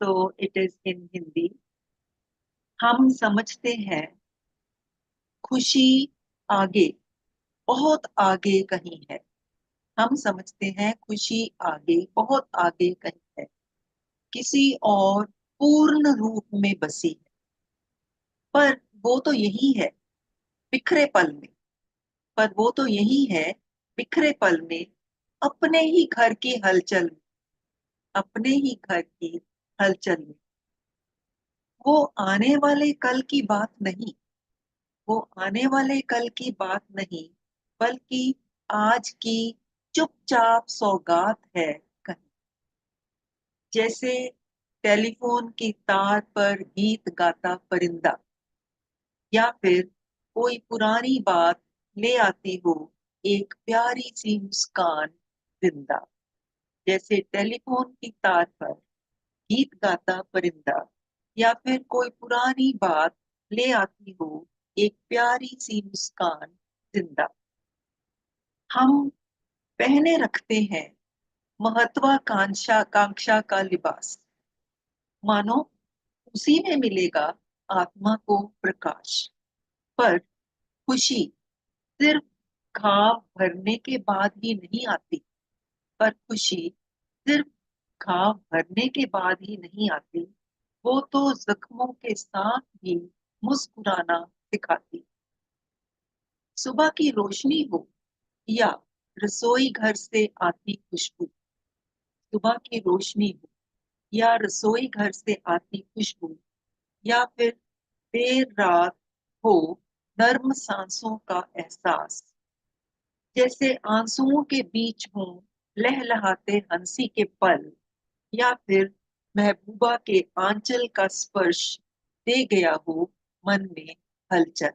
[SPEAKER 2] So it is in Hindi. हम समझते हैं खुशी आगे, बहुत आगे कहीं है. हम समझते हैं खुशी आगे, बहुत आगे कहीं है, किसी और पूर्ण रूप में बसी है. पर वो तो यही है बिखरे पल में, पर वो तो यही है बिखरे पल में, अपने ही घर की हलचल में, अपने ही घर की हलचल में. वो आने वाले कल की बात नहीं, वो आने वाले कल की बात नहीं, बल्कि आज की चुपचाप सौगात है कहीं. जैसे टेलीफोन की तार पर गीत गाता परिंदा, या फिर कोई पुरानी बात ले आती हो एक प्यारी सी मुस्कान जिंदा. जैसे टेलीफोन की तार पर गीत गाता परिंदा, या फिर कोई पुरानी बात ले आती हो एक प्यारी सी मुस्कान जिंदा. हम पहने रखते हैं महत्वाकांक्षा कांक्षा का लिबास, मानो उसी में मिलेगा आत्मा को प्रकाश. पर खुशी सिर्फ घाव भरने के बाद ही नहीं आती, पर खुशी सिर्फ घाव भरने के बाद ही नहीं आती, वो तो जख्मों के साथ भी मुस्कुराना सिखाती. सुबह की रोशनी हो या रसोई घर से आती खुशबू, सुबह की रोशनी हो या रसोई घर से आती खुशबू, या फिर देर रात हो नर्म सांसों का एहसास. जैसे आंसुओं के बीच हों लहलहाते हंसी के पल, या फिर महबूबा के आंचल का स्पर्श दे गया हो मन में हलचल,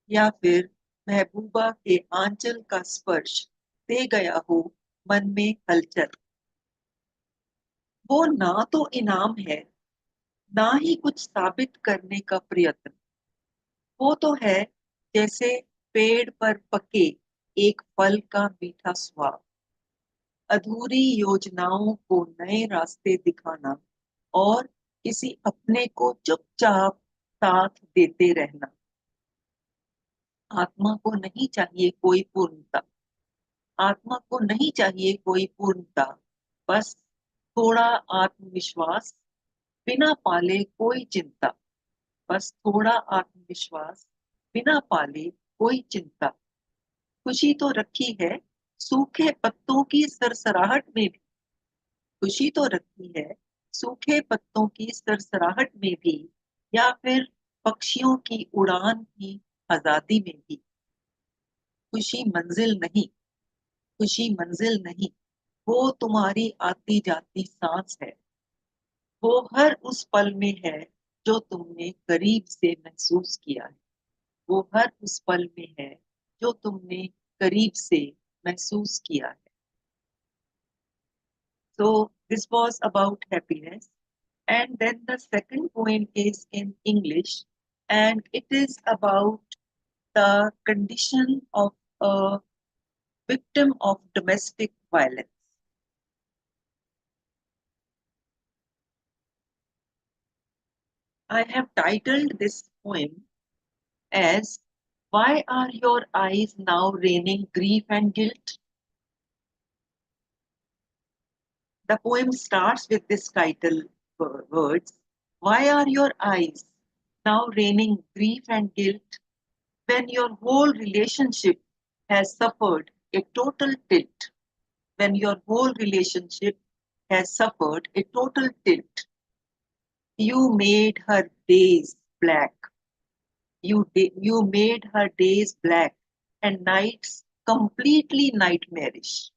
[SPEAKER 2] या फिर महबूबा के आंचल का स्पर्श दे गया हो मन में हलचल. वो ना तो इनाम है, ना ही कुछ साबित करने का प्रयत्न. वो तो है जैसे पेड़ पर पके एक फल का मीठा स्वाद, अधूरी योजनाओं को नए रास्ते दिखाना, और किसी अपने को चुपचाप साथ देते रहना. आत्मा को नहीं चाहिए कोई पूर्णता, आत्मा को नहीं चाहिए कोई पूर्णता, बस थोड़ा आत्मविश्वास, बिना पाले कोई चिंता. बस थोड़ा आत्मविश्वास, बिना पाले कोई चिंता. खुशी तो रखी है सूखे पत्तों की सरसराहट में भी, खुशी तो रखी है सूखे पत्तों की सरसराहट में भी, या फिर पक्षियों की उड़ान की आजादी में भी. खुशी मंजिल नहीं, खुशी मंजिल नहीं, वो तुम्हारी आती जाती सांस है. वो हर उस पल में है जो तुमने करीब से महसूस किया है, वो हर उस पल में है जो तुमने करीब से महसूस किया है. So this was about happiness, and then the second poem is in English, and it is about the condition of a victim of domestic violence. I have titled this poem as "Why Are Your Eyes Now Raining Grief and Guilt?" The poem starts with this title words, "Why are your eyes now raining grief and guilt?" when your whole relationship has suffered a total tilt, when your whole relationship has suffered a total tilt, you made her days black. You made her days black and nights completely nightmarish.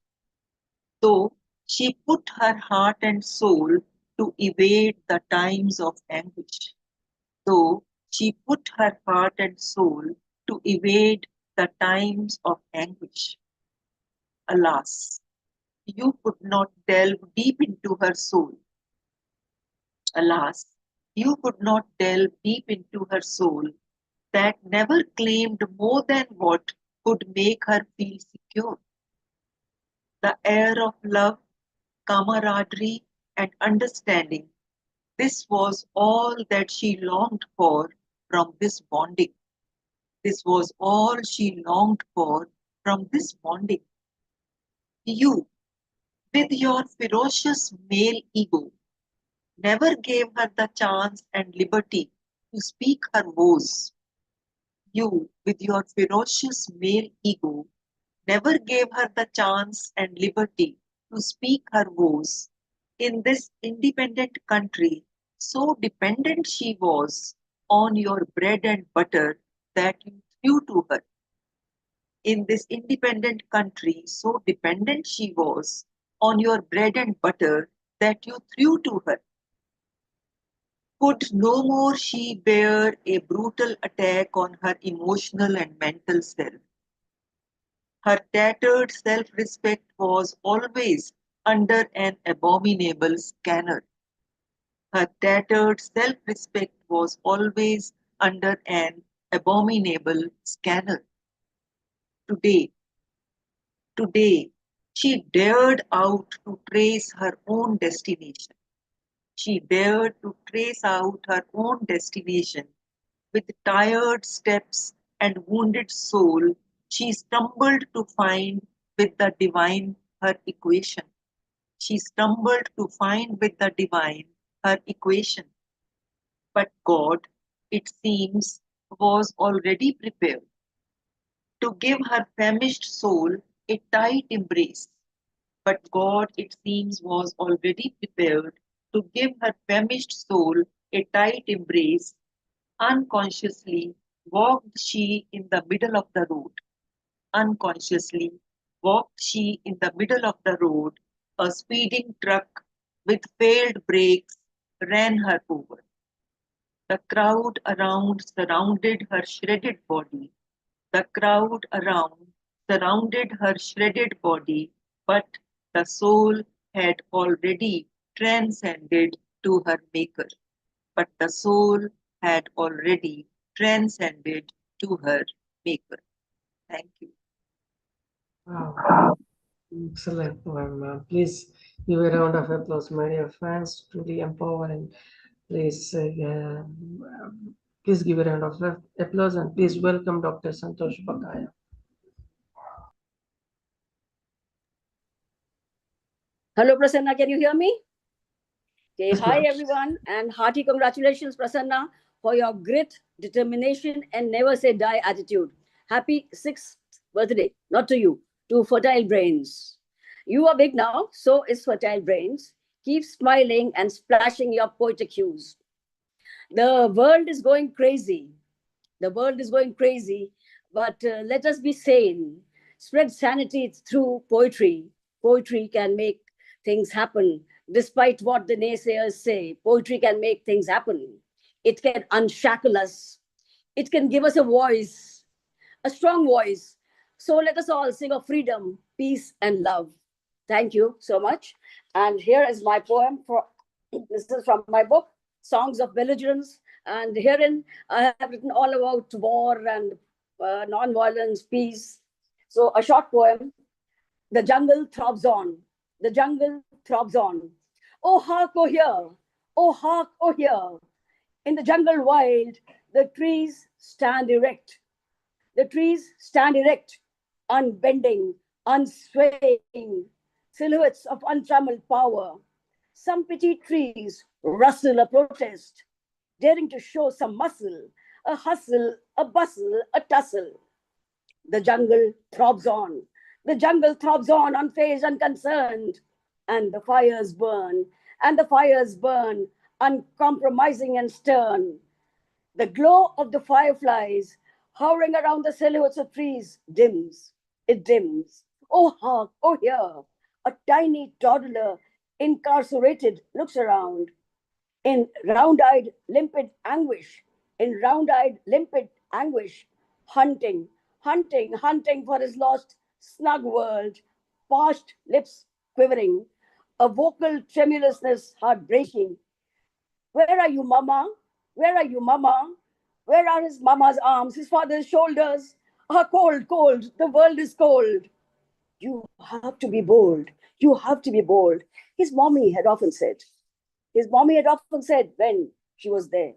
[SPEAKER 2] So she put her heart and soul to evade the times of anguish. So she put her heart and soul to evade the times of anguish. Alas, you could not delve deep into her soul. Alas, you could not delve deep into her soul that never claimed more than what could make her feel secure. The air of love, camaraderie, and understanding. This was all that she longed for from this bonding. This was all she longed for from this bonding. You, with your ferocious male ego, never gave her the chance and liberty to speak her woes. You, with your ferocious male ego, never gave her the chance and liberty to speak her woes. In this independent country, so dependent she was on your bread and butter that you threw to her. In this independent country, so dependent she was on your bread and butter that you threw to her. Could no more she bear a brutal attack on her emotional and mental self. Her tattered self-respect was always under an abominable scanner. Her tattered self-respect was always under an abominable scanner. Today, she dared out to trace her own destination. She dared to trace out her own destination. With tired steps and wounded soul, she stumbled to find with the divine her equation. She stumbled to find with the divine her equation. But God, it seems, was already prepared to give her famished soul a tight embrace. But God, it seems, was already prepared to give her famished soul a tight embrace. Unconsciously walked she in the middle of the road. Unconsciously walked she in the middle of the road. A speeding truck with failed brakes ran her over. The crowd around surrounded her shredded body. The crowd around surrounded her shredded body, but the soul had already transcended to her maker. But the soul had already transcended to her maker. Thank you.
[SPEAKER 1] Wow. Excellent poem. Please give a round of applause, my dear fans. Truly empowering. Please, please give a round of applause and please welcome Dr. Santosh Bakaya.
[SPEAKER 6] Hello, Prasanna. Can you hear me? Okay.
[SPEAKER 1] Yes,
[SPEAKER 6] Hi,
[SPEAKER 1] ma'am.
[SPEAKER 6] everyone, and hearty congratulations, Prasanna, for your grit, determination, and never say die attitude. Happy 6th birthday, not to you, to Fertile Brains. You are big now, so is Fertile Brains. Keep smiling and splashing your poetic hues. The world is going crazy. The world is going crazy, but let us be sane. Spread sanity through poetry. Poetry can make things happen. Despite what the naysayers say, poetry can make things happen. It can unshackle us. It can give us a voice, a strong voice. So let us all sing of freedom, peace, and love. Thank you so much. And here is my poem. This is from my book, Songs of Belligerence. And herein I have written all about war and non-violence, peace. So a short poem, The Jungle Throbs On. The jungle throbs on. Oh, hark, oh, hear. Oh, hark, oh, hear. In the jungle wild, the trees stand erect. The trees stand erect, unbending, unswaying, silhouettes of untrammeled power. Some petite trees rustle a protest, daring to show some muscle, a hustle, a bustle, a tussle. The jungle throbs on. The jungle throbs on, unfazed, unconcerned. And the fires burn, and the fires burn, uncompromising and stern. The glow of the fireflies hovering around the silhouettes of trees dims. It dims. Oh, hark, oh, here. A tiny toddler, incarcerated, looks around in round-eyed, limpid anguish, hunting, hunting for his lost, snug world, parched lips quivering, a vocal tremulousness heartbreaking. Where are you, Mama? Where are you, Mama? Where are his mama's arms, his father's shoulders? Ah, cold, cold, the world is cold. You have to be bold. You have to be bold. His mommy had often said. His mommy had often said when she was there.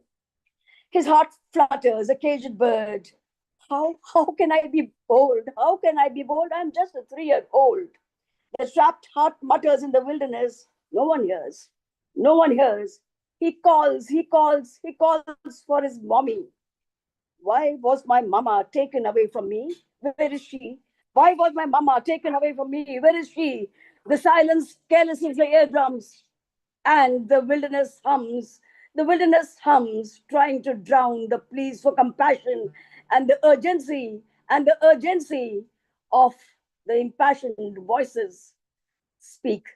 [SPEAKER 6] His heart flutters, a caged bird. How can I be bold? How can I be bold? I'm just a 3-year-old. The trapped heart mutters in the wilderness. No one hears. No one hears. He calls for his mommy. Why was my mama taken away from me? Where is she? Why was my mama taken away from me? Where is she? The silence carelessly the eardrums. And the wilderness hums, trying to drown the pleas for compassion and the urgency of the impassioned voices. Speak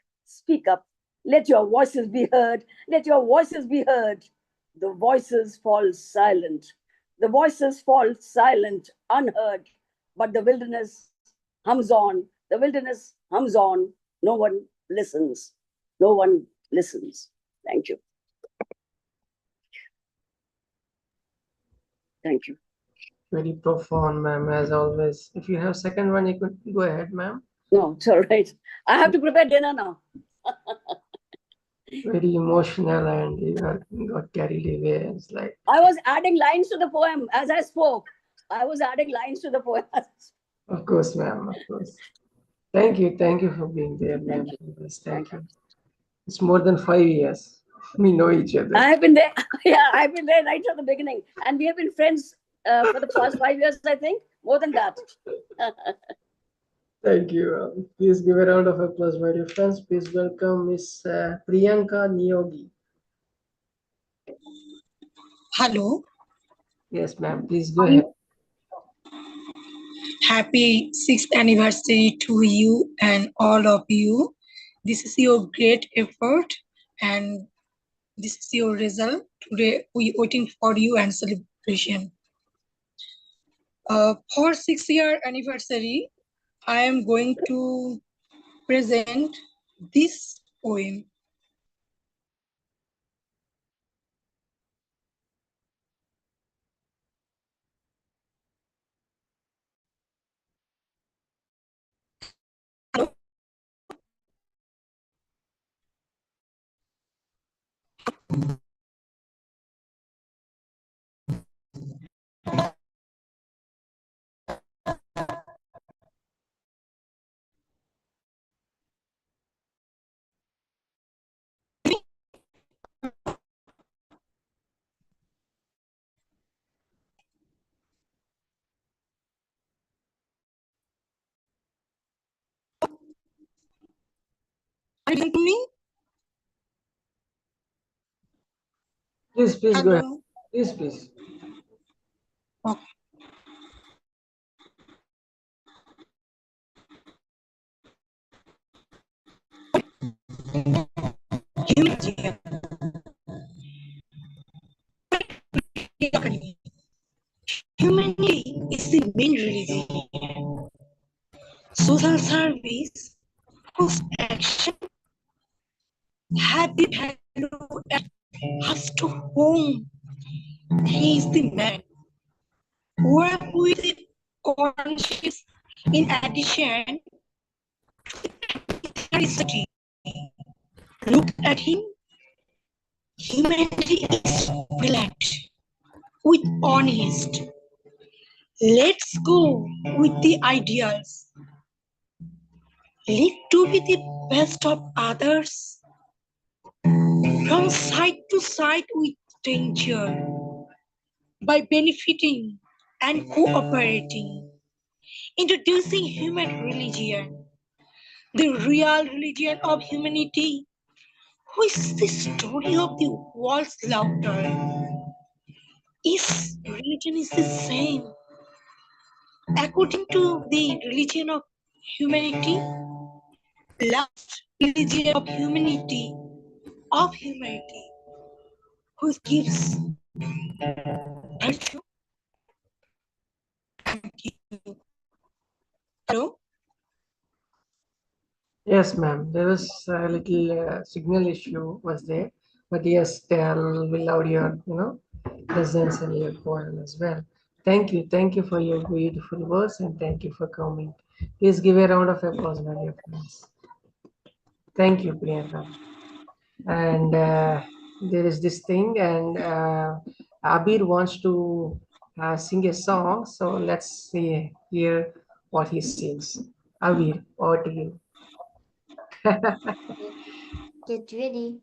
[SPEAKER 6] up. Let your voices be heard. Let your voices be heard. The voices fall silent. The voices fall silent, unheard. But the wilderness hums on. The wilderness hums on. No one listens. No one listens. Thank you. Thank you.
[SPEAKER 1] Very profound, ma'am, as always. If you have second one, you could go ahead, ma'am.
[SPEAKER 6] No, it's all right. I have to prepare dinner now.
[SPEAKER 1] Very emotional, and you got carried away. It's like
[SPEAKER 6] I was adding lines to the poem as I spoke. I was adding lines to the poem.
[SPEAKER 1] Of course, ma'am, of course. Thank you for being there, ma'am. Thank you. It's more than 5 years. We know each other.
[SPEAKER 6] I have been there. Yeah, I've been there right from the beginning. And we have been friends for the past 5 years, I think. More than that.
[SPEAKER 1] Thank you. Please give a round of applause, my dear friends. Please welcome Miss Priyanka NEOGI.
[SPEAKER 8] Hello.
[SPEAKER 1] Yes, ma'am. Please go ahead.
[SPEAKER 8] Happy 6th anniversary to you and all of you. This is your great effort and this is your result. Today we waiting for you and celebration. For 6th-year anniversary, I am going to present this poem. Are you listening to me?
[SPEAKER 1] Please go ahead.
[SPEAKER 8] Hello.
[SPEAKER 1] Please.
[SPEAKER 8] Okay. Humanity is the main religion. Social service, whose action had the value at us to whom he is the man. Work with the conscious in addition to the look at him. Humanity is brilliant with honest. Let's go with the ideals. Live to be the best of others. From side to side with danger. by benefiting and cooperating, introducing human religion, the real religion of humanity, who is the story of the world's laughter. If religion is the same, according to the religion of humanity, last religion of humanity, who gives virtue. Hello?
[SPEAKER 1] Yes, ma'am. There was a little signal issue was there, but yes, we loved your, presence and your poem as well. Thank you for your beautiful words and thank you for coming. Please give a round of applause, my dear friends. Thank you, Priyanka. And there is this thing, and Abir wants to sing a song, so let's see hear what he sings. Abir, over to you.
[SPEAKER 3] Get ready.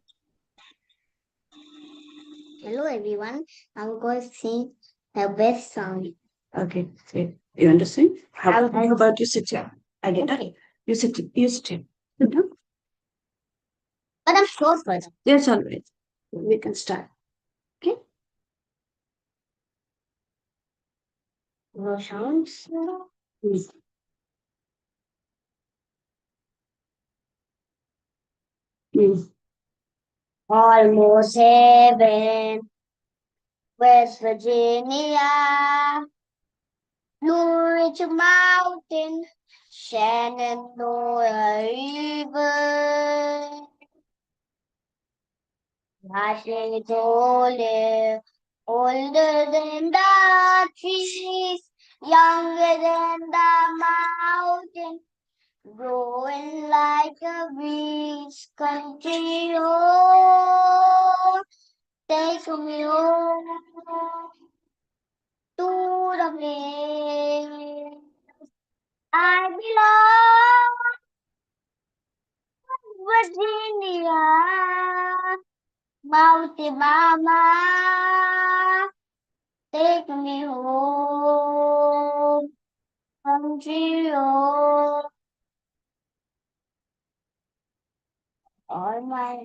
[SPEAKER 3] Hello everyone. I'm going to sing the best song.
[SPEAKER 20] Okay, great. You want to sing? How about you sit here? I get
[SPEAKER 3] Okay.
[SPEAKER 20] it. You sit here. You sit here. Sit down.
[SPEAKER 3] But I'm short first.
[SPEAKER 20] Yes, all right. We can start. Okay.
[SPEAKER 3] No sounds. Almost heaven, West Virginia, Blue Ridge Mountain, Shenandoah River. Largely older, older than the trees, younger than the mountain, growing like a breeze. Country road, take me home to the place I belong, Virginia. Mountain Mama, take me home, country road. All my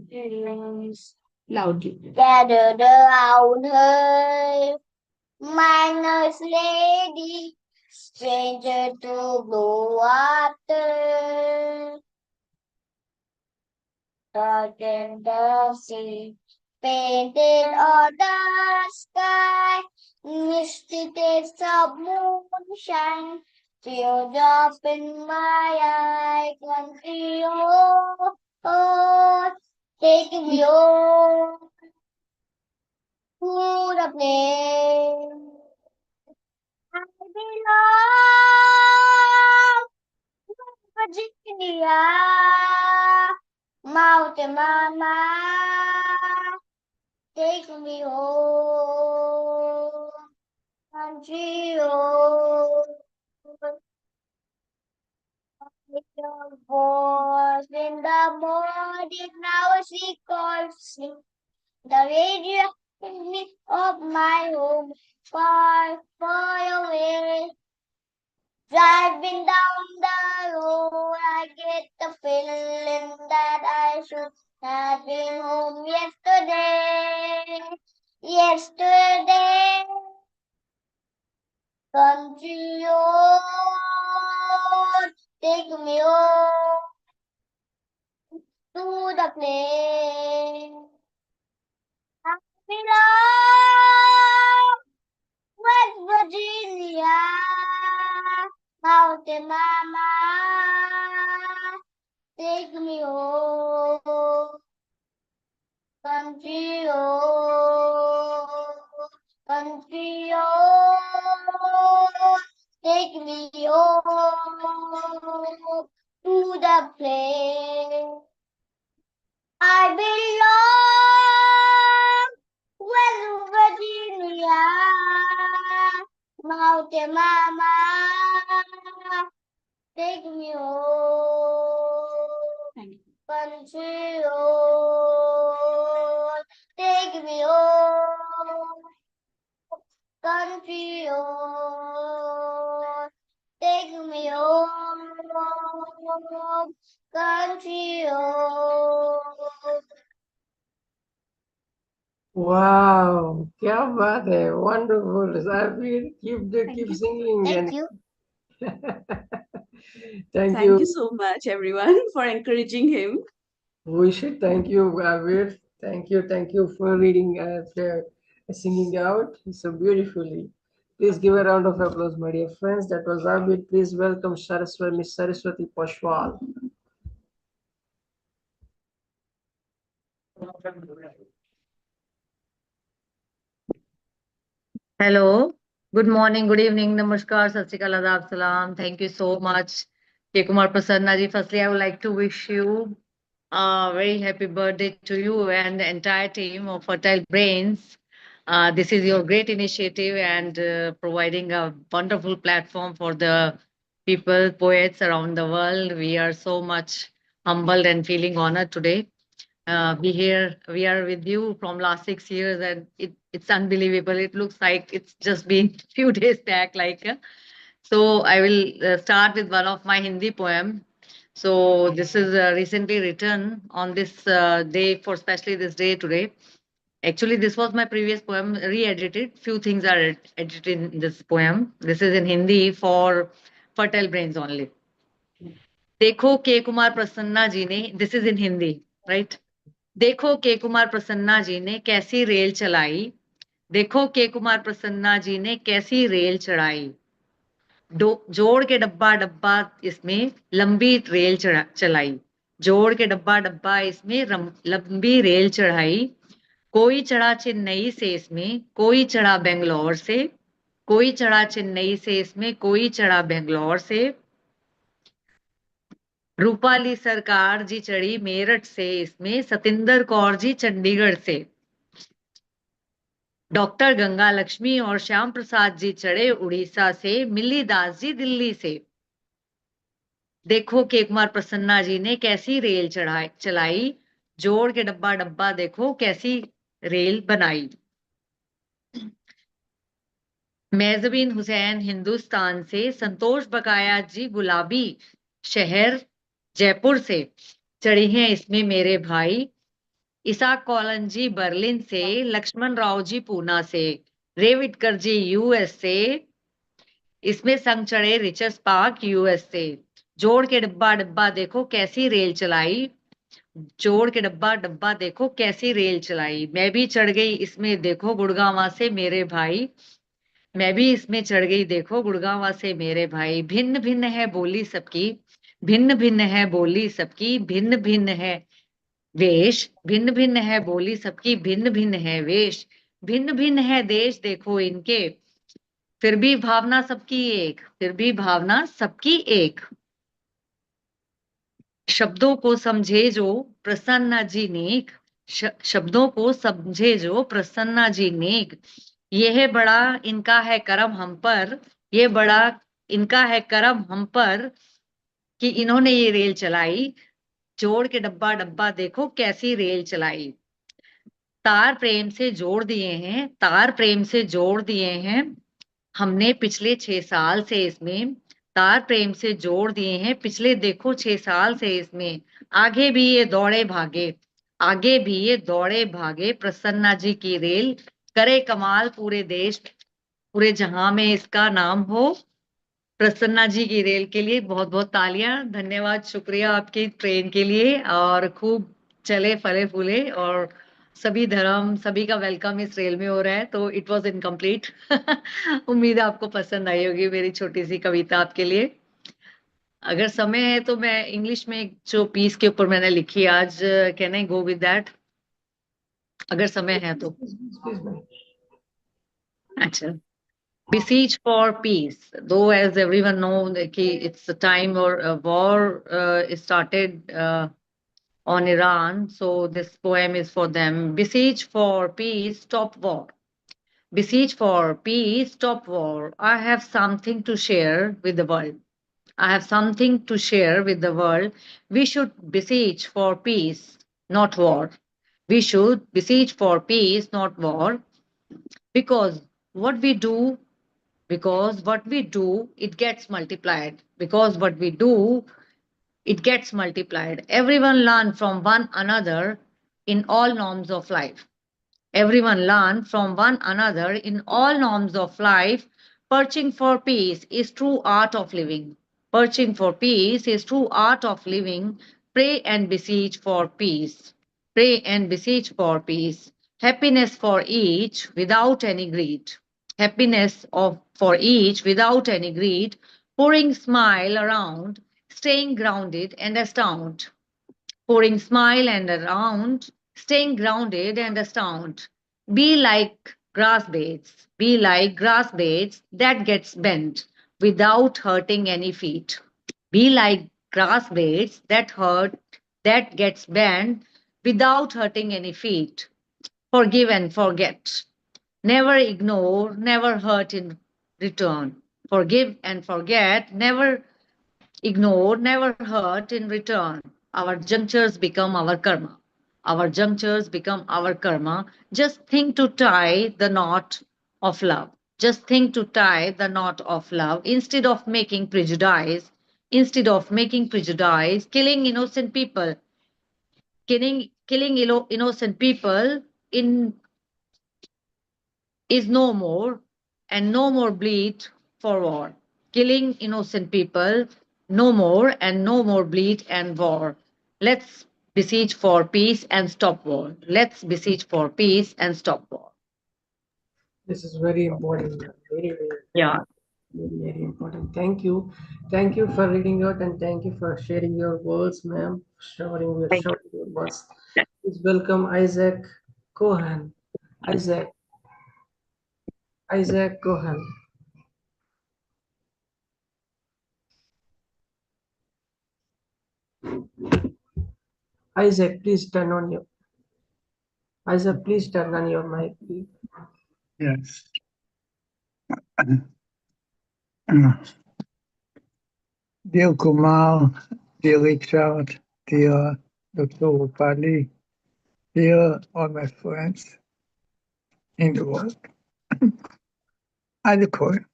[SPEAKER 3] dreams
[SPEAKER 20] Loudly.
[SPEAKER 3] gathered around her, my nurse lady, stranger to blue water. Dark and dusty, painted on the sky, misty taste of moonshine, teardrop in my eye, country oh, oh, take me home to the place I belong, Virginia. Mountain Mama, take me home, country road. Your voice in the morning, now she calls me. The radio in me of my home, far, far away. Driving down the road, I get the feeling that I should have been home yesterday. Yesterday, country road, take me home to the place I belong, West Virginia. Mountain Mama, take me home, country road, country road, take me home to the place I belong, West Virginia. Mountain Mama, take me home, country road, take me home country, oh, take me home, country, oh.
[SPEAKER 1] Wow, क्या बात है, wonderful. Arvind, keep singing.
[SPEAKER 3] Thank you.
[SPEAKER 1] Thank
[SPEAKER 20] Thank you
[SPEAKER 1] you.
[SPEAKER 20] so much, everyone, for encouraging him.
[SPEAKER 1] We should thank you, Arvind. Thank you for reading for singing out so beautifully. Please give a round of applause, my dear friends. That was Arvind. Please welcome Miss Saraswati Poswal.
[SPEAKER 9] Hello, good morning, good evening, namaskar, sat sri akal, adab, salam. Thank you so much, K. Kumar Prasanna ji. Firstly, I would like to wish you a very happy birthday to you and the entire team of Fertile Brains. This is your great initiative and providing a wonderful platform for the people, poets around the world. We are so much humbled and feeling honored today. We are with you from last 6 years, and it's unbelievable. It looks like it's just been few days back. So I will start with one of my Hindi poem. So this is recently written on this day, for especially this day today. Actually, this was my previous poem, re-edited. Few things are edited in this poem. This is in Hindi for fertile brains only. देखो के कुमार प्रसन्ना जी ने, this is in Hindi, right? देखो के कुमार प्रसन्ना जी ने कैसी rail चलाई, देखो के कुमार प्रसन्ना जी ने कैसी रेल चढ़ाई, जोड़ के डब्बा डब्बा इसमें लंबी रेल चलाई, जोड़ के डब्बा डब्बा इसमें लंबी रेल चढ़ाई, कोई चढ़ा चेन्नई से इसमें, कोई चढ़ा बेंगलोर से, कोई चढ़ा चेन्नई से इसमें, कोई चढ़ा बेंगलोर से, रूपाली सरकार जी चढ़ी मेरठ से इसमें, सतिंदर कौर जी चंडीगढ़ से, डॉक्टर गंगा लक्ष्मी और श्याम प्रसाद जी चढ़े उड़ीसा से, मिली दास जी दिल्ली से, देखो के कुमार प्रसन्ना जी ने कैसी रेल चलाई, जोड़ के डब्बा डब्बा देखो कैसी रेल बनाई। मेहज़बीन हुसैन हिंदुस्तान से, संतोष बकाया जी गुलाबी शहर जयपुर से, चढ़ी हैं इसमें मेरे भाई, इसाक कॉलन जी बर्लिन से, लक्ष्मण राव जी पूना से, रेविटकर जी यूएस से, इसमें संग चढ़े रिचर्स पार्क यूएस से, जोड़ के डब्बा डब्बा देखो कैसी रेल चलाई, जोड़ के डब्बा डब्बा देखो कैसी रेल चलाई, मैं भी चढ़ गई इसमें देखो गुड़गांवा से मेरे भाई, मैं भी इसमें चढ़ गई देखो गुड़गांवा से मेरे भाई, भिन्न भिन्न है बोली सबकी, भिन्न भिन्न है बोली सबकी, भिन्न भिन्न है वेश, भिन्न भिन्न है बोली सबकी, भिन्न भिन्न है वेश, भिन्न भिन्न है देश देखो इनके, फिर भी भावना सबकी एक, फिर भी भावना सबकी एक, शब्दों को समझे जो प्रसन्ना जी नेक, शब्दों को समझे जो प्रसन्ना जी नेक, यह बड़ा इनका है करम हम पर, ये बड़ा इनका है करम हम पर कि इन्होंने ये रेल चलाई, जोड़ के डब्बा डब्बा देखो कैसी रेल चलाई, तार प्रेम से जोड़ दिए हैं, तार प्रेम से जोड़ दिए हैं हमने पिछले 6 साल से इसमें, तार प्रेम से जोड़ दिए हैं पिछले देखो 6 साल से इसमें, आगे भी ये दौड़े भागे, आगे भी ये दौड़े भागे, प्रसन्ना जी की रेल करे कमाल पूरे देश पूरे जहां में इसका नाम हो, प्रसन्ना जी की रेल के लिए बहुत बहुत तालियां, धन्यवाद, शुक्रिया आपकी ट्रेन के लिए, और खूब चले फले फूले, और सभी धर्म सभी का वेलकम इस रेल में हो रहा है, तो इट वाज इनकम्प्लीट। उम्मीद है आपको पसंद आई होगी मेरी छोटी सी कविता आपके लिए। अगर समय है तो मैं इंग्लिश में जो पीस के ऊपर मैंने लिखी आज, can I go with that, अगर समय है तो। अच्छा, beseech for peace, though as everyone know that it's a time or a war started on Iran, so this poem is for them. Beseech for peace, stop war. Beseech for peace, stop war. I have something to share with the world. I have something to share with the world. We should beseech for peace, not war. We should beseech for peace, not war, because what we do Because what we do, it gets multiplied. Because what we do, it gets multiplied. Everyone learn from one another in all norms of life. Everyone learn from one another in all norms of life. Perching for peace is true art of living. Perching for peace is true art of living. Pray and beseech for peace. Pray and beseech for peace. Happiness for each without any greed. Happiness for each without any greed. Pouring smile around, staying grounded and astound. Pouring smile and around, staying grounded and astound. Be like grass blades. Be like grass blades that gets bent without hurting any feet. Be like grass blades that gets bent without hurting any feet. Forgive and forget. Never ignore, never hurt in return. Forgive and forget, never ignore, never hurt in return. Our junctures become our karma. Our junctures become our karma. Just think to tie the knot of love. Just think to tie the knot of love instead of making prejudice. Instead of making prejudice, killing innocent people, killing innocent people in is no more, and no more bleed for war. Killing innocent people, no more, and no more bleed and war. Let's beseech for peace and stop war. Let's beseech for peace and stop war.
[SPEAKER 1] This is very important. Very, very,
[SPEAKER 9] Yeah.
[SPEAKER 1] very important. Thank you. Thank you for reading out and thank you for sharing your words, ma'am. Sharing your words. Please welcome Isaac Cohen. Isaac. Isaac Cohen. Isaac, please turn on your. Isaac, please turn on your mic.
[SPEAKER 10] Yes. Dear Kumar, dear Richard, dear Dr. Roopali, dear all my friends in the world, I declare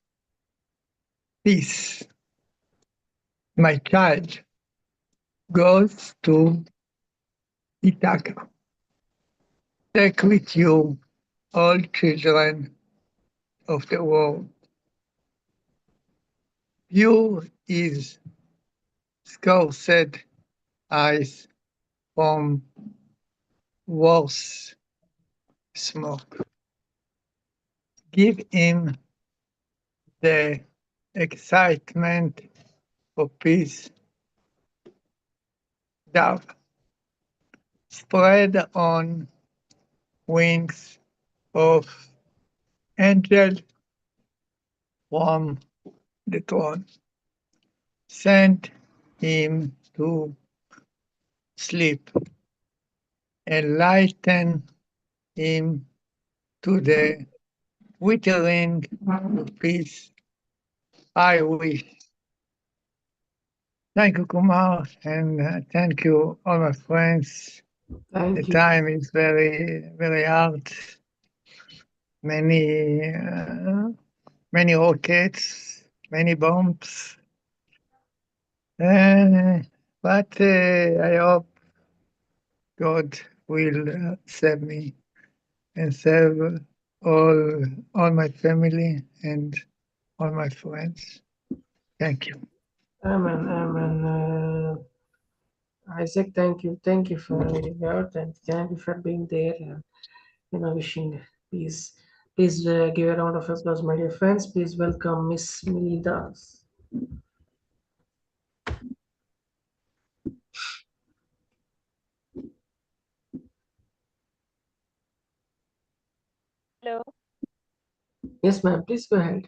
[SPEAKER 10] peace. My child goes to Ithaca. Take with you all children of the world. Pure is scoured eyes from worse smoke. Give him the excitement of peace. Dove, spread on wings of angel from the throne. Send him to sleep. Enlighten him to the withering of peace. I wish. Thank you, Kumar, and thank you, all my friends.
[SPEAKER 1] Thank
[SPEAKER 10] the
[SPEAKER 1] you.
[SPEAKER 10] time is very, very hard. Many rockets, many bombs. But I hope God will save me and save all my family and all my friends. Thank you.
[SPEAKER 1] Amen, amen. Isaac, thank you. Thank you for reading out and thank you for being there and wishing peace. Please give a round of applause, my dear friends. Please welcome Miss Melinda.
[SPEAKER 11] Hello.
[SPEAKER 1] Yes, ma'am. Please go ahead.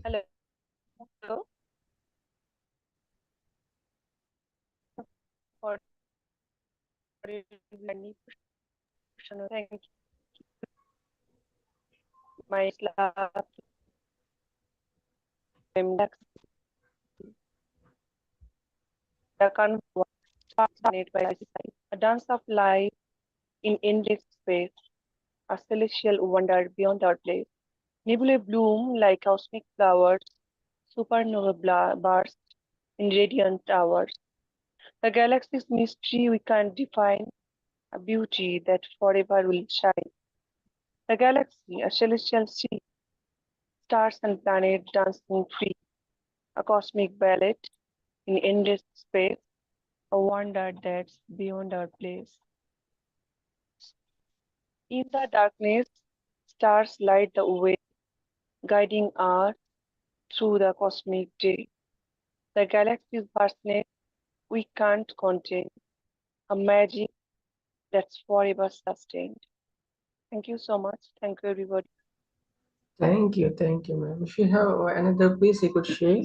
[SPEAKER 11] Hello. Hello. For any question, thank you. My last a dance of life in endless space, a celestial wonder beyond our place. Nebulae bloom like cosmic flowers, supernova burst in radiant hours. The galaxy's mystery we can't define, a beauty that forever will shine. The galaxy, a celestial sea, stars and planets dancing free, a cosmic ballet in endless space, a wonder that's beyond our place. In the darkness, stars light the way, guiding us through the cosmic day. The galaxy's vastness we can't contain, a magic that's forever sustained. Thank you so much. Thank you, everybody.
[SPEAKER 1] Thank you, ma'am. If you have another piece you could share,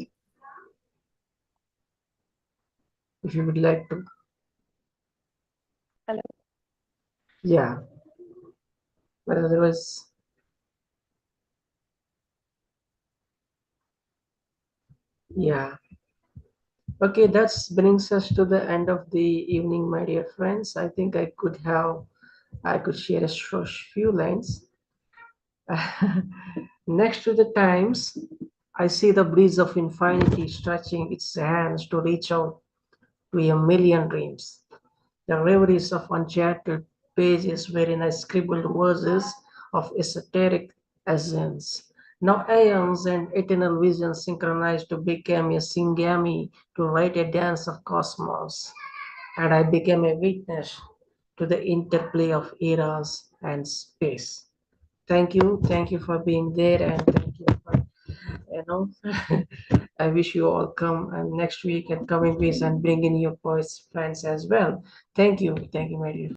[SPEAKER 1] if you would like to.
[SPEAKER 11] Hello.
[SPEAKER 1] Yeah, but otherwise, yeah. Okay, that brings us to the end of the evening, my dear friends. I think I could share a few lines. Next to the times, I see the breeze of infinity stretching its hands to reach out to a million dreams. The reveries of uncharted pages wherein I scribbled verses of esoteric essence. Now aeons and eternal visions synchronized to become a singami to write a dance of cosmos. And I became a witness to the interplay of eras and space. Thank you for being there, and thank you for, you know, I wish you all come and next week and come in peace and bring in your poets friends as well. Thank you, my dear